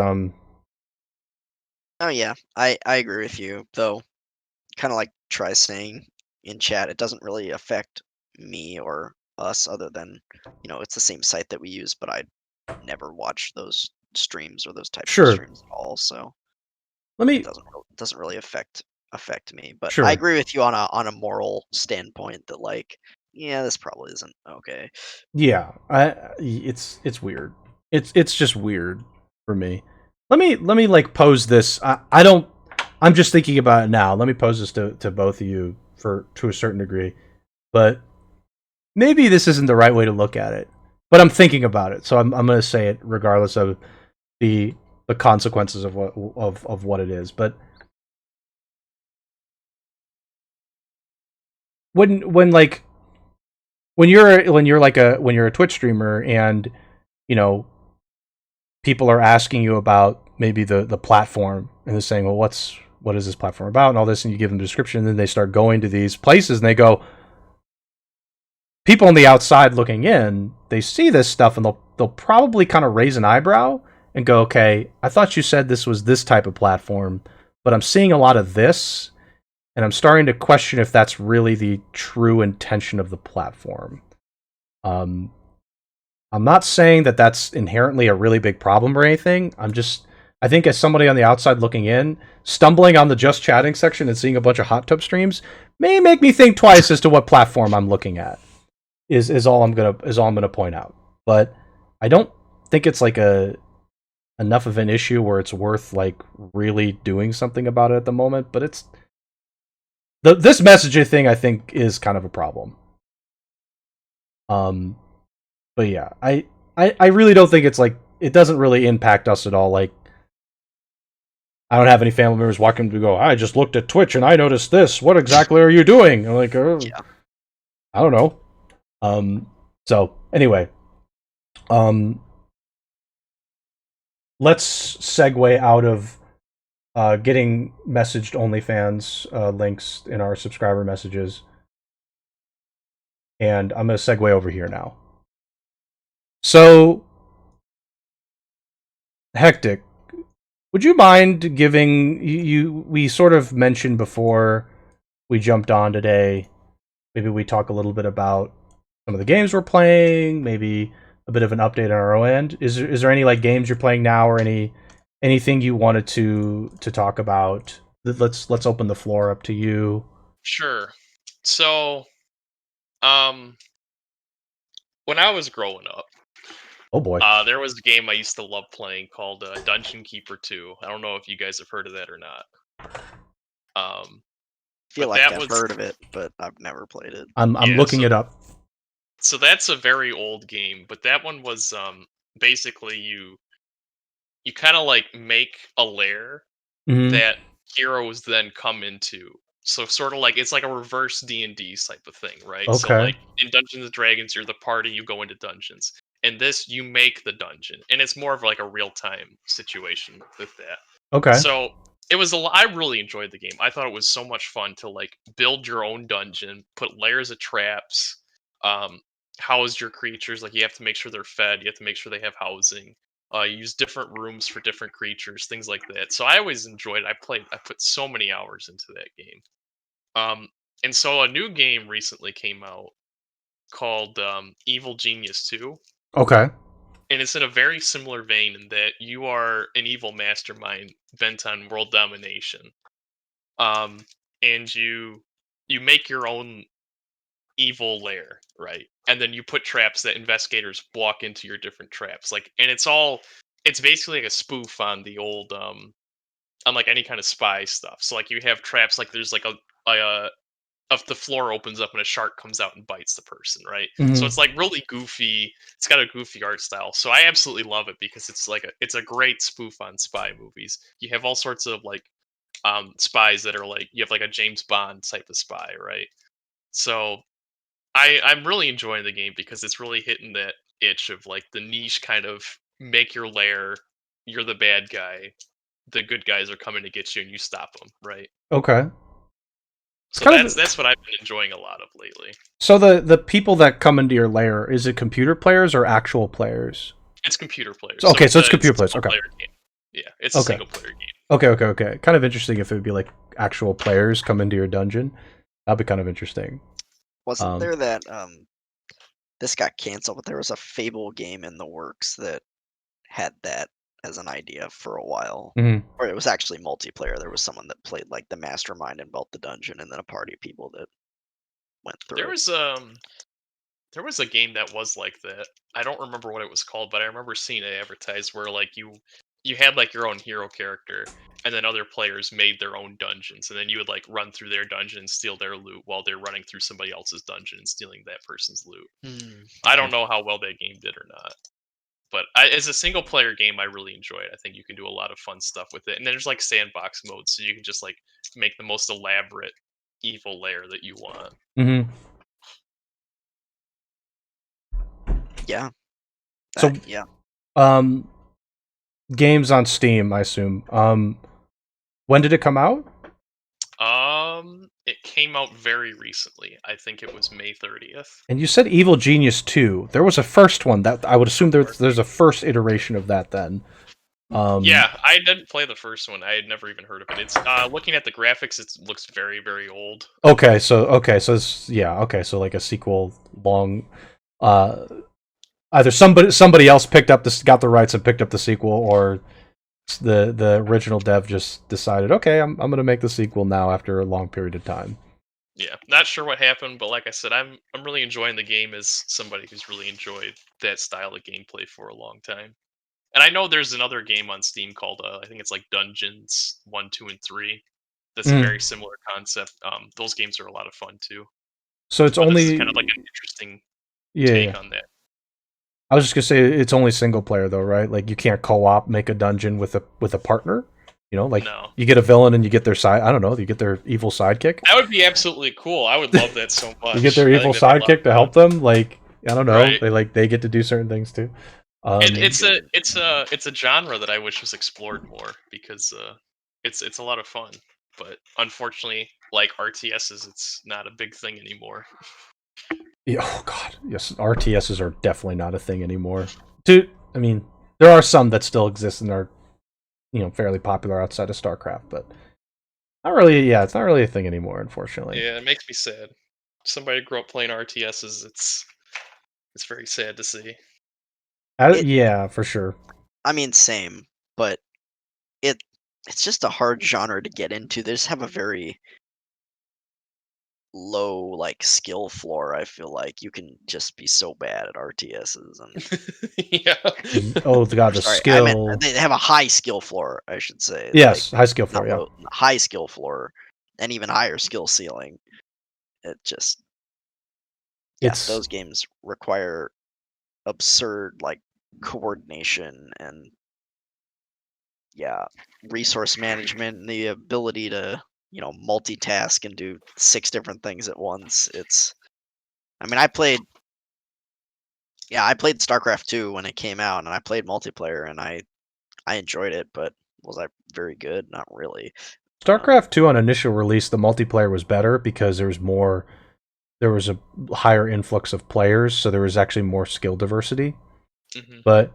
Oh yeah, I agree with you, though. Kind of like Try saying in chat, it doesn't really affect me or us, other than it's the same site that we use, but I never watch those streams or those types of Sure. streams at all. So let it me doesn't really affect me. But Sure. I agree with you on a moral standpoint that like, yeah, this probably isn't okay. Yeah, it's weird. It's just weird for me. Let me like pose this. I don't. I'm just thinking about it now. Let me pose this to both of you to a certain degree, but maybe this isn't the right way to look at it. But I'm thinking about it, so I'm going to say it regardless of the consequences of what it is. But when you're a Twitch streamer and people are asking you about maybe the platform and they're saying, well, what is this platform about and all this, and you give them a description, and then they start going to these places and they go, people on the outside looking in, they see this stuff and they'll probably kind of raise an eyebrow and go, okay, I thought you said this was this type of platform, but I'm seeing a lot of this, and I'm starting to question if that's really the true intention of the platform. I'm not saying that that's inherently a really big problem or anything. I think as somebody on the outside looking in, stumbling on the just chatting section and seeing a bunch of hot tub streams may make me think twice as to what platform I'm looking at. Is all I'm gonna point out. But I don't think it's like enough of an issue where it's worth like really doing something about it at the moment. But it's this messaging thing, I think, is kind of a problem. But yeah, I really don't think it's like, it doesn't really impact us at all. Like, I don't have any family members walking to go, I just looked at Twitch and I noticed this. What exactly are you doing? I'm like, Yeah. I don't know. So anyway, let's segue out of getting messaged OnlyFans links in our subscriber messages, and I'm going to segue over here now. So, Hectic, would you mind giving you? We sort of mentioned before we jumped on today. Maybe we talk a little bit about some of the games we're playing. Maybe a bit of an update on our own end. Is there any like games you're playing now, or anything you wanted to talk about? Let's open the floor up to you. Sure. So, when I was growing up, Oh boy. there was a game I used to love playing called Dungeon Keeper 2. I don't know if you guys have heard of that or not. Feel but like that I've was- heard of it, but I've never played it. I'm Yeah, looking so- it up. So that's a very old game, but that one was basically you kind of like make a lair Mhm. that heroes then come into. So sort of like it's like a reverse D&D type of thing, right? So Okay. like in Dungeons and Dragons, you're the party, you go into dungeons. And this, you make the dungeon, and it's more of like a real-time situation with that. Okay. So it was I really enjoyed the game. I thought it was so much fun to like build your own dungeon, put layers of traps, house your creatures. Like you have to make sure they're fed, you have to make sure they have housing. Use different rooms for different creatures, things like that. So I always enjoyed it. I put so many hours into that game. And so a new game recently came out called Evil Genius 2. Okay. And it's in a very similar vein in that you are an evil mastermind bent on world domination. And you make your own evil lair, right? And then you put traps that investigators walk into your different traps. Like, and it's basically like a spoof on the old on like any kind of spy stuff. So like you have traps like there's like a if the floor opens up and a shark comes out and bites the person, right? Mhm. So it's like really goofy. It's got a goofy art style. So I absolutely love it because it's a great spoof on spy movies. You have all sorts of like spies that are like you have like a James Bond type of spy, right? So I'm really enjoying the game because it's really hitting that itch of like the niche kind of make your lair, you're the bad guy, the good guys are coming to get you and you stop them, right? Okay. So kind of- that's what I've been enjoying a lot of lately. So the people that come into your lair, is it computer players or actual players? It's computer players. Okay, so it's a computer players, single okay. player game. Yeah, it's a Okay. single player game. Okay. Kind of interesting if it would be like actual players come into your dungeon. That'd be kind of interesting. Wasn't there that this got canceled, but there was a Fable game in the works that had that as an idea for a while. Mhm. Or it was actually multiplayer. There was someone that played like the mastermind and built the dungeon, and then a party of people that went through There it. was a game that was like that. I don't remember what it was called, but I remember seeing it advertised where like you had like your own hero character, and then other players made their own dungeons, and then you would like run through their dungeon and steal their loot while they're running through somebody else's dungeon and stealing that person's loot. I don't know how well that game did or not. But as a single player game, I really enjoy it. I think you can do a lot of fun stuff with it. And then there's like sandbox mode, so you can just like make the most elaborate evil lair that you want. Mm-hmm. Yeah. So- yeah. Games on Steam, I assume. When did it come out? It came out very recently. I think it was May 30th. And you said Evil Genius 2. There was a first one that I would assume there's a first iteration of that then. Yeah, I didn't play the first one. I had never even heard of it. It's looking at the graphics, it looks very, very old. Okay, so so like a sequel long either somebody else got the rights and picked up the sequel, or the original dev just decided, okay, I'm going to make the sequel now after a long period of time. Yeah, not sure what happened, but like I said, I'm really enjoying the game as somebody who's really enjoyed that style of gameplay for a long time. And I know there's another game on Steam called I think it's like Dungeons 1, 2, and 3. That's a very similar concept. Those games are a lot of fun too. So it's But only this is kind of like an interesting take on that. I was just gonna say it's only single player though, right? Like you can't co-op make a dungeon with a partner. You know, like No. you get a villain and you get their you get their evil sidekick. That would be absolutely cool. I would love that so much. You get their I evil think that'd be a lot sidekick of to fun. help them. Like I don't know, Right. they get to do certain things too. And it's a genre that I wish was explored more because it's a lot of fun. But unfortunately, like RTSs, it's not a big thing anymore. Yeah, oh god, yes, RTSs are definitely not a thing anymore. Dude, I mean, there are some that still exist and are, fairly popular outside of StarCraft, but not really. Yeah, it's not really a thing anymore, unfortunately. Yeah, it makes me sad. Somebody grew up playing RTSs. It's very sad to see. Yeah, for sure. I mean, same, but it's just a hard genre to get into. They just have a very low like skill floor. I feel like you can just be so bad at RTSs and Yeah. Oh god, the sorry, I meant skill. they have a high skill floor, I should say. Yes, Like high skill floor. not Yeah, low, high skill floor, and even higher skill ceiling. It just it's those games require absurd like coordination and resource management and the ability to multitask and do 6 different things at once. I mean, I played StarCraft 2 when it came out, and I played multiplayer, and I enjoyed it, but was I very good? Not really. StarCraft 2 on initial release. The multiplayer was better because there was a higher influx of players, so there was actually more skill diversity. Mhm. But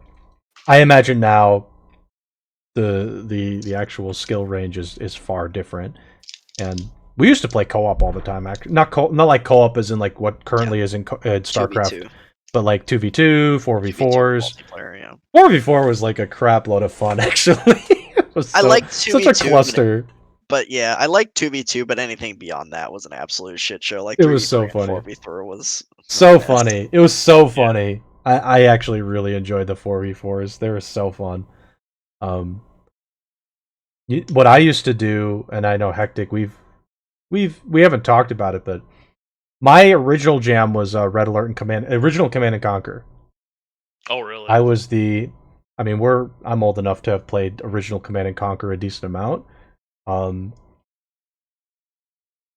I imagine now the actual skill range is far different. And we used to play co-op all the time. Actually, not like co-op as in like what currently is in StarCraft, 2v2. but like 2v2, 2v2 4v4s. multiplayer, yeah. 4v4 was like a crap load of fun. Actually, it was I liked such a 2v2, cluster. But yeah, I liked 2v2, but anything beyond that was an absolute shit show. Like It 3v3 was so and funny. 4v4 was So the best. funny. It was so funny. I actually really enjoyed the 4v4s. They were so fun. What I used to do, and I know Hectic, we haven't talked about it, but my original jam was Red Alert and original Command and Conquer. Oh, really? I'm old enough to have played original Command and Conquer a decent amount.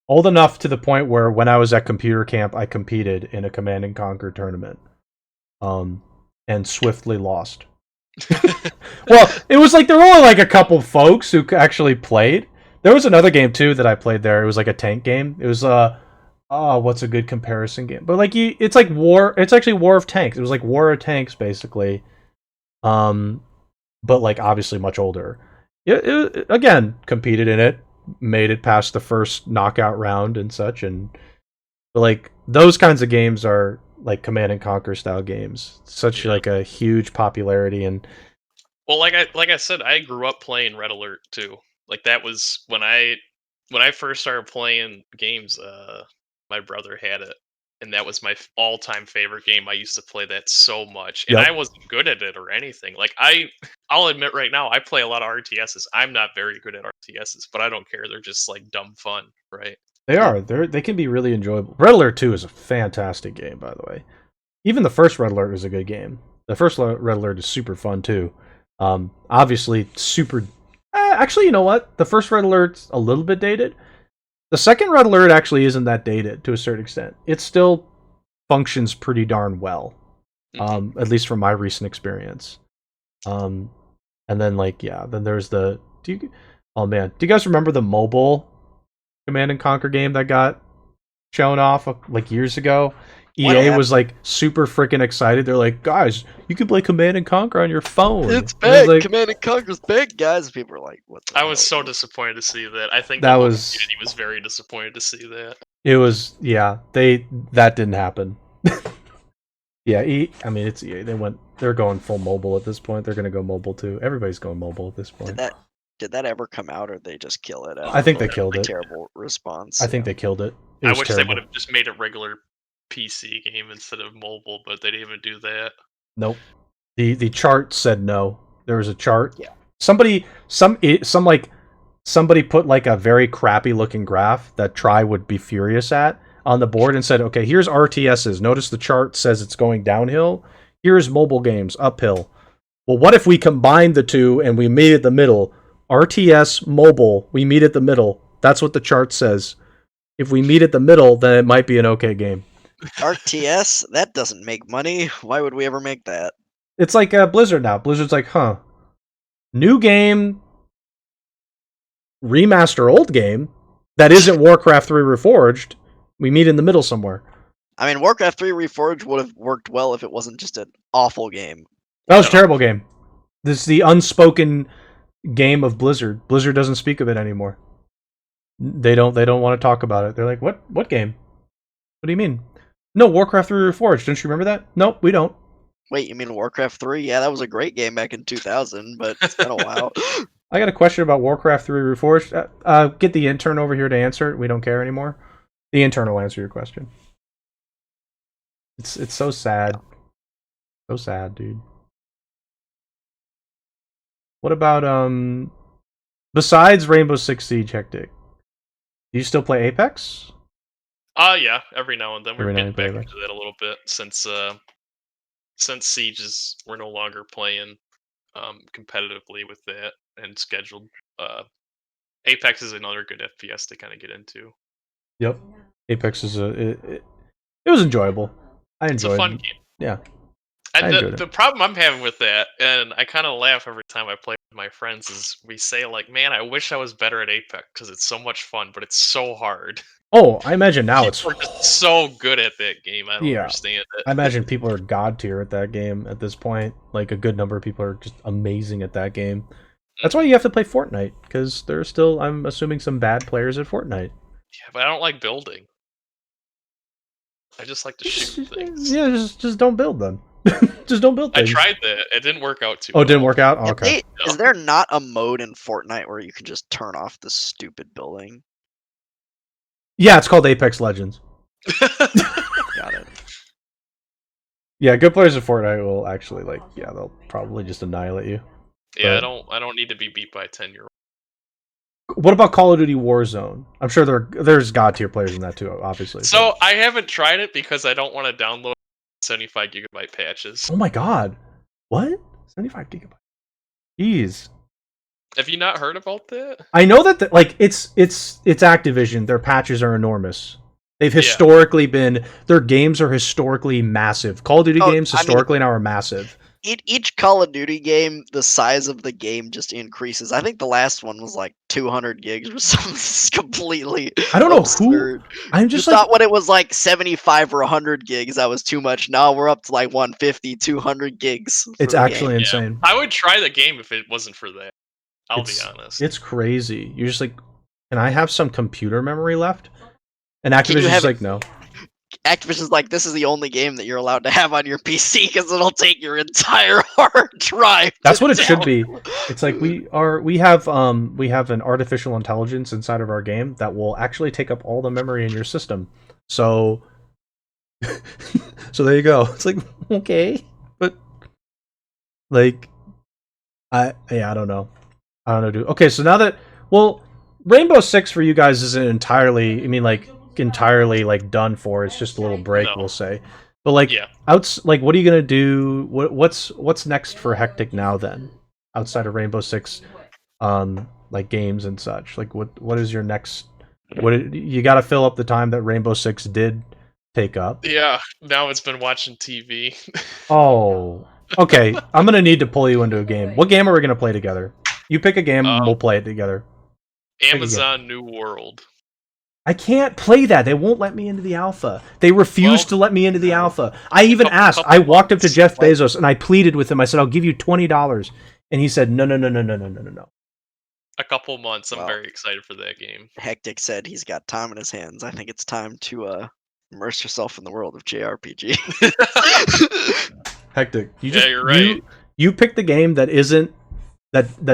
Old enough to the point where when I was at computer camp, I competed in a Command and Conquer tournament, and swiftly lost. Well, it was like there were only like a couple folks who actually played. There was another game too that I played there. It was like a tank game. It was what's a good comparison game? But like it's like war. It's actually War of Tanks. It was like War of Tanks basically, but like obviously much older. It again competed in it, made it past the first knockout round and such, but like those kinds of games are like Command and Conquer style games. Such like a huge popularity and. Well, like I said, I grew up playing Red Alert too. Like that was when I first started playing games. My brother had it, and that was my all-time favorite game. I used to play that so much, and Yep. I wasn't good at it or anything. Like I'll admit right now, I play a lot of RTSs. I'm not very good at RTSs, but I don't care. They're just like dumb fun, right? They are. They can be really enjoyable. Red Alert 2 is a fantastic game, by the way. Even the first Red Alert is a good game. The first Red Alert is super fun too. Obviously super. Actually, you know what? The first Red Alert's a little bit dated. The second Red Alert actually isn't that dated to a certain extent. It still functions pretty darn well, at least from my recent experience. And then then there's the. Oh man, do you guys remember the mobile Command and Conquer game that got shown off like years ago? EA was like super freaking excited. They're like, guys, you can play Command and Conquer on your phone. It's big. Like, Command and Conquer's big, guys. People are like, what the I hell? was so disappointed to see that. I think that the whole was community was very disappointed to see that. It was that didn't happen. Yeah, it's EA. They're going full mobile at this point. They're gonna go mobile too. Everybody's going mobile at this point. Did that ever come out, or they just kill it? I think they killed it. Terrible response. I think they killed it. I wish they would have just made a regular PC game instead of mobile, but they didn't even do that. Nope. The chart said no. There was a chart. Yeah. Somebody put like a very crappy looking graph that Tri would be furious at on the board and said, okay, here's RTSs. Notice the chart says it's going downhill. Here's mobile games uphill. Well, what if we combined the two and we meet at the middle? RTS, mobile, we meet at the middle. That's what the chart says. If we meet at the middle, then it might be an okay game. RTS? That doesn't make money. Why would we ever make that? It's like Blizzard now. Blizzard's like, huh, new game, remaster old game that isn't Warcraft 3 Reforged. We meet in the middle somewhere. I mean, Warcraft 3 Reforged would have worked well if it wasn't just an awful game. That was a terrible game. This is the unspoken game of Blizzard. Blizzard doesn't speak of it anymore. They don't want to talk about it. They're like, what game? What do you mean? No, Warcraft 3 Reforged. Don't you remember that? Nope, we don't. Wait, you mean Warcraft 3? Yeah, that was a great game back in 2000, but it's been a while. I got a question about Warcraft 3 Reforged. Get the intern over here to answer it. We don't care anymore. The intern will answer your question. It's so sad. So sad, dude. What about besides Rainbow Six Siege, Hectic? Do you still play Apex? Yeah, every now and then we're Every now getting and then, back into that a little bit since Siege we're no longer playing competitively with that and scheduled. Apex is another good FPS to kind of get into. Yep. Apex is it was enjoyable. I enjoyed it. It's a fun game. Yeah. And the problem I'm having with that, and I kind of laugh every time I play with my friends, is we say like, "Man, I wish I was better at Apex because it's so much fun, but it's so hard." Oh, I imagine now it's People are just so good at that game. I don't understand it. I imagine people are god tier at that game at this point. Like a good number of people are just amazing at that game. That's why you have to play Fortnite, because there are still, I'm assuming, some bad players at Fortnite. Yeah, but I don't like building. I just like to shoot things. Yeah, just don't build them. Just don't build things. I tried that. It didn't work out too well. well. It didn't work out? Oh, okay. Is there not a mode in Fortnite where you can just turn off the stupid building? Yeah, it's called Apex Legends. Got it. Yeah, good players at Fortnite will actually, they'll probably just annihilate you. Yeah, I don't need to be beat by a 10-year-old. What about Call of Duty Warzone? I'm sure there's god tier players in that too, obviously. So I haven't tried it because I don't want to download 75 gigabyte patches. Oh my god. What? 75 gigabytes. Jeez. Have you not heard about that? I know that it's Activision. Their patches are enormous. They've historically been, their games are historically massive. Call of Duty games historically now are massive. Each Call of Duty game, the size of the game just increases. I think the last one was like 200 gigs or something completely I don't know absurd. who. I'm just thought when it was like 75 or 100 gigs, that was too much. Now we're up to like 150, 200 gigs. It's actually insane. I would try the game if it wasn't for that. I'll be honest. It's crazy. You're just like, can I have some computer memory left? And Activision's like, no. Activision's like, this is the only game that you're allowed to have on your PC because it'll take your entire hard drive. That's what it should be. It's like we have an artificial intelligence inside of our game that will actually take up all the memory in your system. So there you go. It's like, okay, but like I don't know, dude. Okay, so now that Rainbow Six for you guys isn't entirely, entirely done for. It's just a little break, we'll say. But what are you gonna do? What's next for Hectic now then? Outside of Rainbow Six, games and such. What is your next? You got to fill up the time that Rainbow Six did take up. Yeah, now it's been watching TV. Oh, okay. I'm gonna need to pull you into a game. What game are we gonna play together? You pick a game, we'll play it together. Amazon New World. I can't play that. They won't let me into the alpha. They refuse to let me into the alpha. I even asked. I walked up to Jeff Bezos and I pleaded with him. I said, I'll give you $20. And he said, no. A couple months. I'm very excited for that game. Hectic said he's got time in his hands. I think it's time to immerse yourself in the world of JRPG. Hectic. You're right. You pick the game that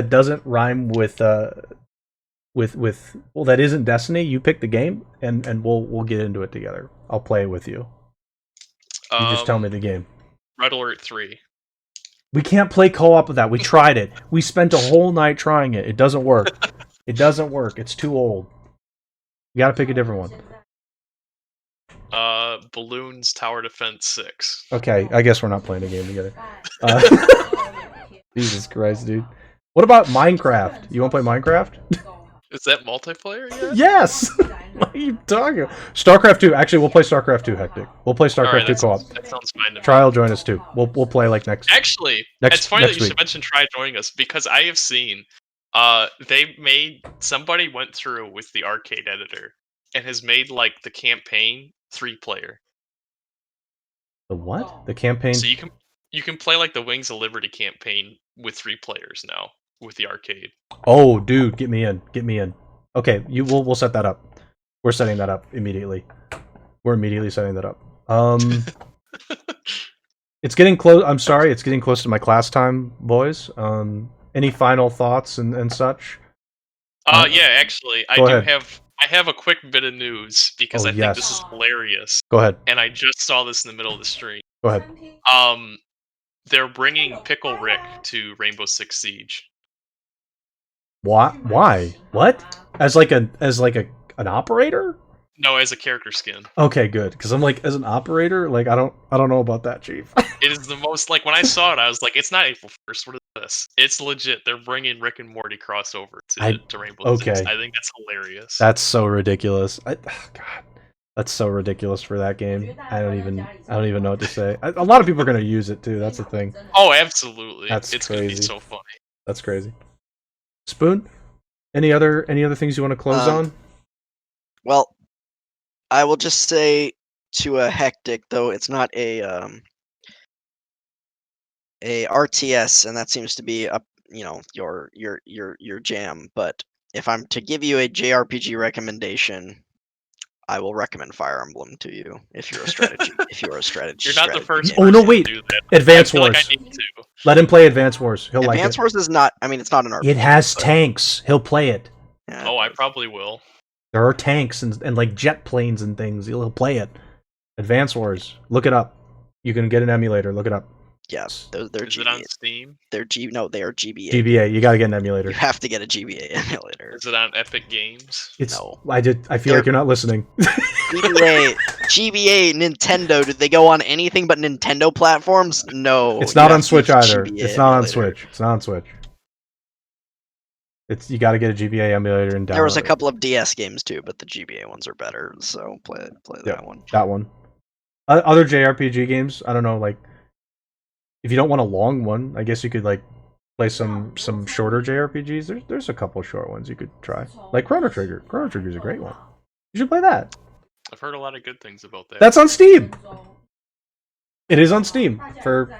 doesn't rhyme with that isn't Destiny. You pick the game and we'll get into it together. I'll play it with you. You just tell me the game. Red Alert 3. We can't play co-op with that. We tried it. We spent a whole night trying it. It doesn't work. It's too old. You gotta pick a different one. Balloons Tower Defense 6. Okay, I guess we're not playing a game together. Jesus Christ, dude. What about Minecraft? You want to play Minecraft? Is that multiplayer yet? Yes. What are you talking about? StarCraft 2. Actually, we'll play StarCraft 2, Hectic. We'll play StarCraft Alright, 2 co-op. that sounds fine to me. Trial join us too. We'll play like next. Actually, it's funny that you should mention try joining us because I have seen somebody went through with the arcade editor and has made like the campaign 3-player. The what? The campaign. So you can play like the Wings of Liberty campaign with 3 players now with the arcade. Oh, dude, get me in. Get me in. Okay, we'll set that up. We're setting that up immediately. We're immediately setting that up. It's getting close. I'm sorry, it's getting close to my class time, boys. Any final thoughts and such? Yeah, actually, I have a quick bit of news because I think this is hilarious. Go ahead. And I just saw this in the middle of the stream. Go ahead. They're bringing Pickle Rick to Rainbow Six Siege. What? Why? What? As like an operator? No, as a character skin. Okay, good. Because I'm like, as an operator, like I don't know about that, Chief. It is the most like when I saw it, I was like, it's not April 1st. What is this? It's legit. They're bringing Rick and Morty crossover to Rainbow Six. I think that's hilarious. That's so ridiculous. God, that's so ridiculous for that game. I don't even know what to say. A lot of people are gonna use it too. That's the thing. Oh, absolutely. It's gonna be crazy. so funny. That's crazy. Spoon, any other things you want to close on? Well, I will just say to a Hectic, though it's not a RTS, and that seems to be your jam. But if I'm to give you a JRPG recommendation, I will recommend Fire Emblem to you if you're a strategy. You're not the first. Oh no, wait! To do that. Advance Wars. Like I need to. Let him play Advance Wars. He'll like it. Advance Wars is not. I mean, it's not an RPG. It has tanks. He'll play it. Yeah. Oh, I probably will. There are tanks and like jet planes and things. He'll play it. Advance Wars. Look it up. You can get an emulator. Look it up. Yes, they're Is GBA. it on Steam? They are GBA. GBA. You gotta get an emulator. You have to get a GBA emulator. Is it on Epic Games? No. I feel like you're not listening. GBA, Nintendo. Did they go on anything but Nintendo platforms? No. It's not on Switch either. GBA It's not on emulator. Switch. It's not on Switch. You got to get a GBA emulator and download. There was a couple of DS games too, but the GBA ones are better. So play that one. That one. Other JRPG games, I don't know. Like, if you don't want a long one, I guess you could like play some shorter JRPGs. There's a couple short ones you could try, like Chrono Trigger. Chrono Trigger is a great one. You should play that. I've heard a lot of good things about that. That's on Steam. It is on Steam for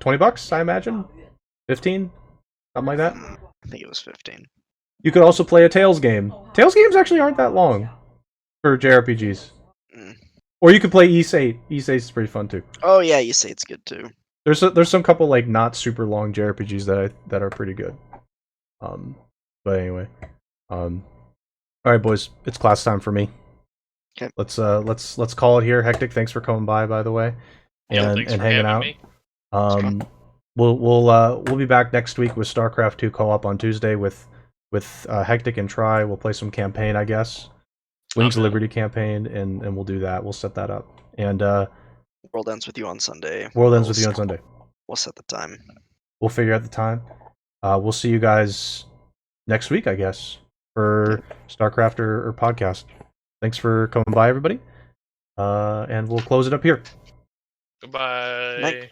$20, I imagine. 15, something like that. I think it was 15. You could also play a Tales game. Tales games actually aren't that long for JRPGs. Or you could play Ys 8. Ys 8 is pretty fun too. Oh yeah, you say it's good too. There's some couple like not super long JRPGs that are pretty good. But anyway, all right, boys, it's class time for me. Okay. Let's call it here. Hectic, thanks for coming by the way, and hanging out. Me. We'll be back next week with StarCraft 2 co-op on Tuesday with Hectic and Try. We'll play some campaign, I guess. Wings of Liberty campaign, and we'll do that. We'll set that up. And World Ends With You on Sunday. World Ends With You on Sunday. We'll set the time. We'll figure out the time. We'll see you guys next week, I guess, for StarCraft or podcast. Thanks for coming by, everybody. And we'll close it up here. Goodbye. Night.